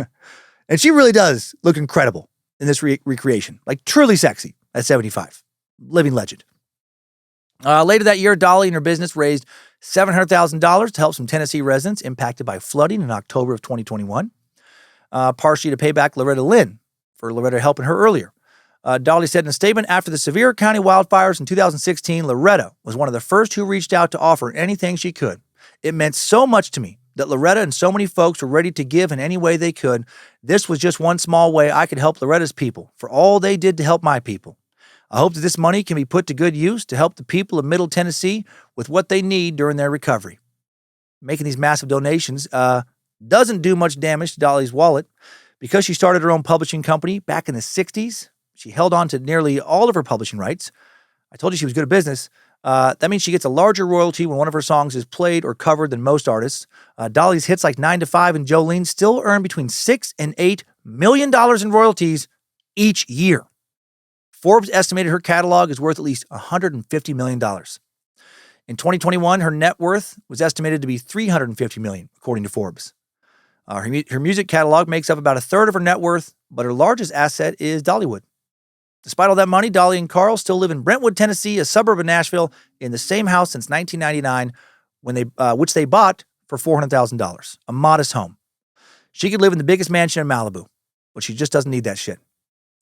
And she really does look incredible in this recreation. Like truly sexy at 75. Living legend. Later that year, Dolly and her business raised $700,000 to help some Tennessee residents impacted by flooding in October of 2021. Partially to pay back Loretta Lynn for Loretta helping her earlier. Dolly said in a statement, after the Sevier County wildfires in 2016, Loretta was one of the first who reached out to offer anything she could. It meant so much to me that Loretta and so many folks were ready to give in any way they could. This was just one small way I could help Loretta's people for all they did to help my people. I hope that this money can be put to good use to help the people of Middle Tennessee with what they need during their recovery. Making these massive donations doesn't do much damage to Dolly's wallet. Because she started her own publishing company back in the 60s, she held on to nearly all of her publishing rights. I told you she was good at business. That means she gets a larger royalty when one of her songs is played or covered than most artists. Dolly's hits like 9 to 5 and Jolene still earn between $6 and $8 million in royalties each year. Forbes estimated her catalog is worth at least $150 million. In 2021, her net worth was estimated to be $350 million, according to Forbes. Her music catalog makes up about a third of her net worth, but her largest asset is Dollywood. Despite all that money, Dolly and Carl still live in Brentwood, Tennessee, a suburb of Nashville, in the same house since 1999, which they bought for $400,000, a modest home. She could live in the biggest mansion in Malibu, but she just doesn't need that shit.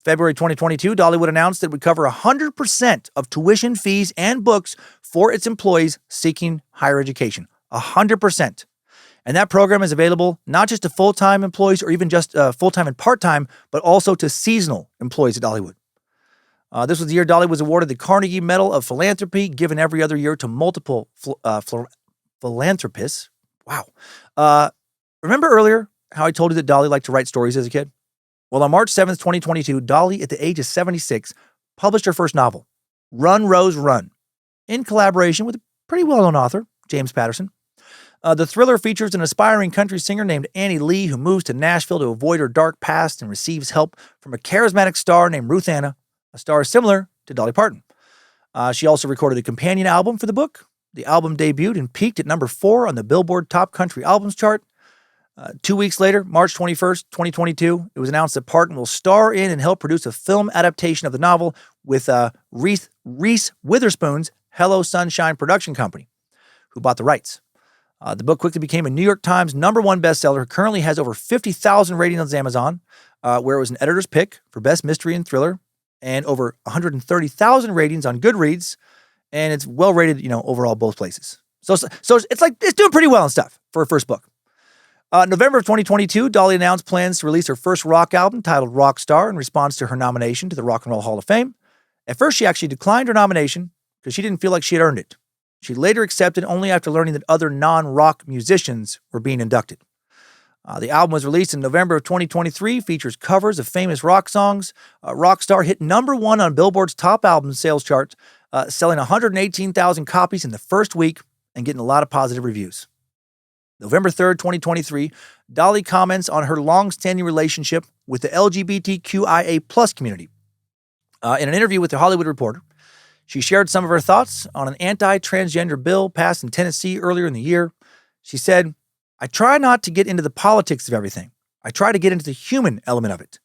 February 2022, Dollywood announced that it would cover 100% of tuition, fees, and books for its employees seeking higher education. 100%. And that program is available not just to full-time employees or even just full-time and part-time, but also to seasonal employees at Dollywood. This was the year Dolly was awarded the Carnegie Medal of Philanthropy, given every other year to multiple philanthropists. Wow. Remember earlier how I told you that Dolly liked to write stories as a kid? Well, on March 7th, 2022, Dolly, at the age of 76, published her first novel, Run, Rose, Run, in collaboration with a pretty well-known author, James Patterson. The thriller features an aspiring country singer named Annie Lee who moves to Nashville to avoid her dark past and receives help from a charismatic star named Ruth Anna, a star similar to Dolly Parton. She also recorded a companion album for the book. The album debuted and peaked at number 4 on the Billboard Top Country Albums chart. 2 weeks later, March 21st, 2022, it was announced that Parton will star in and help produce a film adaptation of the novel with Reese Witherspoon's Hello Sunshine production company, who bought the rights. The book quickly became a New York Times #1 bestseller. It currently has over 50,000 ratings on Amazon, where it was an editor's pick for best mystery and thriller, and over 130,000 ratings on Goodreads, and it's well rated, overall both places. So it's doing pretty well and stuff for her first book. November of 2022, Dolly announced plans to release her first rock album titled Rockstar in response to her nomination to the Rock and Roll Hall of Fame. At first, she actually declined her nomination because she didn't feel like she had earned it. She later accepted only after learning that other non-rock musicians were being inducted. The album was released in November of 2023, features covers of famous rock songs. Rockstar hit #1 on Billboard's top album sales chart, selling 118,000 copies in the first week and getting a lot of positive reviews. November 3rd, 2023, Dolly comments on her long-standing relationship with the LGBTQIA+ community. In an interview with The Hollywood Reporter, she shared some of her thoughts on an anti-transgender bill passed in Tennessee earlier in the year. She said, "I try not to get into the politics of everything. I try to get into the human element of it.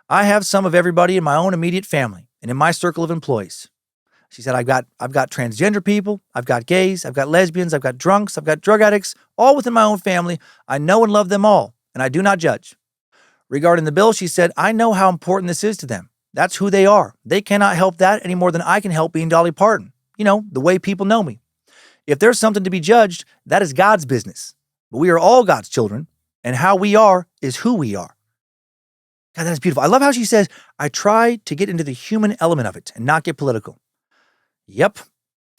I have some of everybody in my own immediate family and in my circle of employees." She said, I've got transgender people, I've got gays, I've got lesbians, I've got drunks, I've got drug addicts, all within my own family. I know and love them all, and I do not judge. Regarding the bill, she said, I know how important this is to them. That's who they are. They cannot help that any more than I can help being Dolly Parton. The way people know me. If there's something to be judged, that is God's business. But we are all God's children, and how we are is who we are. God, that's beautiful. I love how she says, I try to get into the human element of it and not get political. Yep.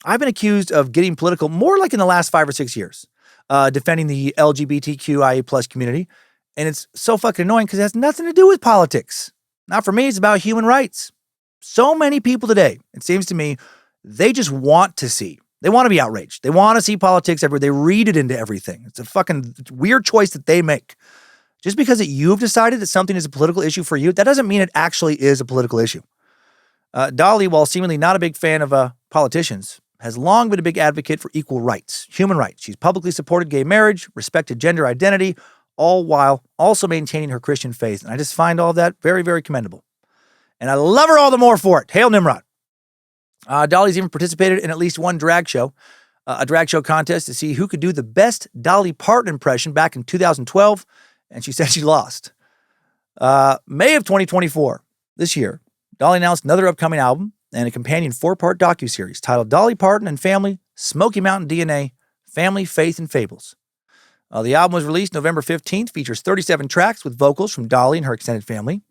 I've been accused of getting political more like in the last 5 or 6 years, defending the LGBTQIA+ community. And it's so fucking annoying because it has nothing to do with politics. Not for me, it's about human rights. So many people today, it seems to me, They just want to see. They want to be outraged. They want to see politics everywhere. They read it into everything. It's a fucking weird choice that they make. Just because that you've decided that something is a political issue for you, that doesn't mean it actually is a political issue. Dolly, while seemingly not a big fan of politicians, has long been a big advocate for equal rights, human rights. She's publicly supported gay marriage, respected gender identity, all while also maintaining her Christian faith. And I just find all of that very, very commendable. And I love her all the more for it. Hail Nimrod. Dolly's even participated in at least one drag show, a drag show contest to see who could do the best Dolly Parton impression back in 2012, and she said she lost. May of 2024, this year, Dolly announced another upcoming album and a companion 4-part docuseries titled Dolly Parton and Family, Smoky Mountain DNA, Family, Faith, and Fables. The album was released November 15th, features 37 tracks with vocals from Dolly and her extended family.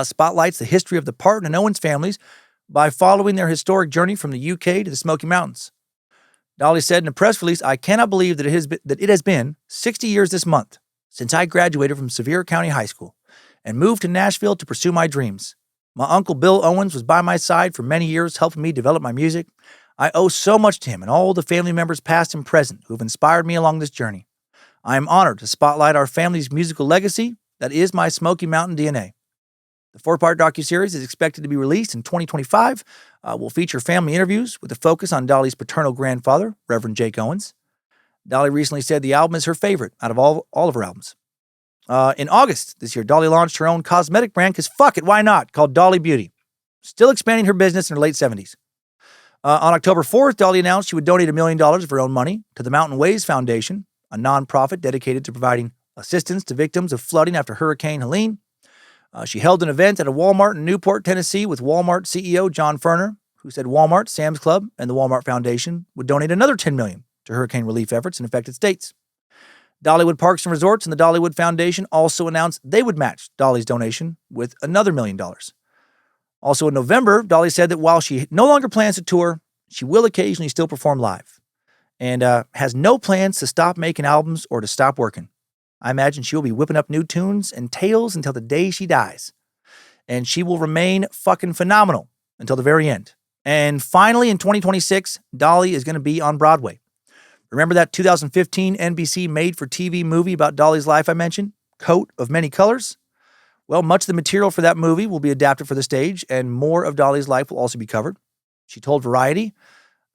Spotlights the history of the Parton and Owens families by following their historic journey from the UK to the Smoky Mountains. Dolly said in a press release, "I cannot believe that it has been 60 years this month since I graduated from Sevier County High School and moved to Nashville to pursue my dreams. My uncle Bill Owens was by my side for many years, helping me develop my music. I owe so much to him and all the family members past and present who have inspired me along this journey. I am honored to spotlight our family's musical legacy that is my Smoky Mountain DNA." The 4-part docuseries is expected to be released in 2025. Will feature family interviews with a focus on Dolly's paternal grandfather, Reverend Jake Owens. Dolly recently said the album is her favorite out of all of her albums. In August this year, Dolly launched her own cosmetic brand, because fuck it, why not, called Dolly Beauty. Still expanding her business in her late 70s. On October 4th, Dolly announced she would donate $1 million of her own money to the Mountain Ways Foundation, a nonprofit dedicated to providing assistance to victims of flooding after Hurricane Helene. She held an event at a Walmart in Newport, Tennessee with Walmart CEO John Furner, who said Walmart, Sam's Club, and the Walmart Foundation would donate another $10 million to hurricane relief efforts in affected states. Dollywood Parks and Resorts and the Dollywood Foundation also announced they would match Dolly's donation with another $1 million. Also in November, Dolly said that while she no longer plans to tour, she will occasionally still perform live and has no plans to stop making albums or to stop working. I imagine she will be whipping up new tunes and tales until the day she dies. And she will remain fucking phenomenal until the very end. And finally, in 2026, Dolly is going to be on Broadway. Remember that 2015 NBC made-for-TV movie about Dolly's life I mentioned, Coat of Many Colors? Well, much of the material for that movie will be adapted for the stage, and more of Dolly's life will also be covered. She told Variety,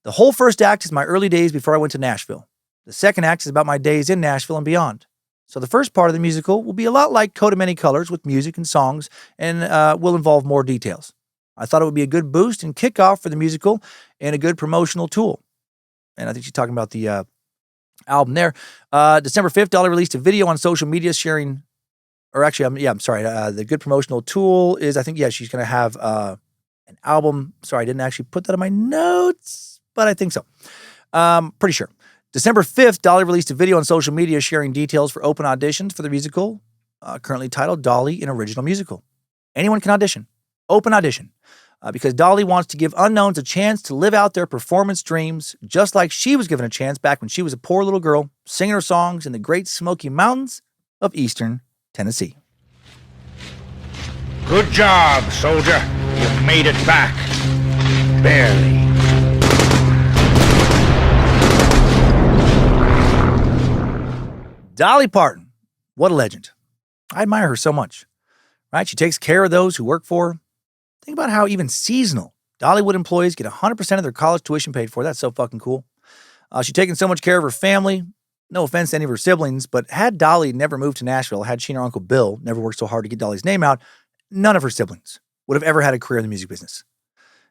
"The whole first act is my early days before I went to Nashville. The second act is about my days in Nashville and beyond. So the first part of the musical will be a lot like Coat of Many Colors with music and songs, and will involve more details. I thought it would be a good boost and kickoff for the musical and a good promotional tool." And I think she's talking about the album there. December 5th, Dolly released a video on social media sharing, the good promotional tool is, she's going to have an album. Sorry, I didn't actually put that in my notes, but I think so. Pretty sure. December 5th, Dolly released a video on social media sharing details for open auditions for the musical, currently titled Dolly, an Original Musical. Anyone can audition. Open audition. Because Dolly wants to give unknowns a chance to live out their performance dreams, just like she was given a chance back when she was a poor little girl singing her songs in the Great Smoky Mountains of eastern Tennessee. Good job, soldier. You made it back. Barely. Dolly Parton. What a legend. I admire her so much. Right? She takes care of those who work for her. Think about how even seasonal Dollywood employees get 100% of their college tuition paid for. That's so fucking cool. She's taken so much care of her family. No offense to any of her siblings, but had Dolly never moved to Nashville, had she and her Uncle Bill never worked so hard to get Dolly's name out, none of her siblings would have ever had a career in the music business.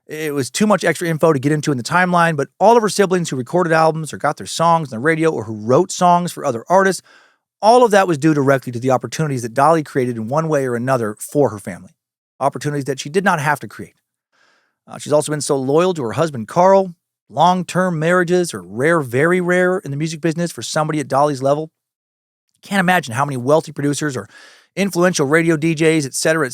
It was too much extra info to get into in the timeline, but all of her siblings who recorded albums or got their songs on the radio or who wrote songs for other artists, all of that was due directly to the opportunities that Dolly created in one way or another for her family. Opportunities that she did not have to create. She's also been so loyal to her husband, Carl. Long-term marriages are rare, very rare in the music business for somebody at Dolly's level. Can't imagine how many wealthy producers or influential radio DJs, et cetera,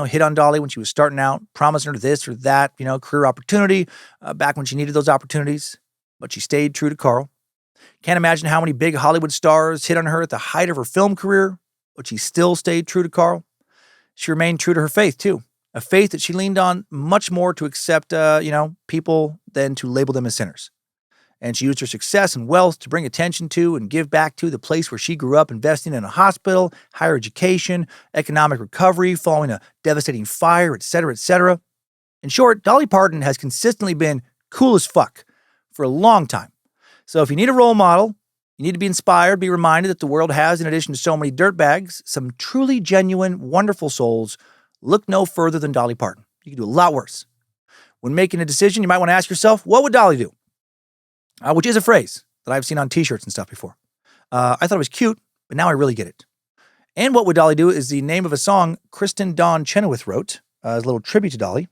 hit on Dolly when she was starting out, promising her this or that, career opportunity back when she needed those opportunities. But she stayed true to Carl. Can't imagine how many big Hollywood stars hit on her at the height of her film career, but she still stayed true to Carl. She remained true to her faith, too. a faith that she leaned on much more to accept, people than to label them as sinners. And she used her success and wealth to bring attention to and give back to the place where she grew up, investing in a hospital, higher education, economic recovery following a devastating fire, etc., etc. In short, Dolly Parton has consistently been cool as fuck for a long time. So if you need a role model, you need to be inspired, be reminded that the world has, in addition to so many dirtbags, some truly genuine, wonderful souls. Look no further than Dolly Parton. You can do a lot worse. When making a decision, you might want to ask yourself, what would Dolly do? Which is a phrase that I've seen on t-shirts and stuff before. I thought it was cute, but now I really get it. And What Would Dolly Do is the name of a song Kristen Dawn Chenoweth wrote as a little tribute to Dolly.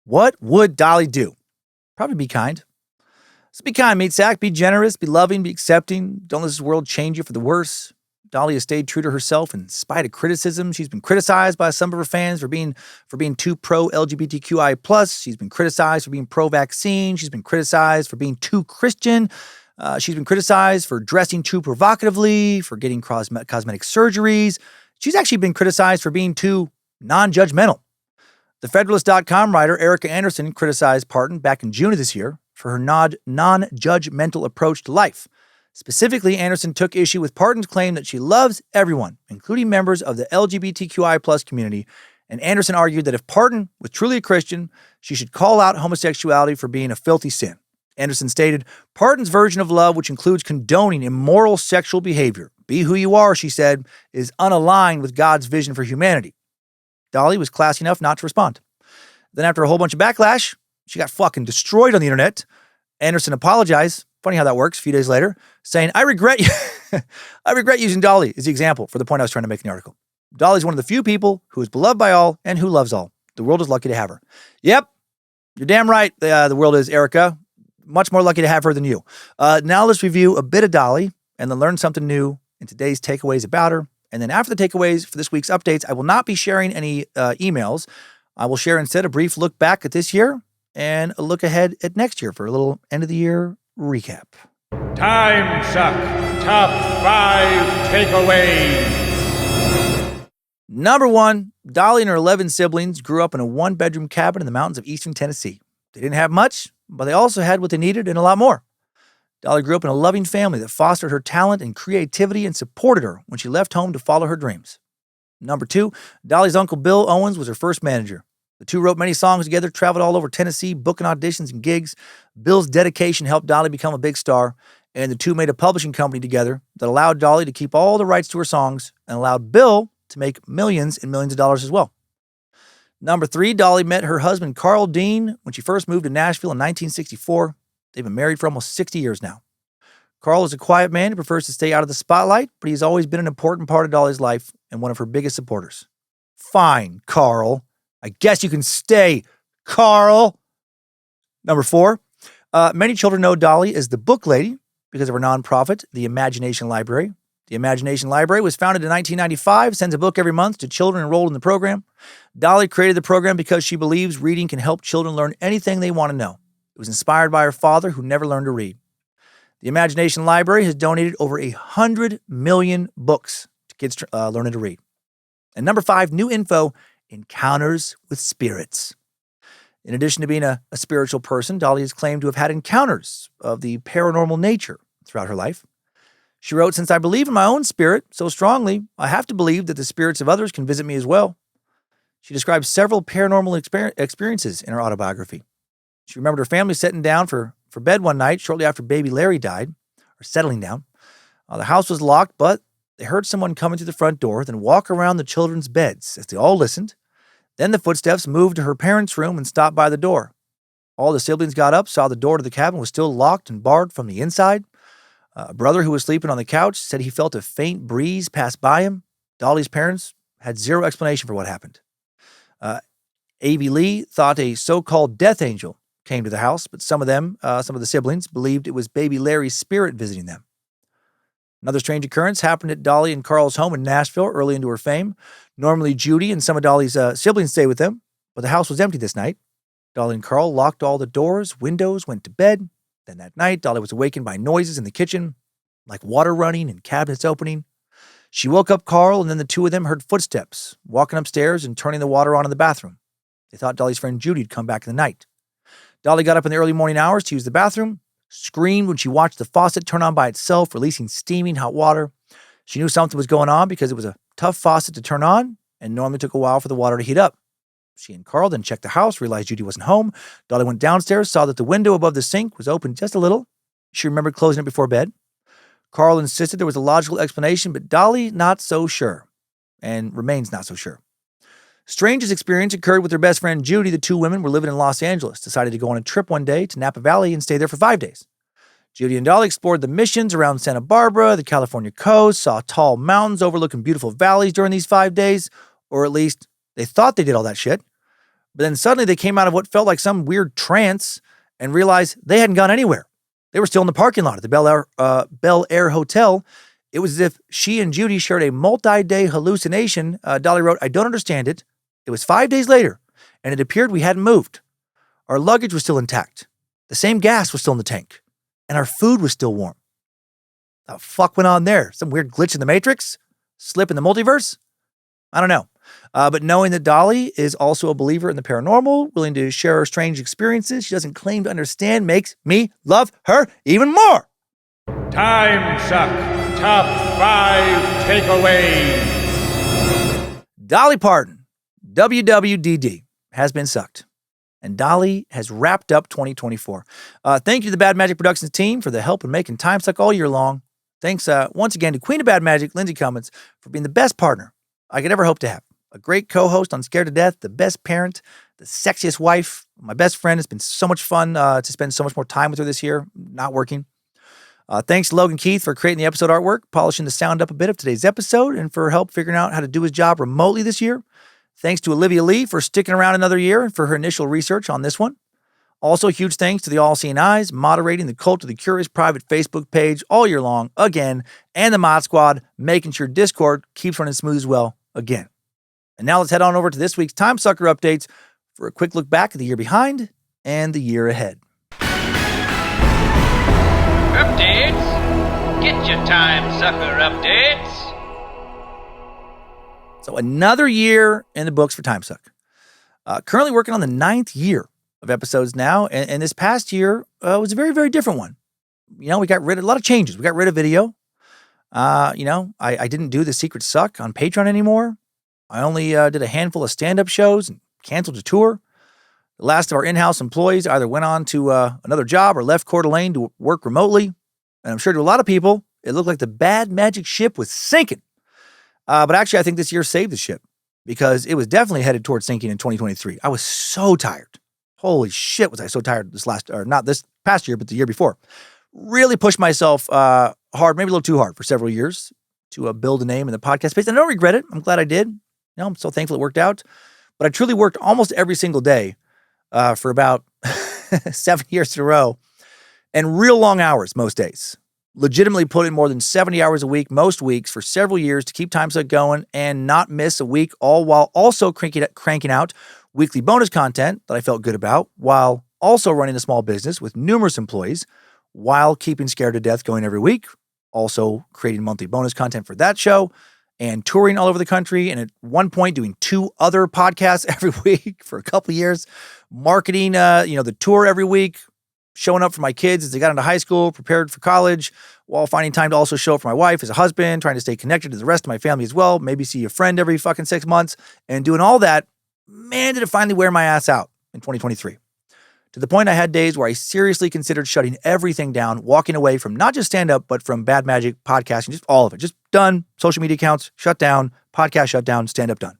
What would Dolly do? Probably be kind. So be kind, meat sack. Be generous, be loving, be accepting. Don't let this world change you for the worse. Dolly has stayed true to herself in spite of criticism. She's been criticized by some of her fans for being too pro-LGBTQI+. She's been criticized for being pro-vaccine. She's been criticized for being too Christian. She's been criticized for dressing too provocatively, for getting cosmetic surgeries. She's actually been criticized for being too non-judgmental. The Federalist.com writer Erica Anderson criticized Parton back in June of this year for her non-judgmental approach to life. Specifically, Anderson took issue with Parton's claim that she loves everyone, including members of the LGBTQI+ community, and Anderson argued that if Parton was truly a Christian, she should call out homosexuality for being a filthy sin. Anderson stated, Parton's version of love, which includes condoning immoral sexual behavior, be who you are, she said, is unaligned with God's vision for humanity. Dolly was classy enough not to respond. Then after a whole bunch of backlash, she got fucking destroyed on the internet. Anderson apologized. Funny how that works. A few days later, saying, I regret using Dolly as the example for the point I was trying to make in the article. Dolly's one of the few people who is beloved by all and who loves all. The world is lucky to have her. Yep, you're damn right. The world is, Erica. Much more lucky to have her than you. Now let's review a bit of Dolly and then learn something new in today's takeaways about her. And then after the takeaways for this week's updates, I will not be sharing any emails. I will share instead a brief look back at this year and a look ahead at next year for a little end of the year recap. Timesuck Top 5 Takeaways. Number 1, Dolly and her 11 siblings grew up in a one-bedroom cabin in the mountains of eastern Tennessee. They didn't have much, but they also had what they needed and a lot more. Dolly grew up in a loving family that fostered her talent and creativity and supported her when she left home to follow her dreams. Number 2, Dolly's uncle Bill Owens was her first manager. The two wrote many songs together, traveled all over Tennessee, booking auditions and gigs. Bill's dedication helped Dolly become a big star, and the two made a publishing company together that allowed Dolly to keep all the rights to her songs and allowed Bill to make millions and millions of dollars as well. Number 3, Dolly met her husband Carl Dean when she first moved to Nashville in 1964. They've been married for almost 60 years now. Carl is a quiet man who prefers to stay out of the spotlight, but he's always been an important part of Dolly's life and one of her biggest supporters. Fine, Carl. I guess you can stay, Carl. Number 4, many children know Dolly as the book lady because of her nonprofit, the Imagination Library. The Imagination Library was founded in 1995, sends a book every month to children enrolled in the program. Dolly created the program because she believes reading can help children learn anything they want to know. It was inspired by her father, who never learned to read. The Imagination Library has donated over 100 million books to kids learning to read. And number 5, new info, encounters with spirits. In addition to being a spiritual person, Dolly has claimed to have had encounters of the paranormal nature throughout her life. She wrote, since I believe in my own spirit so strongly, I have to believe that the spirits of others can visit me as well. She describes several paranormal experiences in her autobiography. She remembered her family sitting down for bed one night shortly after baby Larry died, or settling down. The house was locked, but they heard someone come into the front door, then walk around the children's beds as they all listened. Then the footsteps moved to her parents' room and stopped by the door. All the siblings got up, saw the door to the cabin was still locked and barred from the inside. A brother who was sleeping on the couch said he felt a faint breeze pass by him. Dolly's parents had zero explanation for what happened. A.V. Lee thought a so-called death angel came to the house, but some of the siblings, believed it was baby Larry's spirit visiting them. Another strange occurrence happened at Dolly and Carl's home in Nashville early into her fame. Normally, Judy and some of Dolly's siblings stay with them, but the house was empty this night. Dolly and Carl locked all the doors, windows, went to bed. Then that night, Dolly was awakened by noises in the kitchen, like water running and cabinets opening. She woke up Carl, and then the two of them heard footsteps, walking upstairs and turning the water on in the bathroom. They thought Dolly's friend Judy had come back in the night. Dolly got up in the early morning hours to use the bathroom, screamed when she watched the faucet turn on by itself, releasing steaming hot water. She knew something was going on because it was a tough faucet to turn on and normally took a while for the water to heat up. She and Carl then checked the house, realized Judy wasn't home. Dolly went downstairs, saw that the window above the sink was open just a little. She remembered closing it before bed. Carl insisted there was a logical explanation, but Dolly not so sure, and remains not so sure. Strangest experience occurred with her best friend Judy. The two women were living in Los Angeles, decided to go on a trip one day to Napa Valley and stay there for 5 days. Judy and Dolly explored the missions around Santa Barbara, the California coast, saw tall mountains overlooking beautiful valleys during these 5 days, or at least they thought they did all that shit. But then suddenly they came out of what felt like some weird trance and realized they hadn't gone anywhere. They were still in the parking lot at the Bel Air Hotel. It was as if she and Judy shared a multi-day hallucination. Dolly wrote, "I don't understand it. It was 5 days later, and it appeared we hadn't moved. Our luggage was still intact. The same gas was still in the tank, and our food was still warm." The fuck went on there? Some weird glitch in the Matrix? Slip in the multiverse? I don't know. But knowing that Dolly is also a believer in the paranormal, willing to share her strange experiences she doesn't claim to understand, makes me love her even more. Timesuck Top 5 Takeaways. Dolly Parton, WWDD, has been sucked. And Dolly has wrapped up 2024. Thank you to the Bad Magic Productions team for the help in making Timesuck all year long. Thanks once again to Queen of Bad Magic, Lindsay Cummins, for being the best partner I could ever hope to have. A great co-host on Scared to Death, the best parent, the sexiest wife, my best friend. It's been so much fun to spend so much more time with her this year, not working. Thanks to Logan Keith for creating the episode artwork, polishing the sound up a bit of today's episode, and for help figuring out how to do his job remotely this year. Thanks to Olivia Lee for sticking around another year and for her initial research on this one. Also, huge thanks to the All-Seeing Eyes, moderating the Cult of the Curious private Facebook page all year long, again, and the Mod Squad, making sure Discord keeps running smooth as well, again. And now let's head on over to this week's Timesucker updates for a quick look back at the year behind and the year ahead. Updates? Get your Timesucker updates. So another year in the books for Timesuck. Currently working on the 9th year of episodes now, and this past year was a very, very different one. You know, we got rid of a lot of changes. We got rid of video. I didn't do the Secret Suck on Patreon anymore. I only did a handful of stand-up shows and canceled a tour. The last of our in-house employees either went on to another job or left Coeur d'Alene to work remotely. And I'm sure to a lot of people, it looked like the Bad Magic ship was sinking. But actually, I think this year saved the ship because it was definitely headed towards sinking in 2023. I was so tired. Holy shit, was I so tired not this past year, but the year before. Really pushed myself hard, maybe a little too hard for several years to build a name in the podcast space. And I don't regret it. I'm glad I did. You know, I'm so thankful it worked out. But I truly worked almost every single day for about 7 years in a row. And real long hours most days. Legitimately put in more than 70 hours a week most weeks for several years to keep Timesuck going and not miss a week, all while also cranking out weekly bonus content that I felt good about, while also running a small business with numerous employees, while keeping Scared to Death going every week, also creating monthly bonus content for that show, and touring all over the country, and at one point doing 2 other podcasts every week for a couple of years, marketing the tour every week, showing up for my kids as they got into high school, prepared for college, while finding time to also show up for my wife as a husband, trying to stay connected to the rest of my family as well, maybe see a friend every fucking 6 months, and doing all that. Man, did it finally wear my ass out in 2023. To the point I had days where I seriously considered shutting everything down, walking away from not just stand-up, but from Bad Magic, podcasting, just all of it. Just done. Social media accounts, shut down. Podcast shut down. Stand-up done.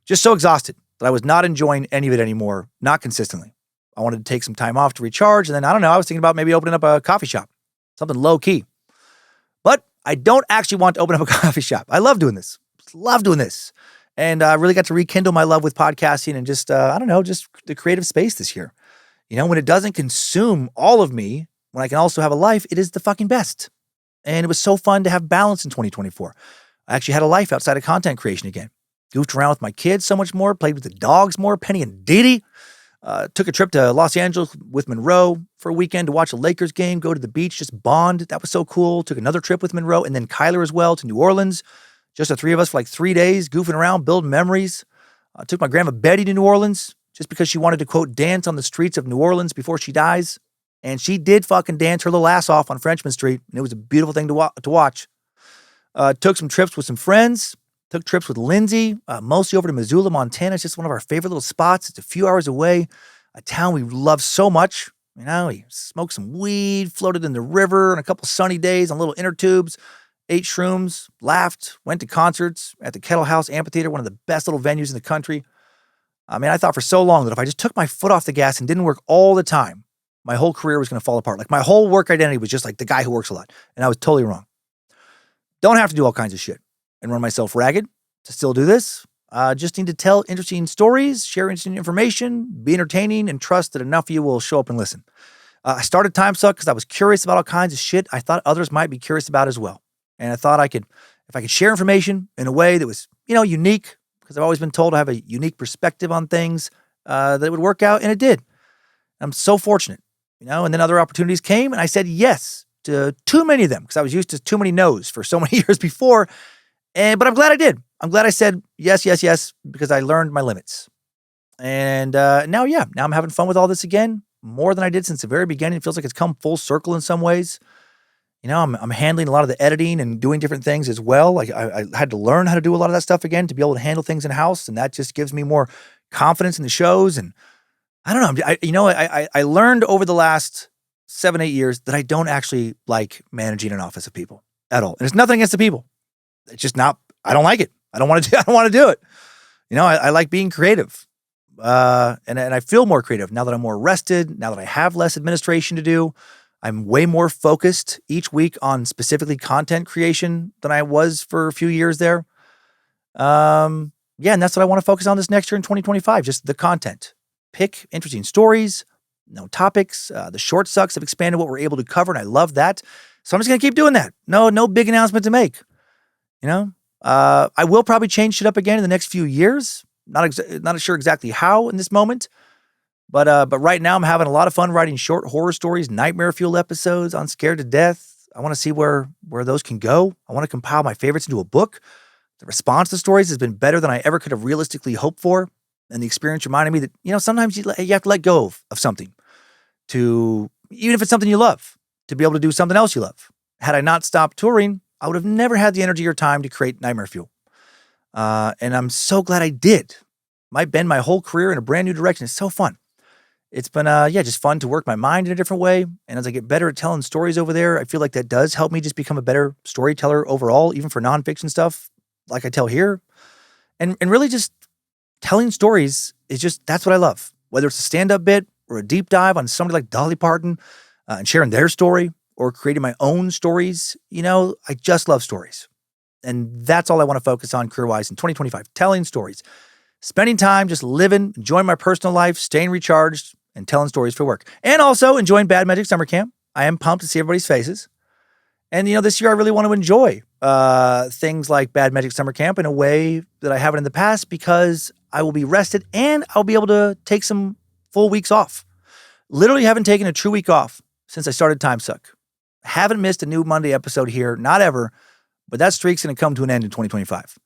Just so exhausted that I was not enjoying any of it anymore, not consistently. I wanted to take some time off to recharge, and then, I don't know, I was thinking about maybe opening up a coffee shop. Something low-key. I don't actually want to open up a coffee shop. I love doing this. Love doing this. And I really got to rekindle my love with podcasting and just, just the creative space this year. When it doesn't consume all of me, when I can also have a life, it is the fucking best. And it was so fun to have balance in 2024. I actually had a life outside of content creation again. Goofed around with my kids so much more, played with the dogs more, Penny and Dee Dee. Took a trip to Los Angeles with Monroe for a weekend to watch a Lakers game, go to the beach, just bond. That was so cool. Took another trip with Monroe and then Kyler as well to New Orleans. Just the three of us for like 3 days, goofing around, building memories. Took my grandma Betty to New Orleans just because she wanted to, quote, dance on the streets of New Orleans before she dies. And she did fucking dance her little ass off on Frenchman Street. And it was a beautiful thing to watch. Took some trips with some friends. Took trips with Lindsay, mostly over to Missoula, Montana. It's just one of our favorite little spots. It's a few hours away. A town we love so much. We smoked some weed, floated in the river on a couple sunny days on little inner tubes, ate shrooms, laughed, went to concerts at the Kettle House Amphitheater, one of the best little venues in the country. I thought for so long that if I just took my foot off the gas and didn't work all the time, my whole career was going to fall apart. Like my whole work identity was just like the guy who works a lot. And I was totally wrong. Don't have to do all kinds of shit and run myself ragged to still do this. Just need to tell interesting stories, share interesting information, be entertaining, and trust that enough of you will show up and listen. I started Timesuck because I was curious about all kinds of shit I thought others might be curious about as well. And I thought if I could share information in a way that was, unique, because I've always been told I have a unique perspective on things, that it would work out, and it did. I'm so fortunate, and then other opportunities came, and I said yes to too many of them because I was used to too many no's for so many years before. But I'm glad I did. I'm glad I said yes, because I learned my limits. And now I'm having fun with all this again, more than I did since the very beginning. It feels like it's come full circle in some ways. I'm handling a lot of the editing and doing different things as well. Like I had to learn how to do a lot of that stuff again to be able to handle things in-house, and that just gives me more confidence in the shows. And I don't know. I learned over the last 7-8 years that I don't actually like managing an office of people at all. And it's nothing against the people. It's just not. I don't like it. I don't want to do it. I like being creative, and I feel more creative now that I'm more rested. Now that I have less administration to do, I'm way more focused each week on specifically content creation than I was for a few years there. And that's what I want to focus on this next year in 2025. Just the content. Pick interesting stories, topics. The short sucks have expanded what we're able to cover, and I love that. So I'm just gonna keep doing that. No big announcement to make. I will probably change shit up again in the next few years. Not sure exactly how in this moment. But right now I'm having a lot of fun writing short horror stories, nightmare fuel episodes on Scared to Death. I want to see where those can go. I want to compile my favorites into a book. The response to stories has been better than I ever could have realistically hoped for. And the experience reminded me that, sometimes you have to let go of something even if it's something you love, to be able to do something else you love. Had I not stopped touring, I would have never had the energy or time to create Nightmare Fuel. And I'm so glad I did. Might bend my whole career in a brand new direction. It's so fun. It's been, just fun to work my mind in a different way. And as I get better at telling stories over there, I feel like that does help me just become a better storyteller overall, even for nonfiction stuff like I tell here. And really just telling stories is that's what I love. Whether it's a stand-up bit or a deep dive on somebody like Dolly Parton and sharing their story or creating my own stories, I just love stories. And that's all I want to focus on career-wise in 2025, telling stories. Spending time just living, enjoying my personal life, staying recharged, and telling stories for work. And also enjoying Bad Magic Summer Camp. I am pumped to see everybody's faces. And, this year I really want to enjoy things like Bad Magic Summer Camp in a way that I haven't in the past because I will be rested and I'll be able to take some full weeks off. Literally haven't taken a true week off since I started Timesuck. Haven't missed a new Monday episode here, not ever, but that streak's going to come to an end in 2025.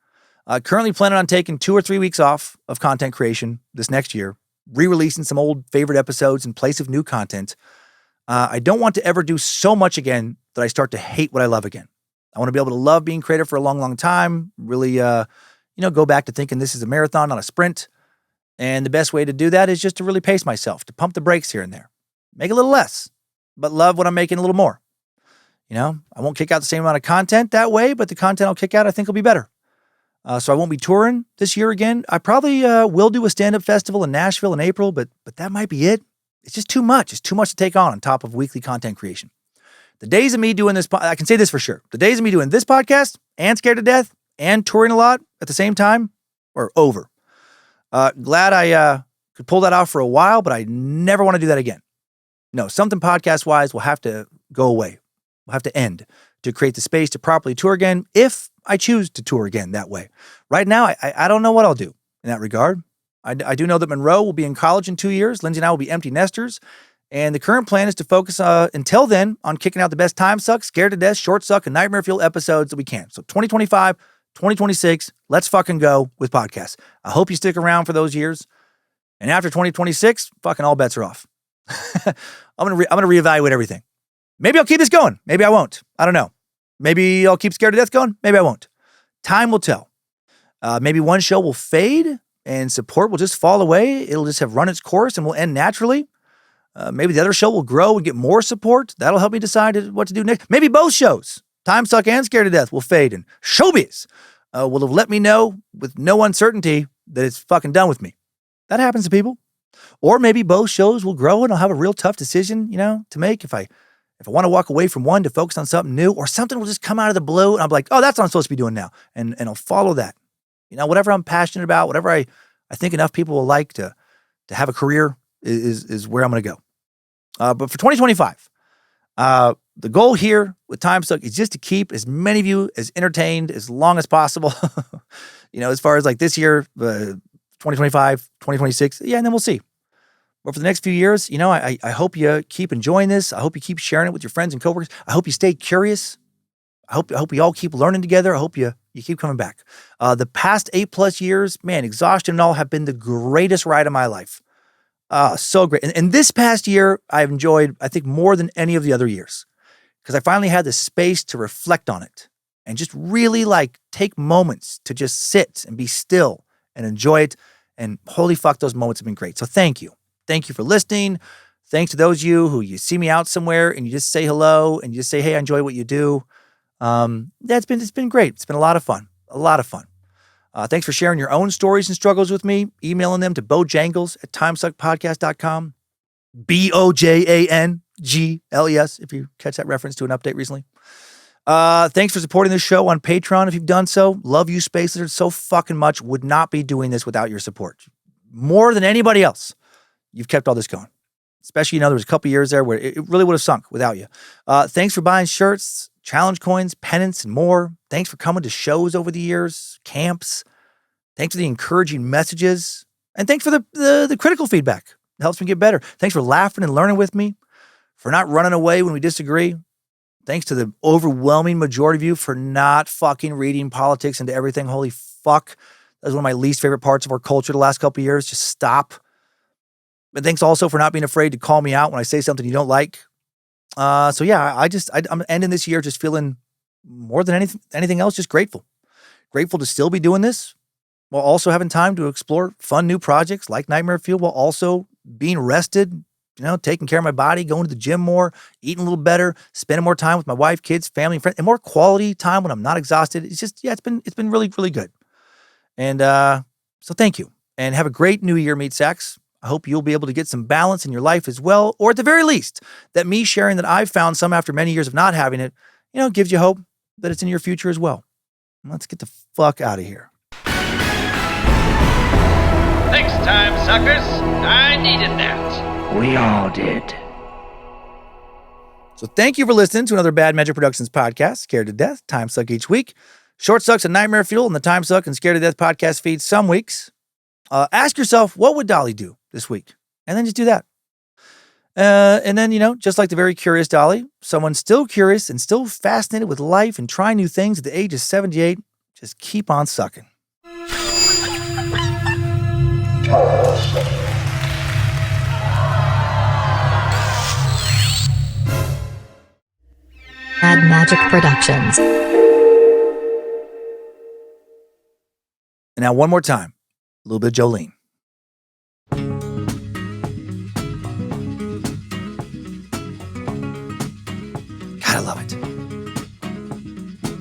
Currently planning on taking 2 or 3 weeks off of content creation this next year, re-releasing some old favorite episodes in place of new content. I don't want to ever do so much again that I start to hate what I love again. I want to be able to love being creative for a long, long time, really, go back to thinking this is a marathon, not a sprint. And the best way to do that is just to really pace myself, to pump the brakes here and there. Make a little less, but love what I'm making a little more. I won't kick out the same amount of content that way, but the content I'll kick out, I think will be better. So I won't be touring this year again. I probably will do a stand-up festival in Nashville in April, but that might be it. It's just too much. It's too much to take on top of weekly content creation. The days of me doing this, I can say this for sure. The days of me doing this podcast and Scared to Death and touring a lot at the same time are over. Glad I could pull that off for a while, but I never want to do that again. No, something podcast-wise will have to go away. Will have to end to create the space to properly tour again if I choose to tour again that way. Right now, I don't know what I'll do in that regard. I do know that Monroe will be in college in 2 years. Lindsay and I will be empty nesters. And the current plan is to focus until then on kicking out the best Timesuck, Scared to Death, Short Suck, and Nightmare Fuel episodes that we can. So 2025, 2026, let's fucking go with podcasts. I hope you stick around for those years. And after 2026, fucking all bets are off. I'm gonna reevaluate everything. Maybe I'll keep this going. Maybe I won't. I don't know. Maybe I'll keep Scared to Death going. Maybe I won't. Time will tell. Maybe one show will fade and support will just fall away. It'll just have run its course and will end naturally. Maybe the other show will grow and get more support. That'll help me decide what to do next. Maybe both shows, Timesuck and Scared to Death, will fade, and showbiz will have let me know with no uncertainty that it's fucking done with me. That happens to people. Or maybe both shows will grow and I'll have a real tough decision, to make if I want to walk away from one to focus on something new, or something will just come out of the blue and I'm like, oh, that's what I'm supposed to be doing now. And I'll follow that. Whatever I'm passionate about, whatever I think enough people will like to have a career is where I'm going to go. But for 2025, the goal here with Timesuck is just to keep as many of you as entertained as long as possible. As far as like this year, 2025, 2026, and then we'll see. But for the next few years, I hope you keep enjoying this. I hope you keep sharing it with your friends and coworkers. I hope you stay curious. I hope we all keep learning together. I hope you keep coming back. The past 8+ years, man, exhaustion and all have been the greatest ride of my life. So great. And this past year, I've enjoyed, I think, more than any of the other years because I finally had the space to reflect on it and just really take moments to just sit and be still and enjoy it. And holy fuck, those moments have been great. So thank you. Thank you for listening. Thanks to those of you who you see me out somewhere and you just say hello and you just say, hey, I enjoy what you do. It's been great. It's been a lot of fun. Thanks for sharing your own stories and struggles with me, emailing them to bojangles@timesuckpodcast.com. BOJANGLES, if you catch that reference to an update recently. Thanks for supporting this show on Patreon if you've done so. Love you, Space Lizard, so fucking much. Would not be doing this without your support. More than anybody else, you've kept all this going. Especially, there was a couple years there where it really would have sunk without you. Thanks for buying shirts, challenge coins, pennants, and more. Thanks for coming to shows over the years, camps. Thanks for the encouraging messages. And thanks for the critical feedback. It helps me get better. Thanks for laughing and learning with me, for not running away when we disagree. Thanks to the overwhelming majority of you for not fucking reading politics into everything. Holy fuck. That was one of my least favorite parts of our culture the last couple of years. Just stop. But thanks also for not being afraid to call me out when I say something you don't like. I'm ending this year just feeling more than anything else, just grateful. Grateful to still be doing this while also having time to explore fun new projects like Nightmare Fuel, while also being rested, taking care of my body, going to the gym more, eating a little better, spending more time with my wife, kids, family, and friends, and more quality time when I'm not exhausted. It's just, it's been really, really good. And so thank you. And have a great new year, Meat Sacks. I hope you'll be able to get some balance in your life as well, or at the very least, that me sharing that I've found some after many years of not having it, gives you hope that it's in your future as well. Let's get the fuck out of here. Next time, suckers, I needed that. We all did. So thank you for listening to another Bad Magic Productions podcast, Scared to Death, Timesuck each week. Short Sucks and Nightmare Fuel in the Timesuck and Scared to Death podcast feed some weeks. Ask yourself, what would Dolly do this week? And then just do that. And then, just like the very curious Dolly, someone still curious and still fascinated with life and trying new things at the age of 78, just keep on sucking. Bad Magic Productions. And now one more time, a little bit of Jolene. Gotta love it.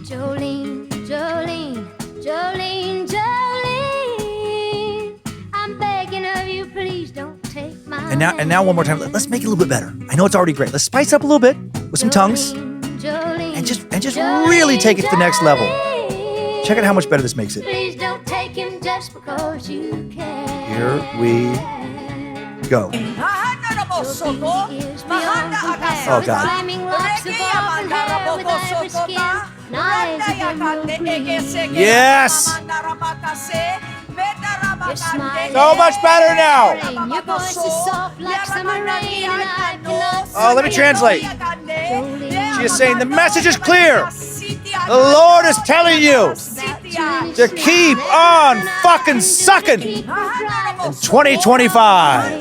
Jolene, Jolene, Jolene, Jolene, I'm begging of you, please don't take my And now one more time, let's make it a little bit better. I know it's already great. Let's spice up a little bit with some tongues. and just really take it to the next level. Check out how much better this makes it. Please don't take him just because you can. Here we go. Oh, God. Flaming locks of auburn hair with ivory skin. Eyes of emerald green. Yes! Your smile So much better now. Your voice is soft like summer rain, and I cannot Oh, let me translate. Jolene. She is saying the message is clear. The Lord is telling you to keep on fucking sucking in 2025.